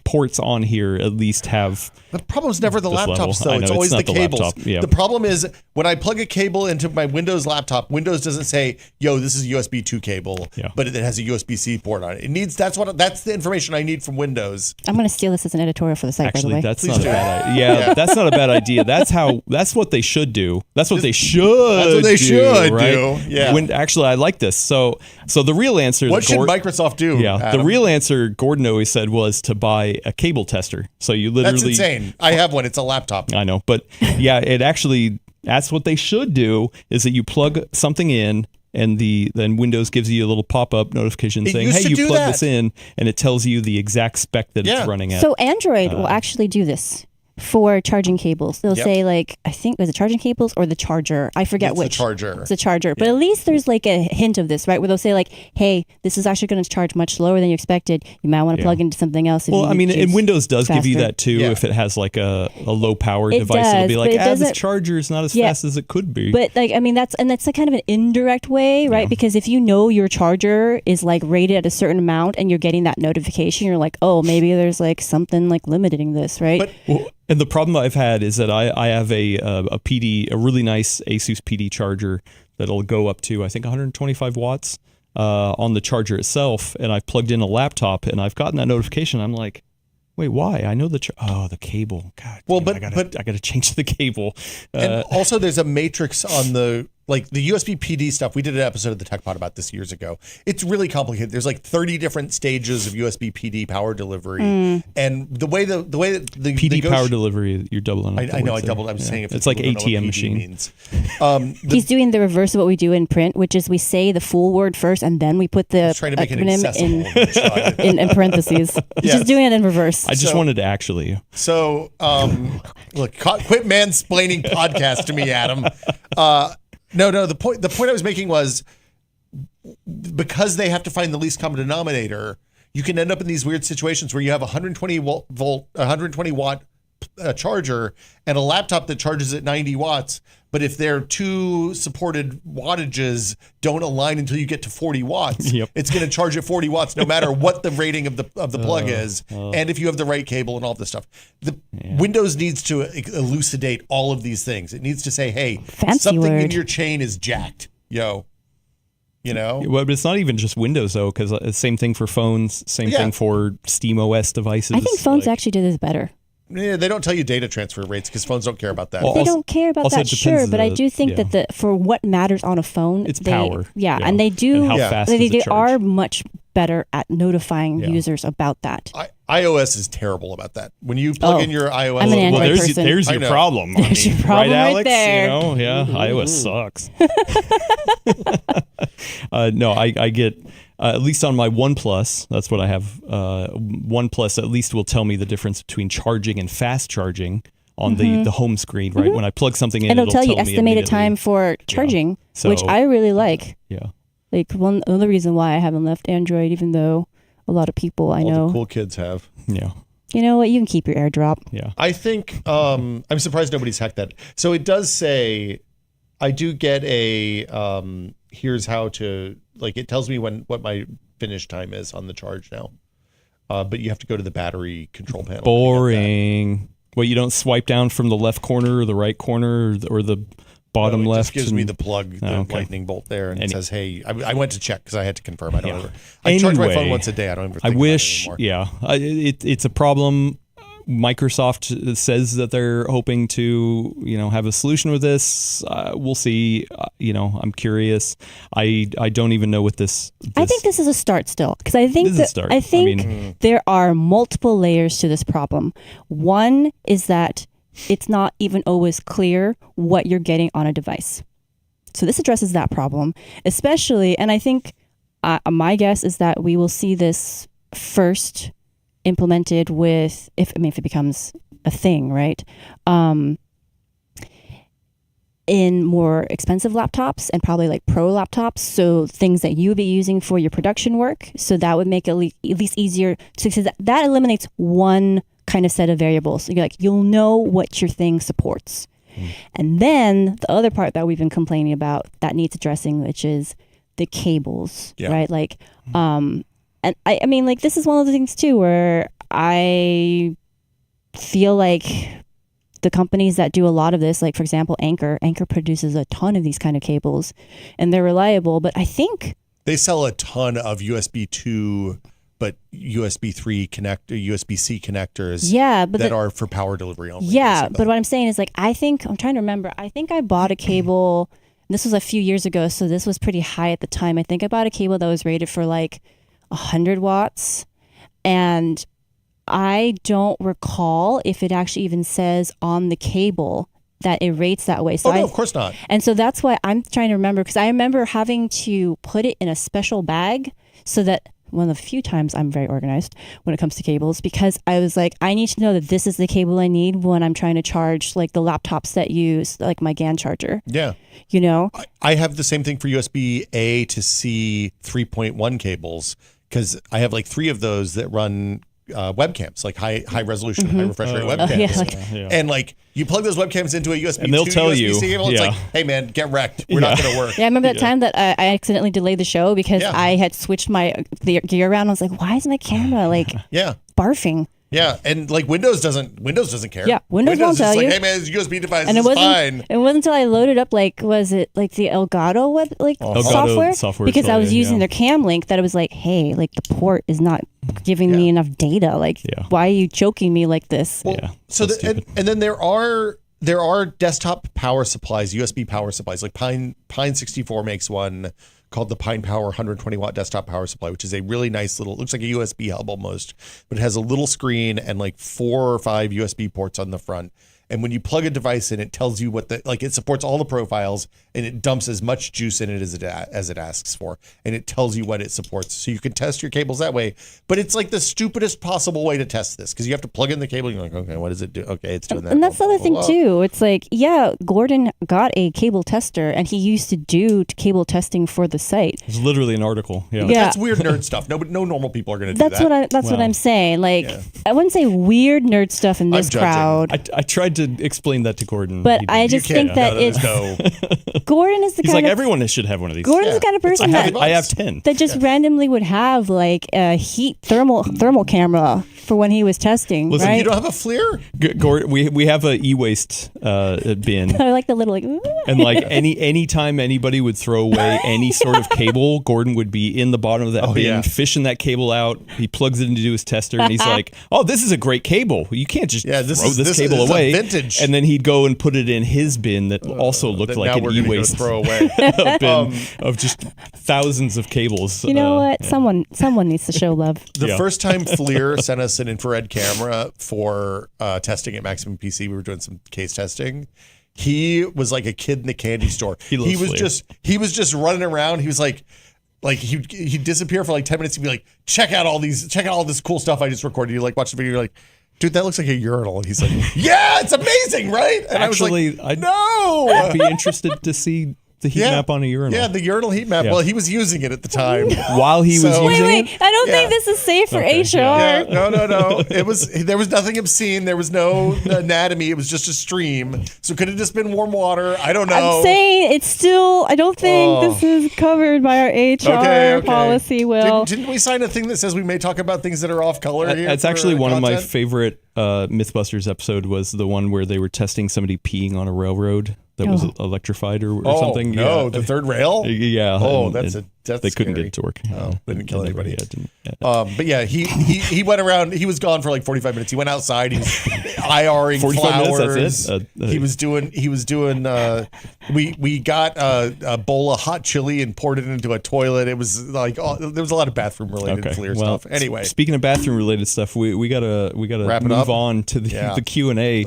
ports on here at least have. The problem is never the laptops, level. though. It's always the cables. Yeah. The problem is when I plug a cable into my Windows laptop, Windows doesn't say, "Yo, this is a USB 2 cable," but it has a USB-C port on it. It needs that's the information I need from Windows. I'm going to steal this as an editorial for the site. Actually, by the way. that's not a bad idea. Yeah, that's not a bad idea. That's what they should do. That's what they should do. Yeah. Actually, I like this. So the real answer. What should Microsoft do? Yeah, Adam? the real answer Gordon always said was to buy a cable tester. So you literally. That's insane. I have one. It's a laptop. I know, but yeah, it actually. That's what they should do. Is that you plug something in. And then Windows gives you a little pop-up notification saying, hey, you plug this in, and it tells you the exact spec that it's running at. So Android will actually do this for charging cables. They'll say, like, I think, was it charging cables or the charger? I forget which. It's the charger. It's the charger. But at least there's like a hint of this, right? Where they'll say, like, hey, this is actually going to charge much slower than you expected. You might want to plug into something else. Well, I mean, and Windows does give you that too. If it has like a low-power device, it'll be like, this charger is not as fast as it could be. But like, I mean, that's a kind of an indirect way, right? Because if you know your charger is like rated at a certain amount and you're getting that notification, you're like, oh, maybe there's like something like limiting this, right? And the problem I've had is that I have a PD, a really nice Asus PD charger that'll go up to, I think, 125 watts on the charger itself. And I've plugged in a laptop and I've gotten that notification. I'm like, wait, why? I know the cable. God, I gotta change the cable. And also, there's a matrix on the USB PD stuff. We did an episode of the Tech Pod about this years ago. It's really complicated. There's like 30 different stages of USB PD power delivery, and the way the PD power delivery, you're doubling up. I know. I doubled. I'm saying it's like ATM machine. Means. He's doing the reverse of what we do in print, which is we say the full word first and then we put the acronym in parentheses. He's just doing it in reverse. I just wanted to actually. So, look, quit mansplaining podcast to me, Adam. No. The point I was making was because they have to find the least common denominator, you can end up in these weird situations where you have a 120 watt charger and a laptop that charges at 90 watts. But if their two supported wattages don't align until you get to 40 watts, it's going to charge at 40 watts no matter what the rating of the plug is, and if you have the right cable and all this stuff. Windows needs to elucidate all of these things. It needs to say, hey, something in your chain is jacked, yo. You know? Well, but it's not even just Windows, though, because same thing for phones, same thing for SteamOS devices. I think phones actually do this better. Yeah, they don't tell you data transfer rates because phones don't care about that. Well, they don't care about that, sure, but I do think that for what matters on a phone, it's power. And they do. And how fast they charge. are much better at notifying users about that. iOS is terrible about that. When you plug in your iOS, I'm an Android person. There's your problem. There's your problem right Alex? there. iOS sucks. No, I get. At least on my OnePlus, that's what I have. OnePlus at least will tell me the difference between charging and fast charging on the home screen, right? When I plug something in, and it'll tell you me estimated time for charging, which I really like. Yeah. Like another reason why I haven't left Android, even though a lot of people I know. The cool kids have. Yeah. You know what? You can keep your AirDrop. Yeah. I think I'm surprised nobody's hacked that. So it does say, I do get a here's how to. Like it tells me what my finish time is on the charge now, but you have to go to the battery control panel. Boring. Well, you don't swipe down from the left corner or the right corner or the bottom left. It just gives me the plug, lightning bolt there, and it says, "Hey, I went to check because I had to confirm. I don't ever. I charge my phone once a day. I don't ever. Think I wish. about it anymore. It's a problem Microsoft says that they're hoping to, have a solution with this. We'll see. I'm curious. I don't even know what this. I think this is a start still, because I think there are multiple layers to this problem. One is that it's not even always clear what you're getting on a device. So this addresses that problem, especially, and I think my guess is that we will see this first implemented with, if it becomes a thing, right? In more expensive laptops and probably like pro laptops. So things that you would be using for your production work. So that would make it at least easier to, that eliminates one kind of set of variables. So you'll know what your thing supports. And then the other part that we've been complaining about that needs addressing, which is the cables, right? And I mean, this is one of the things too, where I feel like the companies that do a lot of this, like for example, Anker produces a ton of these kind of cables, and they're reliable. But I think they sell a ton of USB 2, but USB 3 USB-C connectors. That are for power delivery only. Yeah, basically. but what I'm saying is I'm trying to remember. I think I bought a cable. This was a few years ago, so this was pretty high at the time. I think I bought a cable that was rated for 100 watts, and I don't recall if it actually even says on the cable that it rates that way. So no, of course not. And so that's why I'm trying to remember, because I remember having to put it in a special bag so that one of the few times I'm very organized when it comes to cables, because I was like, I need to know that this is the cable I need when I'm trying to charge the laptops that use my GAN charger. Yeah. I have the same thing for USB A to C 3.1 cables, because I have 3 of those that run webcams, high resolution, high refresh rate webcams. And you plug those webcams into a USB, and they'll tell USB-C cable, it's hey man, get wrecked. We're not going to work. Yeah, I remember that time that I accidentally delayed the show because I had switched the gear around. I was like, why is my camera barfing? Yeah, and Windows doesn't care. Yeah, Windows won't tell you. Hey man, it's a USB device. And it's fine. It wasn't until I loaded up was it the Elgato web software? Because I was using their cam link that it was hey, the port is not giving me enough data. Why are you choking me like this? Well, and then there are desktop power supplies, USB power supplies. Pine 64 makes one called the Pine Power 120 watt desktop power supply, which is a really nice little, looks like a USB hub almost, but it has a little screen and 4 or 5 USB ports on the front. And when you plug a device in, it tells you what it supports all the profiles, and it dumps as much juice in it as it asks for, and it tells you what it supports. So you can test your cables that way. But it's the stupidest possible way to test this, because you have to plug in the cable. And you're okay, what does it do? Okay, it's doing that. And that's the other thing too. It's Gordon got a cable tester, and he used to do cable testing for the site. It's literally an article. Yeah. That's weird nerd stuff. No normal people are going to do that. That's what I'm saying. I wouldn't say weird nerd stuff in this crowd. I tried to explain that to Gordon, but I just think that Gordon is the he's kind of everyone should have one of these. Gordon's the kind of person I have 10 that just randomly would have a heat thermal camera for when he was testing. Listen, right? You don't have a FLIR? Gordon, we have a e-waste bin. I like the little and any time anybody would throw away any sort of cable, Gordon would be in the bottom of that bin, fishing that cable out. He plugs it into his tester, and he's like, "Oh, this is a great cable. You can't just throw this cable away." Vintage. And then he'd go and put it in his bin that also looked like an e-waste throw away bin of just thousands of cables. You know what? Someone needs to show love. The first time FLIR sent us an infrared camera for testing at Maximum PC, we were doing some case testing. He was like a kid in the candy store. He was just running around. He was he'd disappear for 10 minutes and be like, check out all this cool stuff I just recorded. You watch the video, you're like, dude, that looks like a urinal. And he's like, yeah, it's amazing, right? And actually, I was like, no. I'd be interested to see the heat map on a urinal. Yeah, the urinal heat map. Yeah. Well, he was using it at the time. While he was using it? I don't think this is safe for HR. Yeah. No. There was nothing obscene. There was no anatomy. It was just a stream. So could have just been warm water. I don't know. I'm saying it's still, I don't think this is covered by our HR policy, Will. Didn't we sign a thing that says we may talk about things that are off color? That's actually one of my favorite Mythbusters episode was the one where they were testing somebody peeing on a railroad that was electrified or something. No, the third rail? Yeah. Oh, that's a That's they couldn't scary. get it to work. Oh, they didn't kill anybody. Yeah, didn't. But yeah, he went around. He was gone for like 45 minutes. He went outside. He was IRing 45 flowers. minutes, that's it? He was doing. We got a bowl of hot chili and poured it into a toilet. It was like there was a lot of bathroom related Fleer stuff. Anyway, speaking of bathroom related stuff, we gotta Wrap it move up? on to the Q&A.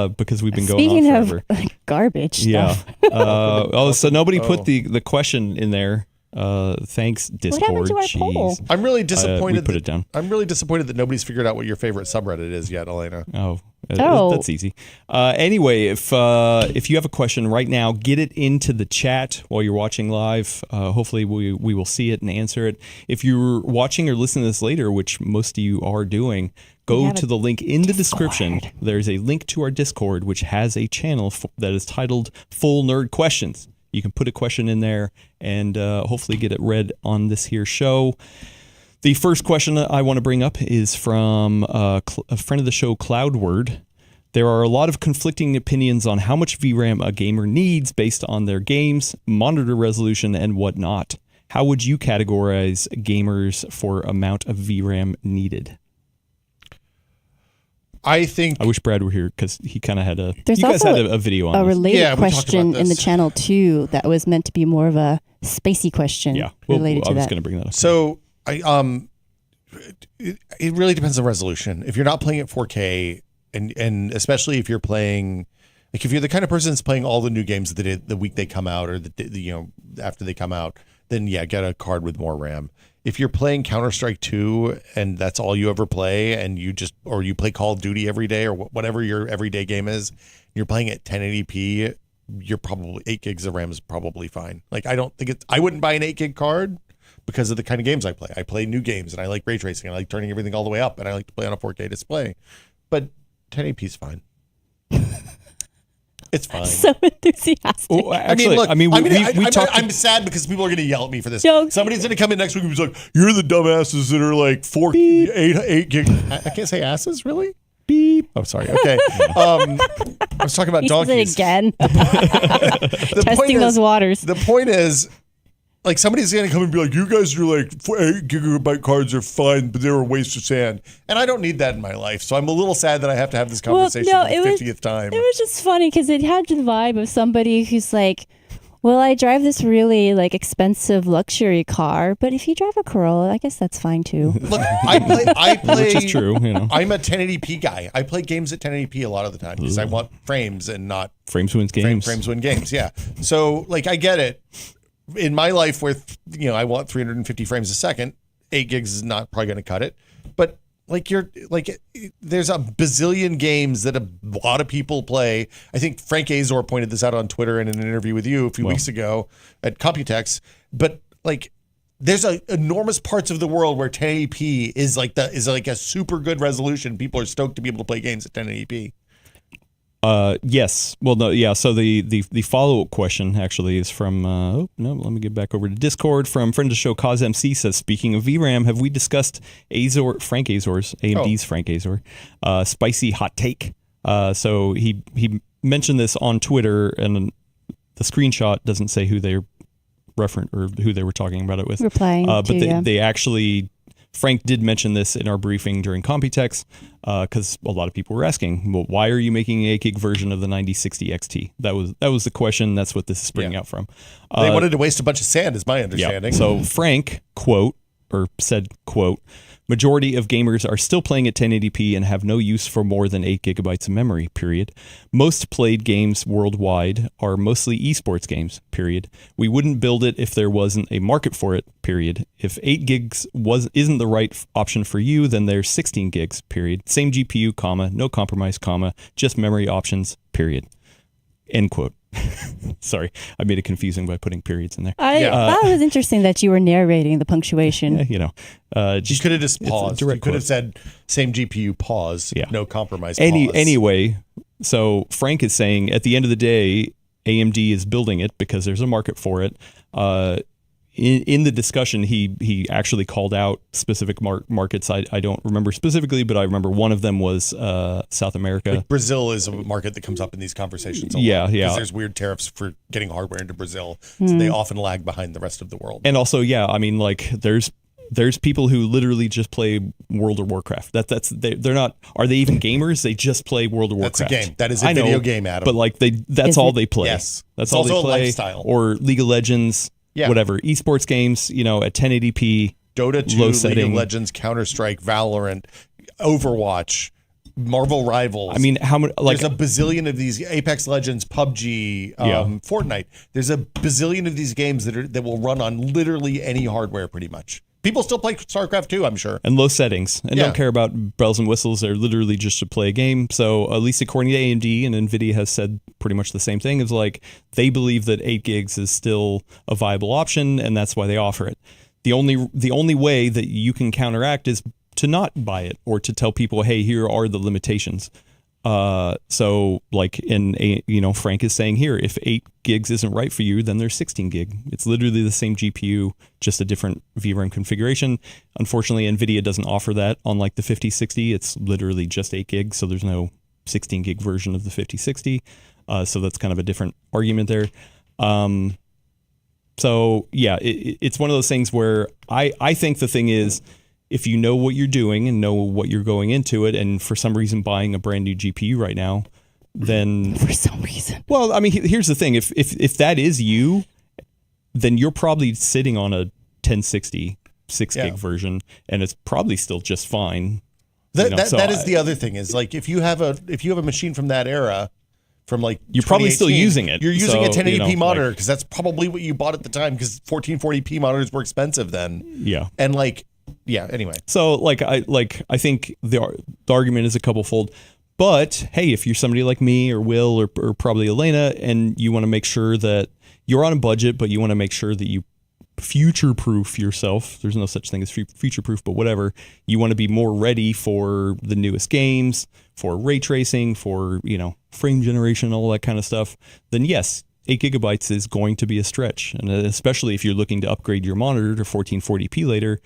Because we've been going Speaking on of forever. like, garbage Yeah. stuff. So nobody put the question in there. Thanks, Discord. happened to our Jeez. poll? I'm really disappointed. We put it down. I'm really disappointed that nobody's figured out what your favorite subreddit is yet, Elena. Oh, Oh. that's easy. Anyway, if you have a question right now, get it into the chat while you're watching live. Hopefully, we will see it and answer it. If you're watching or listening to this later, which most of you are doing, go to the link in the description. There's a link to our Discord, which has a channel that is titled Full Nerd Questions. You can put a question in there and hopefully get it read on this here show. The first question I want to bring up is from a friend of the show, Cloudword. There are a lot of conflicting opinions on how much VRAM a gamer needs based on their games, monitor resolution, and whatnot. How would you categorize gamers for amount of VRAM needed? I wish Brad were here because he kind of had a. There's you guys also had a video on a this. related Yeah, we talked question about in the this. channel too that was meant to be more of a spacey question. Yeah, related I to was that. going to bring that up. So it really depends on resolution. If you're not playing at 4K, and especially if you're playing, like if you're the kind of person that's playing all the new games the week they come out or after they come out, then yeah, get a card with more RAM. If you're playing Counter-Strike 2 and that's all you ever play, and you play Call of Duty every day or whatever your everyday game is, you're playing at 1080p, you're probably 8 gigs of RAM is probably fine. Like I wouldn't buy an 8 gig card because of the kind of games I play. I play new games and I like ray tracing. I like turning everything all the way up and I like to play on a 4K display. But 1080p is fine. It's fine. So enthusiastic. Well, actually, we talked. I'm sad because people are going to yell at me for this. Jokes. Somebody's going to come in next week and be like, "You're the dumbasses that are like 8 gig." I can't say asses, really. Beep. Oh, sorry. Okay. I was talking about He says donkeys. it again. The point Testing is- those waters. The point is, like, somebody's going to come and be like, "You guys are like 8 gigabyte cards are fine, but they're a waste of sand." And I don't need that in my life, so I'm a little sad that I have to have this conversation for the 50th time. It was just funny because it had the vibe of somebody who's like, well, I drive this really like expensive luxury car, but if you drive a Corolla, I guess that's fine too. Look, I play. Which is true, you know. I'm a 1080p guy. I play games at 1080p a lot of the time because I want frames and not Frames wins games. frames win games. Yeah. So like I get it. In my life, where I want 350 frames a second, 8 gigs is not probably going to cut it. But there's a bazillion games that a lot of people play. I think Frank Azor pointed this out on Twitter in an interview with you a few weeks ago at Computex. But like, there's enormous parts of the world where 1080p is like a super good resolution. People are stoked to be able to play games at 1080p. Yes. Well, no. Yeah. So the follow-up question actually is from. Let me get back over to Discord from friend of the show CosMC says, speaking of VRAM, have we discussed Frank Azor's AMD's Frank Azor spicy hot take? So he mentioned this on Twitter, and the screenshot doesn't say who they reference or who they were talking about it with. Replying but to, they actually. Frank did mention this in our briefing during Computex because a lot of people were asking, well, why are you making an 8 gig version of the 9060 XT? That was the question. That's what this is springing out from. They wanted to waste a bunch of sand, is my understanding. Yeah. So Frank said, majority of gamers are still playing at 1080p and have no use for more than 8 gigabytes of memory, period. Most played games worldwide are mostly esports games, period. We wouldn't build it if there wasn't a market for it, period. If 8 gigs isn't the right option for you, then there's 16 gigs, period. Same GPU, comma, no compromise, comma, just memory options, period. End quote. Sorry, I made it confusing by putting periods in there. I thought it was interesting that you were narrating the punctuation. You could have just paused. You could have quote. said same GPU, pause, no compromise, pause. Anyway, so Frank is saying at the end of the day, AMD is building it because there's a market for it. in the discussion, he actually called out specific markets. I don't remember specifically, but I remember one of them was South America. Like Brazil is a market that comes up in these conversations a lot. Yeah. Because there's weird tariffs for getting hardware into Brazil. So they often lag behind the rest of the world. And also, I mean, like there's people who literally just play World of Warcraft. They're not. Are they even gamers? They just play World of Warcraft. That's a game. That is a video game, Adam. But like that's all they play. Yes. That's It's all they also a play. lifestyle. Or League of Legends. Yeah. Whatever. Esports games. At 1080p. Dota 2, low League setting. of Legends, Counter-Strike, Valorant, Overwatch, Marvel Rivals. I mean, how many? Like there's a bazillion of these. Apex Legends, PUBG, Fortnite. There's a bazillion of these games that will run on literally any hardware, pretty much. People still play StarCraft 2, I'm sure. And low settings. And Yeah. don't care about bells and whistles. They're literally just to play a game. So at least according to AMD, and NVIDIA has said pretty much the same thing, is like they believe that 8 gigs is still a viable option, and that's why they offer it. The only way that you can counteract is to not buy it or to tell people, hey, here are the limitations. So like Frank is saying here, if 8 gigs isn't right for you, then there's 16 gig. It's literally the same GPU, just a different VRAM configuration. Unfortunately, NVIDIA doesn't offer that on like the 5060. It's literally just 8 gigs. So there's no 16 gig version of the 5060. So that's kind of a different argument there. So yeah, it's one of those things where I think the thing is, if you know what you're doing and know what you're going into it, and for some reason buying a brand new GPU right now, then For some reason. well, I mean, here's the thing: if that is you, then you're probably sitting on a 1060 6 gig version, and it's probably still just fine. That is the other thing is like if you have a machine from that era. From like you're probably still using it. You're using a 1080p monitor like, because that's probably what you bought at the time because 1440p monitors were expensive then. Yeah. And anyway. So I think the argument is a couple fold. But hey, if you're somebody like me or Will or probably Elena, and you want to make sure that you're on a budget, but you want to make sure that you future-proof yourself. There's no such thing as future-proof, but whatever. You want to be more ready for the newest games, for ray tracing, for frame generation, all that kind of stuff. Then yes, 8 gigabytes is going to be a stretch, and especially if you're looking to upgrade your monitor to 1440p later,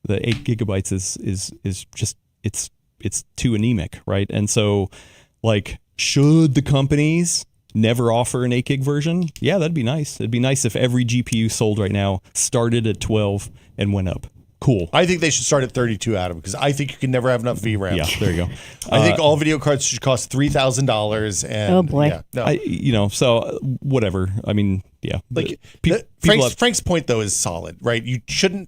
the 8 gigabytes is just it's too anemic, right? And so, like, should the companies never offer an 8 gig version? Yeah, that'd be nice. It'd be nice if every GPU sold right now started at 12 and went up. Cool. I think they should start at 32, Adam, because I think you can never have enough VRAM. Yeah, there you go. I think all video cards should cost $3,000. And Oh, boy. Yeah, no. So whatever. I mean, yeah. Like people have- Frank's point though is solid, right? You shouldn't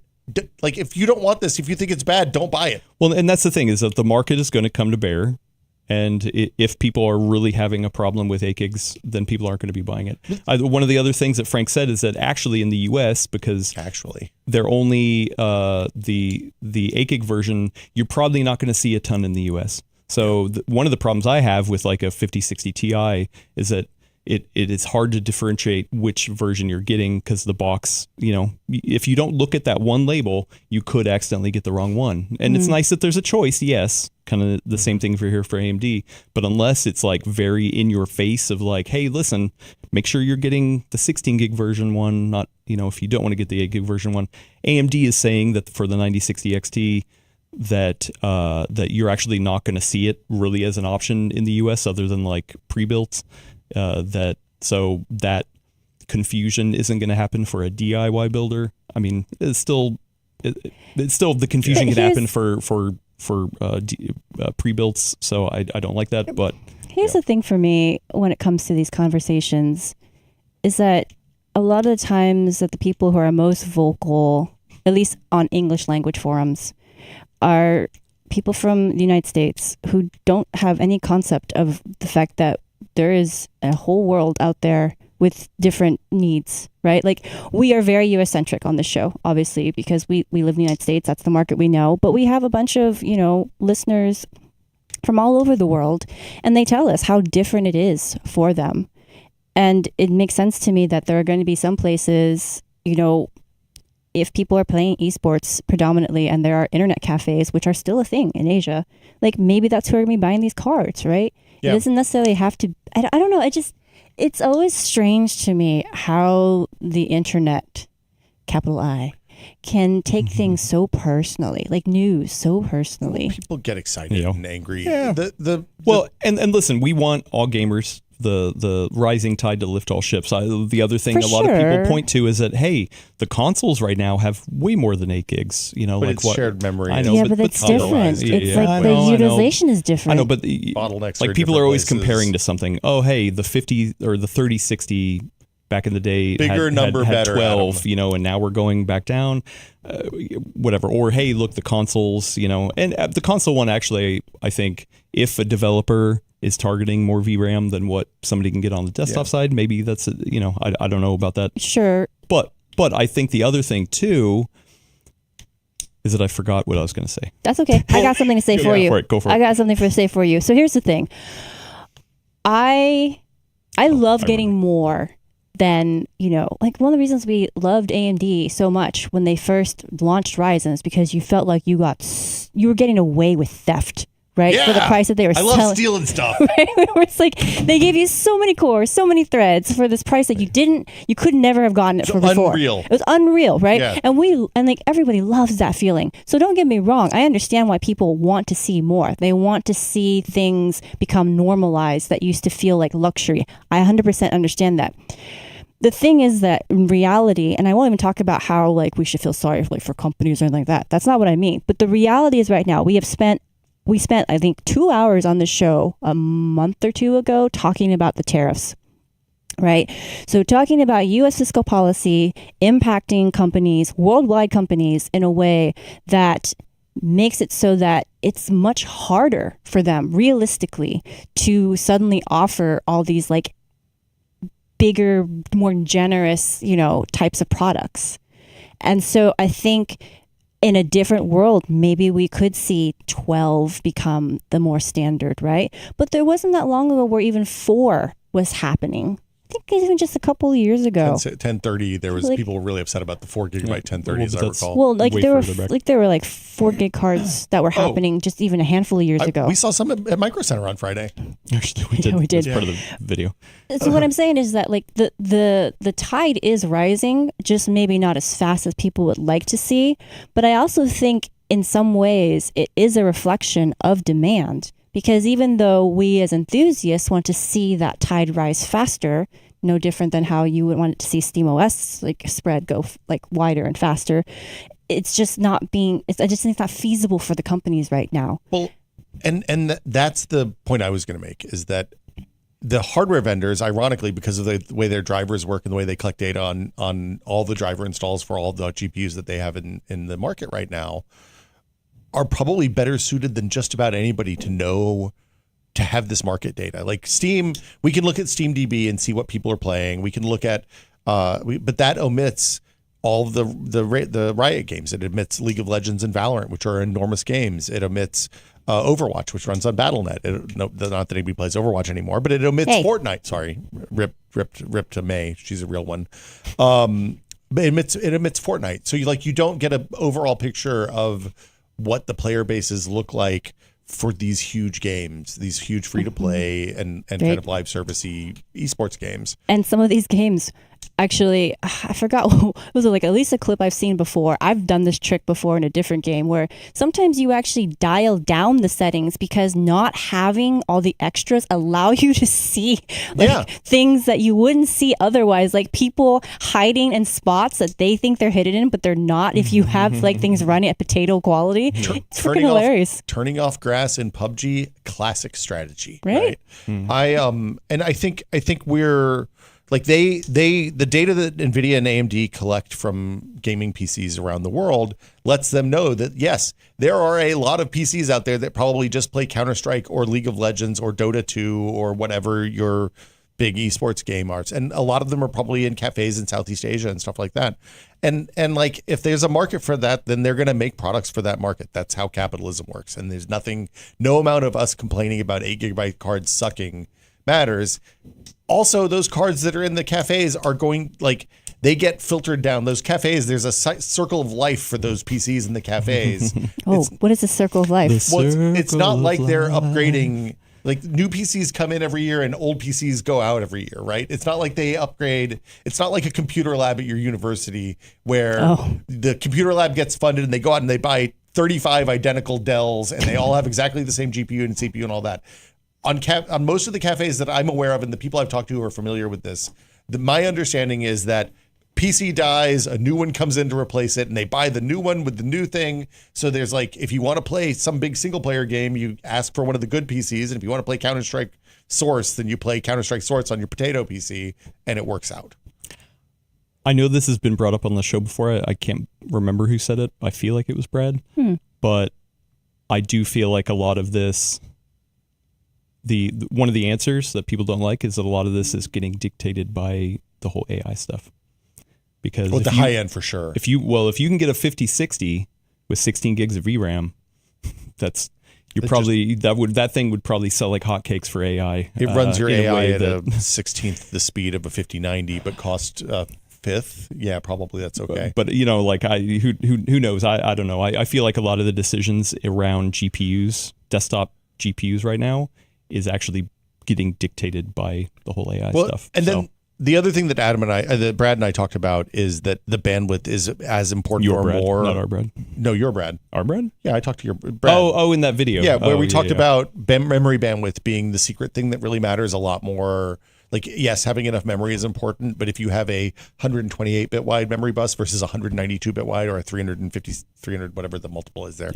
like if you don't want this, if you think it's bad, don't buy it. Well, and that's the thing is that the market is going to come to bear. And if people are really having a problem with 8 gigs, then people aren't going to be buying it. One of the other things that Frank said is that actually in the U.S., because they're only the 8 gig version, you're probably not going to see a ton in the U.S. So one of the problems I have with like a 5060 Ti is that it is hard to differentiate which version you're getting because the box, if you don't look at that one label, you could accidentally get the wrong one. And it's nice that there's a choice, yes, kind of the same thing for AMD. But unless it's like very in your face of like, hey, listen, make sure you're getting the 16 gig version one, not, if you don't want to get the 8 gig version one. AMD is saying that for the 9060 XT, that you're actually not going to see it really as an option in the US other than like pre-built. That confusion isn't going to happen for a DIY builder. I mean, it's still the confusion can happen for pre-builts. So I don't like that. But here's the thing for me when it comes to these conversations is that a lot of the times that the people who are most vocal, at least on English language forums, are people from the United States who don't have any concept of the fact that there is a whole world out there with different needs, right? Like we are very US-centric on this show, obviously, because we live in the United States. That's the market we know. But we have a bunch of, listeners from all over the world, and they tell us how different it is for them. And it makes sense to me that there are going to be some places, if people are playing esports predominantly and there are internet cafes, which are still a thing in Asia, like maybe that's who are going to be buying these cards, right? Yeah. It doesn't necessarily have to, I don't know. It's always strange to me how the internet capital I, can take things so personally, like news so personally. People get excited and angry. Yeah. And listen, we want all gamers, the rising tide to lift all ships. The other thing For a lot of people sure. point to is that, hey, the consoles right now have way more than 8 gigs. You know, But like it's what shared memory. I know, Yeah, but it's different. compromised. It's I like know, the utilization is different. I know, but Bottlenecks are like in people are different always places. comparing to something. Oh, hey, the 50 or the 3060 back in the day Bigger number, had better, 12, Adam. you know, and now we're going back down, whatever. Or hey, look, the consoles, you know, and the console one actually, I think if a developer is targeting more VRAM than what somebody can get on the desktop side, maybe that's, you know, I don't know about that. Sure. But I think the other thing too is that I forgot what I was going to say. That's okay. I got something to say for you. Go for it. I got something to say for you. So here's the thing. I love getting more than, you know, like one of the reasons we loved AMD so much when they first launched Ryzen is because you felt like you were getting away with theft, right? For the price that they were I selling. love stealing stuff. Right? It's like they gave you so many cores, so many threads for this price that you could never have gotten it for before. Unreal. It was unreal, right? Yeah. And like everybody loves that feeling. So don't get me wrong. I understand why people want to see more. They want to see things become normalized that used to feel like luxury. I 100% understand that. The thing is that in reality, and I won't even talk about how like we should feel sorry for companies or anything like that. That's not what I mean. But the reality is right now we spent I think 2 hours on the show a month or two ago talking about the tariffs. Right. So talking about U.S. fiscal policy impacting companies, worldwide companies, in a way that makes it so that it's much harder for them realistically to suddenly offer all these like bigger, more generous, you know, types of products. And so I think in a different world, maybe we could see 12 become the more standard, right? But there wasn't that long ago where even 4 was happening. I think even just a couple of years ago. 1030, there was Like- people were really upset about the 4 gigabyte 1030, as I that's- recall. Well, like Way there further back. were like 4 gig cards that were happening just even a handful of years ago. We saw some at Micro Center on Friday. Actually, we did. Yeah, we did. That's part of the video. So what I'm saying is that like the tide is rising, just maybe not as fast as people would like to see. But I also think in some ways it is a reflection of demand, because even though we as enthusiasts want to see that tide rise faster, no different than how you would want to see SteamOS like spread go like wider and faster, it's just not being. I just think it's not feasible for the companies right now. Well, and that's the point I was going to make, is that the hardware vendors, ironically, because of the way their drivers work and the way they collect data on all the driver installs for all the GPUs that they have in the market right now, are probably better suited than just about anybody to have this market data. Like Steam, we can look at SteamDB and see what people are playing. We can look at, but that omits all of the Riot games. It omits League of Legends and Valorant, which are enormous games. It omits Overwatch, which runs on Battle.net. Not that anybody plays Overwatch anymore, but it omits Fortnite. Sorry, rip to May. She's a real one. But it omits Fortnite. So you don't get an overall picture of what the player bases look like for these huge games, these huge free-to-play and kind of live service-y esports games. And some of these games, actually, I forgot, was it like at least a clip I've seen before. I've done this trick before in a different game where sometimes you actually dial down the settings because not having all the extras allow you to see things that you wouldn't see otherwise, like people hiding in spots that they think they're hidden in, but they're not if you have like things running at potato quality. It's freaking hilarious. Turning off grass in PUBG, classic strategy. Right? I think we're like the data that NVIDIA and AMD collect from gaming PCs around the world lets them know that, yes, there are a lot of PCs out there that probably just play Counter-Strike or League of Legends or Dota 2 or whatever your big esports game are. And a lot of them are probably in cafes in Southeast Asia and stuff like that. And like, if there's a market for that, then they're going to make products for that market. That's how capitalism works. And there's no amount of us complaining about 8 gigabyte cards sucking matters. Also, those cards that are in the cafes are going, like, they get filtered down. Those cafes, there's a circle of life for those PCs in the cafes. What is the circle of life? It's not like they're upgrading Like new PCs come in every year and old PCs go out every year, right? It's not like they upgrade. It's not like a computer lab at your university where the computer lab gets funded and they go out and they buy 35 identical Dells and they all have exactly the same GPU and CPU and all that. On most of the cafes that I'm aware of and the people I've talked to who are familiar with this, my understanding is that PC dies, a new one comes in to replace it, and they buy the new one with the new thing. So there's like, if you want to play some big single player game, you ask for one of the good PCs. And if you want to play Counter-Strike Source, then you play Counter-Strike Source on your potato PC, and it works out. I know this has been brought up on the show before. I can't remember who said it. I feel like it was Brad. But I do feel like a lot of this, one of the answers that people don't like is that a lot of this is getting dictated by the whole AI stuff. Because the high end for sure. If you can get a 5060 with 16 gigs of VRAM, that thing would probably sell like hotcakes for AI. It runs your AI at a 16th the speed of a 5090, but cost fifth. Yeah, probably that's okay. But like who knows? I don't know. I feel like a lot of the decisions around GPUs, desktop GPUs right now, is actually getting dictated by the whole AI stuff. And then the other thing that Brad and I talked about is that the bandwidth is as important your or Brad, more. Not our Brad. No, your Brad. Our Brad? Yeah, I talked to your Brad. Oh, in that video. Yeah, where we talked about memory bandwidth being the secret thing that really matters a lot more. Like, yes, having enough memory is important, but if you have a 128-bit wide memory bus versus a 192-bit wide or a 300, whatever the multiple is there,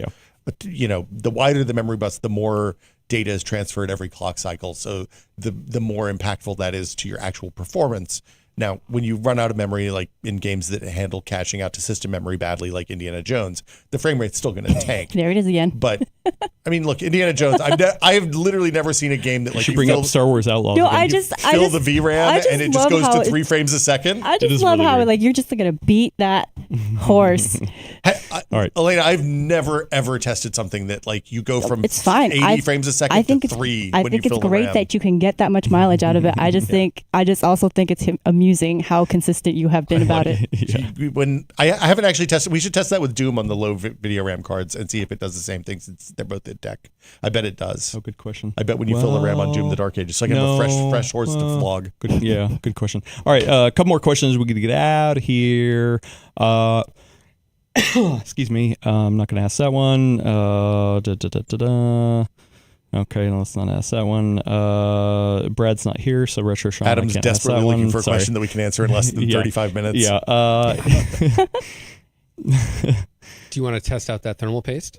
but the wider the memory bus, the more data is transferred every clock cycle. So the more impactful that is to your actual performance. Now, when you run out of memory, like in games that handle caching out to system memory badly, like Indiana Jones, the frame rate's still going to tank. There it is again. But I mean, look, Indiana Jones. I have literally never seen a game that like you bring up Star Wars Outlaws. No, again. I just fill the VRAM and it just goes to 3 frames a second. I just love really how weird. Like you're just gonna beat that horse. All right, Elena, I've never ever tested something that like you go from it's fine. 80 frames a second to 3. I think it's great that you can get that much mileage out of it. I just also think it's amusing how consistent you have been about it. When I haven't actually tested, we should test that with Doom on the low video RAM cards and see if it does the same thing since they're both at deck. I bet it does. Oh, good question. I bet when you fill the RAM on Doom the Dark Ages, so I can have a fresh horse to flog. Good question. All right, a couple more questions. We're going to get out of here. Excuse me. I'm not going to ask that one. Okay, let's not ask that one. Brad's not here, so Retro Sean. Adam's desperately looking for a question that we can answer in less than 35 minutes. Yeah. Do you want to test out that thermal paste?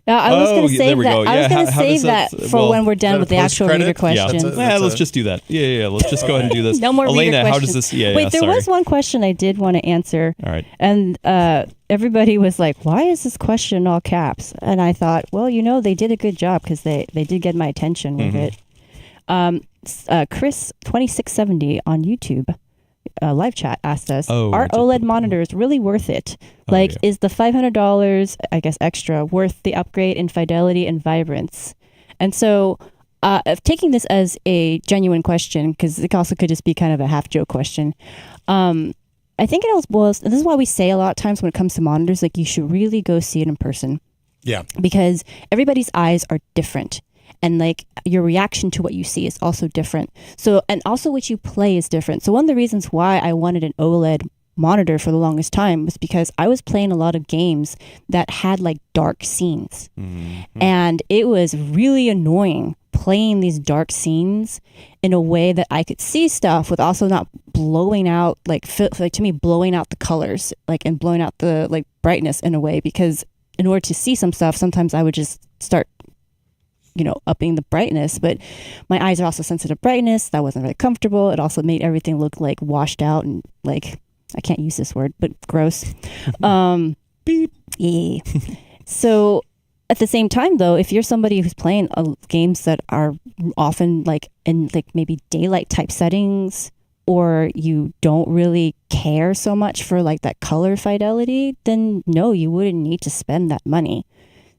I was going to save that. I was going to save that for when we're done with the actual reader questions. Let's just do that. Yeah. Let's just go ahead and do this. No more Elena, reader questions. how does this? Wait, there was one question I did want to answer. All right. And everybody was like, "Why is this question in all caps?" And I thought, well, they did a good job because they did get my attention with it. Chris 2670 on YouTube. Live chat asked us, are OLED monitors really worth it? Is the $500, I guess, extra worth the upgrade in fidelity and vibrance? And so taking this as a genuine question, because it also could just be kind of a half joke question, I think it was, this is why we say a lot of times when it comes to monitors, like you should really go see it in person. Yeah. Because everybody's eyes are different. And like your reaction to what you see is also different. So, and also what you play is different. So one of the reasons why I wanted an OLED monitor for the longest time was because I was playing a lot of games that had like dark scenes. Mm-hmm. And it was really annoying playing these dark scenes in a way that I could see stuff with also not blowing out, to me, blowing out the colors, and blowing out the brightness in a way, because in order to see some stuff, sometimes I would just start upping the brightness, but my eyes are also sensitive to brightness. That wasn't very comfortable. It also made everything look like washed out and I can't use this word, but gross. Beep. Yeah. So at the same time though, if you're somebody who's playing games that are often in maybe daylight type settings, or you don't really care so much for that color fidelity, then no, you wouldn't need to spend that money.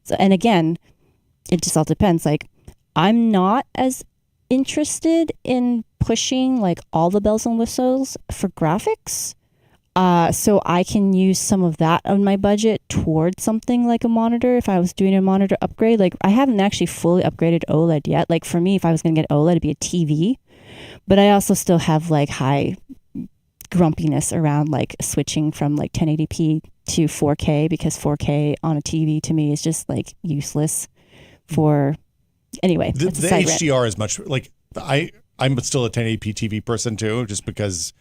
So, and again, it just all depends. I'm not as interested in pushing all the bells and whistles for graphics. So I can use some of that on my budget towards something like a monitor. If I was doing a monitor upgrade, like I haven't actually fully upgraded OLED yet. Like for me, if I was going to get OLED, it'd be a TV. But I also still have like high grumpiness around like switching from like 1080p to 4K, because 4K on a TV to me is just like useless for anyway. The it's a side HDR rant. is much like I'm still a 1080p TV person too, just because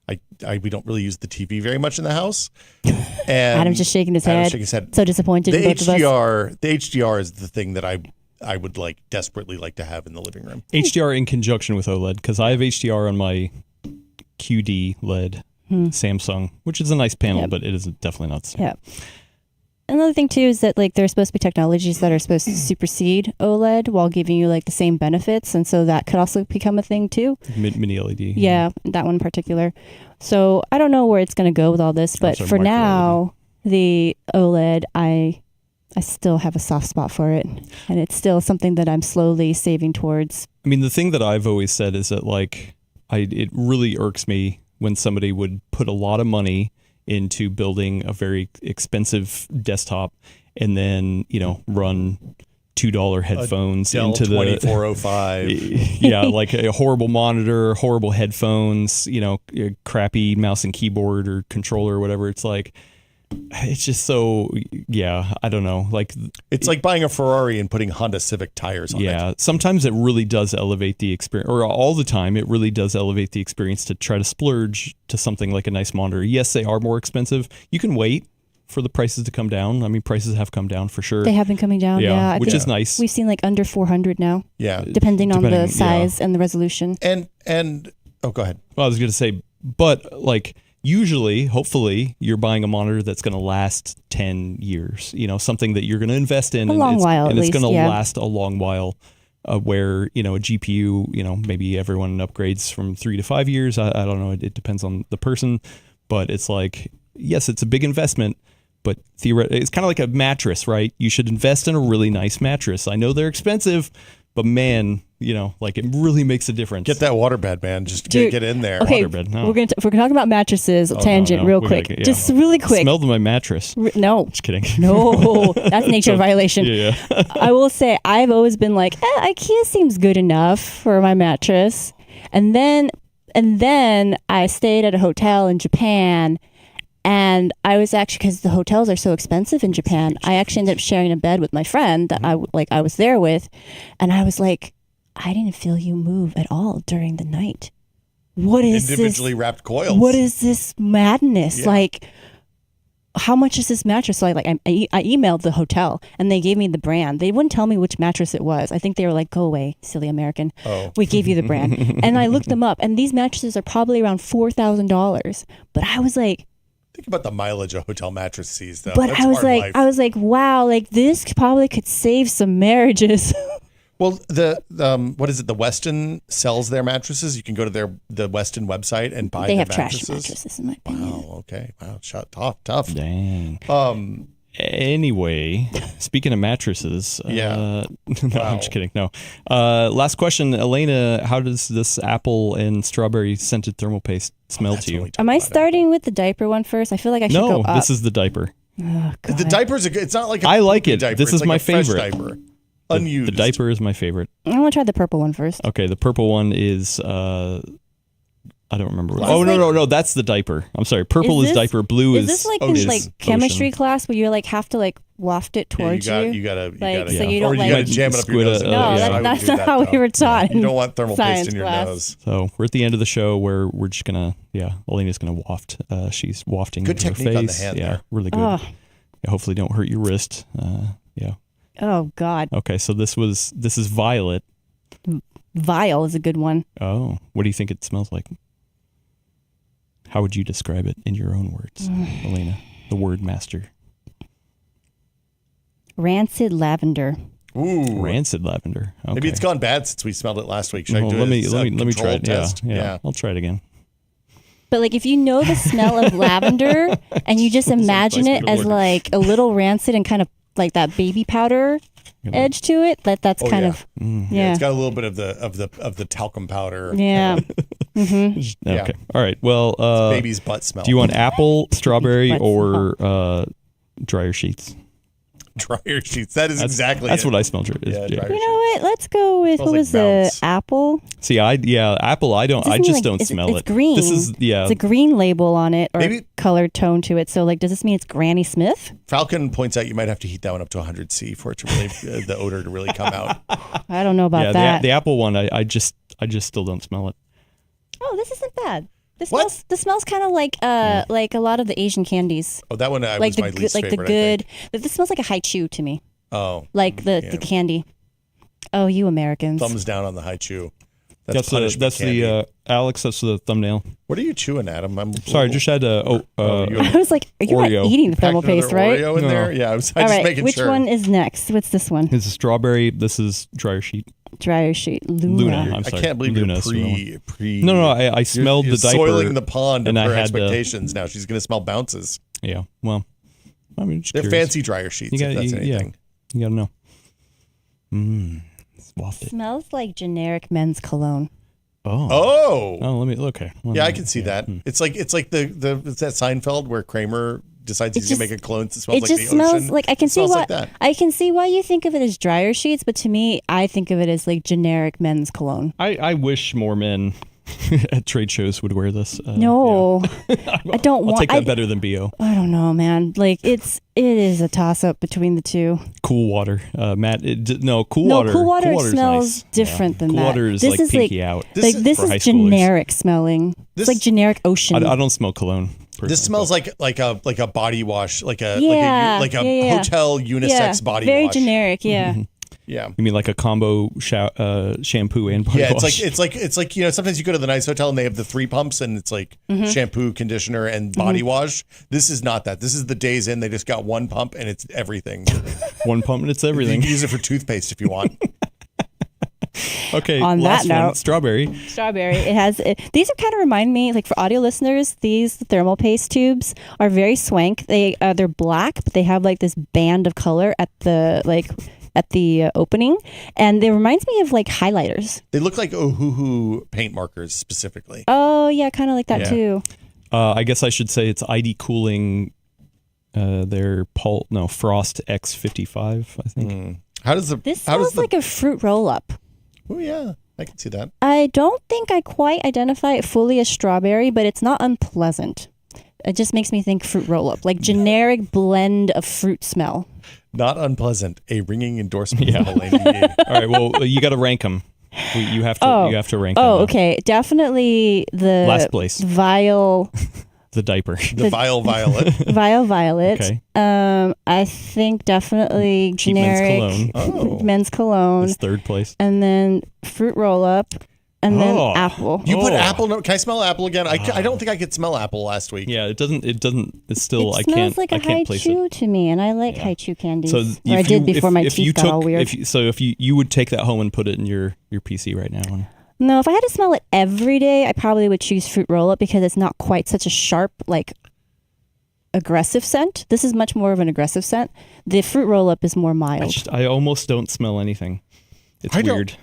we don't really use the TV very much in the house. And Adam's just shaking his head. So disappointed in both of us. The HDR is the thing that I would like desperately like to have in the living room. HDR in conjunction with OLED, because I have HDR on my QLED Samsung, which is a nice panel, but it is definitely not the same. Yeah. Another thing too is that like there's supposed to be technologies that are supposed to supersede OLED while giving you like the same benefits, and so that could also become a thing too. Mini LED. Yeah, that one in particular. So I don't know where it's going to go with all this, but for now, the OLED, I still have a soft spot for it, and it's still something that I'm slowly saving towards. I mean, the thing that I've always said is that like it really irks me when somebody would put a lot of money into building a very expensive desktop and then, run $2 headphones Dell into the 2405. Yeah, like a horrible monitor, horrible headphones, a crappy mouse and keyboard or controller or whatever. It's like, it's just so, I don't know. Like it's like buying a Ferrari and putting Honda Civic tires on it. Yeah, sometimes it really does elevate the experience, or all the time it really does elevate the experience to try to splurge to something like a nice monitor. Yes, they are more expensive. You can wait for the prices to come down. I mean, prices have come down for sure. They have been coming down, yeah. Which is nice. We've seen like under 400 now. Yeah. Depending on the size and the resolution. And oh, go ahead. Well, I was going to say, but like usually, hopefully, you're buying a monitor that's going to last 10 years. Something that you're going to invest in. A long while, and at it's going to least, last a long while. Where, a GPU, maybe everyone upgrades from 3 to 5 years. I don't know. It depends on the person. But it's like, yes, it's a big investment. But theoretically, it's kind of like a mattress, right? You should invest in a really nice mattress. I know they're expensive, but man, like it really makes a difference. Get that waterbed, man. Just get in there. Okay, Waterbed, no. if we're talking about mattresses, tangent real quick. Just really quick. Smelled my mattress. No. Just kidding. No, that's nature violation. Yeah. I will say I've always been like, IKEA seems good enough for my mattress. And then I stayed at a hotel in Japan, and I was actually, because the hotels are so expensive in Japan, I actually ended up sharing a bed with my friend that I was there with, and I was like, I didn't feel you move at all during the night. What is individually this? wrapped coils? What is this madness? Yeah. Like, how much is this mattress? So I emailed the hotel, and they gave me the brand. They wouldn't tell me which mattress it was. I think they were like, "Go away, silly American. Oh. We gave you the brand." And I looked them up, and these mattresses are probably around $4,000. But I was like, think about the mileage a hotel mattress sees, though. but That's I was hard like, life. wow, like this probably could save some marriages. Well, the what is it? The Westin sells their mattresses. You can go to the Westin website and buy They their have trash mattresses. mattresses, in my opinion. Wow. Okay. Wow. Tough. Dang. Um. Anyway, speaking of mattresses, Yeah. no, Wow. I'm just kidding. No. Last question, Elena. How does this apple and strawberry scented thermal paste smell That's to what you? we talked Am I about. starting with the diaper one first? I feel like I should No, go up. this is the diaper. Oh, God. The diaper's it's not like a I like poopy it. Diaper. This It's is like my a fresh favorite. diaper. The Unused. diaper is my favorite. I want to try the purple one first. Okay, the purple one is I don't remember. Is Oh this no, that's the diaper. I'm sorry. Purple is this- diaper. Blue Is this like in is like chemistry ocean. class where you like have to like waft it towards you you? gotta, Like, so yeah. you don't or you like- gotta jam it up your Squid, nose. no, No, yeah. I would that's do not that, how though. we were taught. You don't want thermal paste science in your class. nose. So we're at the end of the show where we're just gonna, Elena's gonna waft. She's wafting Good into her technique on the face. hand Yeah, there. really good. Oh, Yeah, hopefully don't hurt your wrist. Yeah. oh God. Okay, so this is violet. Vile is a good one. Oh, what do you think it smells like? How would you describe it in your own words, Elena, the word master? Rancid lavender. Ooh. Rancid lavender. Okay. Maybe it's gone bad since we smelled it last week. Should I Well, do let me a try it. control test? Yeah, I'll try it again. But like if you know the smell of lavender and you just imagine nice it way to as word it. like a little rancid and kind of like that baby powder edge to it, that's Oh, kind yeah. of Mm. yeah. It's got a little bit of the talcum powder. Yeah. Mm-hmm. Okay. All right. Well, Baby's butt smell. do you want apple, strawberry, Butt or dryer sheets? dryer sheets? That is exactly That's it. what I smell. Yeah, dryer You know what? Let's go with Smells what like was bounce. the apple? See, apple. I don't. I Doesn't just like- don't it's- smell it's it. green. This is It's a green label on it or Maybe- colored tone to it. So like, does this mean it's Granny Smith? Falcon points out you might have to heat that one up to 100 C for it to really the odor to really come out. I don't know about yeah. that. The apple one. I just still don't smell it. Oh, this isn't bad. This What? smells. This smells kind of like a lot of the Asian candies. Oh, that one Like was the my least like the favorite. I good. think. This smells like a high chew to me. Oh, Like the candy. Oh, you Americans. thumbs down on the high chew. That's punishment candy. the Alex. That's the thumbnail. What are you chewing, Adam? I'm Sorry, just had you I was like, you're Oreo. not eating the thermal packed another paste, right? Oreo in No. there? Yeah, I was All just right. making Which sure. one is next? What's this one? This is strawberry. This is dryer sheet. Dryer sheet. Luna. Luna. I'm I sorry. can't believe Luna you're pre. No, I smelled you're the diaper. soiling the pond of and I her had to- expectations. Now she's going to smell bounces. Yeah. Well, I mean, just They're curious. fancy dryer sheets. You if got that's anything. You gotta know. It's wafted. Smells like generic men's cologne. Oh, Let me. Okay. yeah, I can see that. It's like it's that Seinfeld where Kramer decides he's just- going to make a clone that smells It like just the smells ocean. like I can It see smells why like that. I can see why you think of it as dryer sheets, but to me, I think of it as like generic men's cologne. I wish more men at trade shows would wear this. No, I don't I'll want. take that better than BO. I don't know, man. Like it is a toss up between the two. Cool water, Matt. Cool No, water. cool water Water's smells nice. different than cool that. water is This like is pinky out. This This is high schoolers. generic smelling. This- It's like generic ocean. I don't smell cologne. personally, This smells like a body wash, like a Yeah, yeah. hotel unisex yeah, body very wash. generic. Yeah. Yeah. You mean like a combo shampoo and body Yeah, wash? it's like sometimes you go to the nice hotel and they have the 3 pumps and it's like shampoo, conditioner, and body wash. This is not that. This is the Days Inn. They just got 1 pump and it's everything. One pump and it's You everything. can use it for toothpaste if you want. Okay. On last that one, note- strawberry. Strawberry. These are kind of remind me, like for audio listeners, these thermal paste tubes are very swank. They're black, but they have like this band of color at the opening, and it reminds me of like highlighters. They look like Ohuhu paint markers specifically. Oh yeah, kind of like that Yeah. too. I guess I should say it's ID Cooling. Their Frost X55. I think. How does the This how does smells the like a fruit roll up. Oh yeah, I can see that. I don't think I quite identify it fully as strawberry, but it's not unpleasant. It just makes me think fruit roll up, like generic blend of fruit smell. Not unpleasant. A ringing endorsement Yeah. from Elaine Yee. All right. Well, you got to rank them. You have to. Oh. You have to rank. Oh, them. okay. Definitely the Last place. Vile The diaper. The vile violet. violet. Okay. I think definitely Cheap men's generic cologne. Oh. men's cologne, It's third place. and then fruit roll up, and then Oh. apple. You put Oh. apple. No, can I smell apple again? I don't think I could smell apple last week. Yeah. It doesn't. It's still. It I smells can't. like a I high can't place chew it. to me, and I like high chew candies. So or I did before my teeth got all weird. If you would take that home and put it in your PC right now. No, if I had to smell it every day, I probably would choose fruit roll up because it's not quite such a sharp, like aggressive scent. This is much more of an aggressive scent. The fruit roll up is more mild. I almost don't smell anything. It's I don't- weird.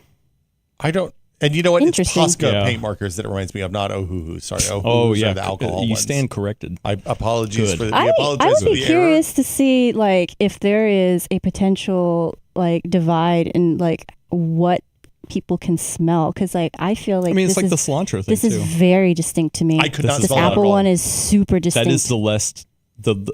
I don't. And you know what? It's Interesting. Posca Yeah. paint markers that it reminds me of, not Ohuhu. Sorry, Ohuhu. Oh yeah. the alcohol You ones. stand corrected. I apologies Good. for the I apologize would for be the curious to see like if there is a potential like divide in like what people can smell because like I feel like I mean, it's this like is, the cilantro thing this too. is very distinct to me. I could not This smell that at apple all. one is super distinct. That is the less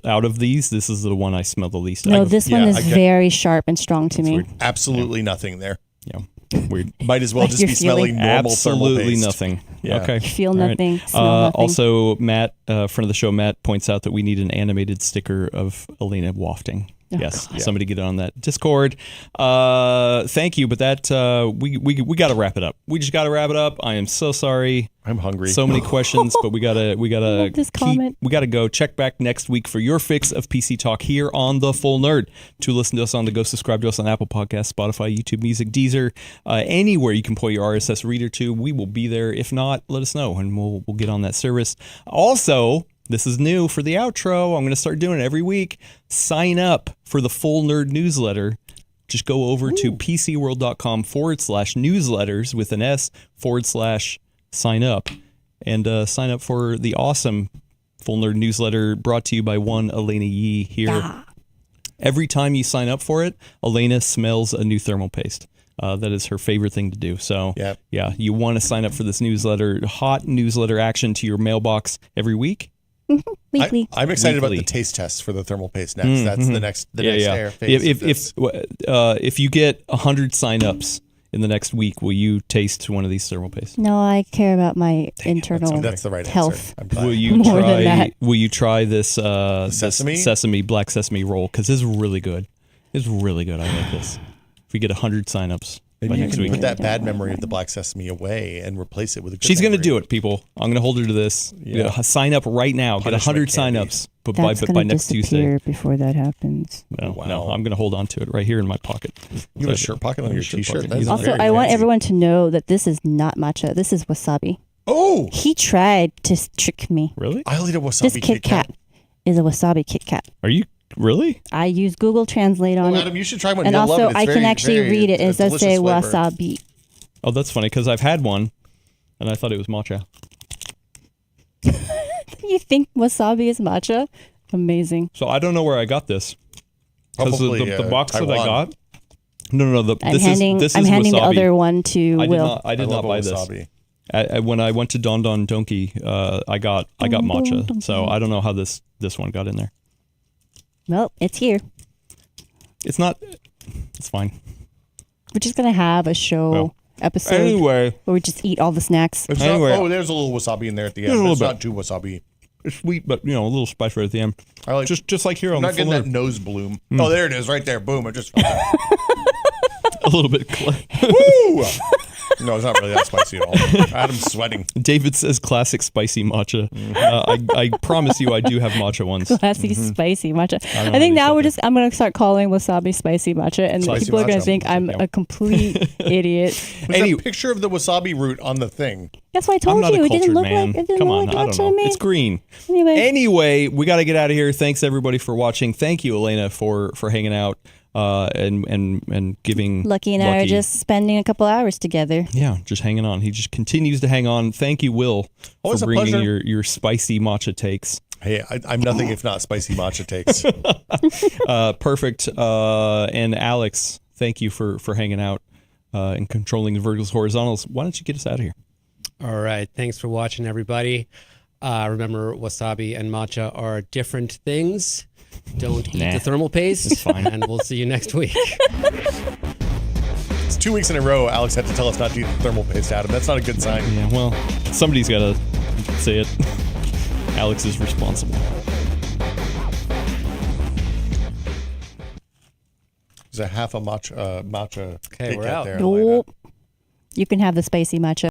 out of these. This is the one I smell the least. no, I- this one yeah, is I get- very sharp and strong to me. weird. Absolutely nothing there. Yeah. Weird. Might as well Like just you're be smelling feeling- normal thermal Absolutely paste. nothing. Yeah. Okay. Feel All right. nothing, smell nothing. Also, Matt, friend of the show, Matt points out that we need an animated sticker of Elena wafting. Oh, yes, God. somebody get on that Discord. Thank you, but that we got to wrap it up. We just got to wrap it up. I am so sorry. I'm hungry. So many questions, but we gotta love this comment. we gotta go. Check back next week for your fix of PC talk here on The Full Nerd. To listen to us on the go, subscribe to us on Apple Podcasts, Spotify, YouTube Music, Deezer, anywhere you can point your RSS reader to. We will be there. If not, let us know and we'll get on that service. Also, this is new for the outro. I'm going to start doing it every week. Sign up for the Full Nerd newsletter. Just go over to PCWorld.com/newsletters with an S /sign up. and sign up for the awesome Full Nerd newsletter brought to you by one Elena Yee here. Yeah. Every time you sign up for it, Elena smells a new thermal paste. That is her favorite thing to do. So, yeah, you want to sign up for this newsletter, hot newsletter action to your mailbox every week. Weekly. I'm excited about Weekly. the taste test for the thermal paste next. That's the next Yeah. phase of this. If you get 100 signups in the next week, will you taste one of these thermal pastes? No, I care about my internal That's the right health. answer. I'm glad. Will you More than try? that. Will you try this sesame? black sesame roll? Because it's really good. It's really good. I like this. If we get 100 signups by Maybe you next can week, put that bad memory of the black sesame away and replace it with a good she's going to memory. do it, people. I'm going to hold her to this. Yeah. Sign up right now. Get 100 Punishment candy. signups, but That's by gonna next Tuesday. disappear before that happens. No, Wow. no, I'm going to hold on to it right here in my pocket. You have a shirt pocket on your t-shirt. That's Also, Also, very I want fancy. everyone to know that this is not matcha. This is wasabi. Oh, He tried to trick me. Really? I'll eat a wasabi This Kit Kat is a wasabi Kit Kat. Are you really? I use Google Translate on Oh, it. Adam, you should try one. And You'll also, love it. It's I can very, actually very- read it, and it it's a does say delicious flavor. wasabi. Oh, that's funny because I've had one, and I thought it was matcha. You think wasabi is matcha? Amazing. So I don't know where I got this. Because Probably, the box that I Taiwan. got. No. I'm This handing is I'm handing wasabi. the other one to Will. I did love not buy this. wasabi. When I went to Don Don Donkey, I got matcha. So I don't know how this one got in there. Well, it's here. It's not. It's fine. We're just gonna have a show Well, episode Anyway, where we just eat all the snacks. It's Anyway. not, there's a little wasabi in there at the There's a end. little It's bit. not too wasabi. it's sweet, but a little spice right at the end. I like Just like here I'm on not the getting full that Nerd. nose bloom. Oh, there it is, right there. Boom! I just. A little bit. Woo! No, it's not really that spicy at all. Adam's sweating. David says classic spicy matcha. I promise you, I do have matcha ones. Classy spicy matcha. know I how think they now said I'm gonna start calling wasabi spicy matcha, and Spicy people are gonna matcha. think I'm a complete idiot. There's Any- a picture of the wasabi root on the thing. That's why I I'm told not you a it didn't cultured look man. like it didn't Come look on, like I matcha don't to know. me. It's green. Anyway, We got to get out of here. Thanks everybody for watching. Thank you, Elena, for hanging out and giving. Lucky and I are just spending a couple hours together. just hanging on. He just continues to hang on. Thank you, Will, Always for a bringing pleasure. your spicy matcha takes. Hey, I'm nothing if not spicy matcha takes. Perfect. And Alex, thank you for hanging out and controlling the verticals horizontals. Why don't you get us out of here? All right. Thanks for watching, everybody. Remember, wasabi and matcha are different things. Don't eat Nah. the thermal paste. It's fine. And we'll see you next week. It's 2 weeks in a row. Alex had to tell us not to eat the thermal paste, Adam. That's not a good sign. Yeah, well, somebody's got to say it. Alex is responsible. There's a half a matcha Okay, Kit we're Kat out. there, Elena. Nope. You can have the spicy matcha.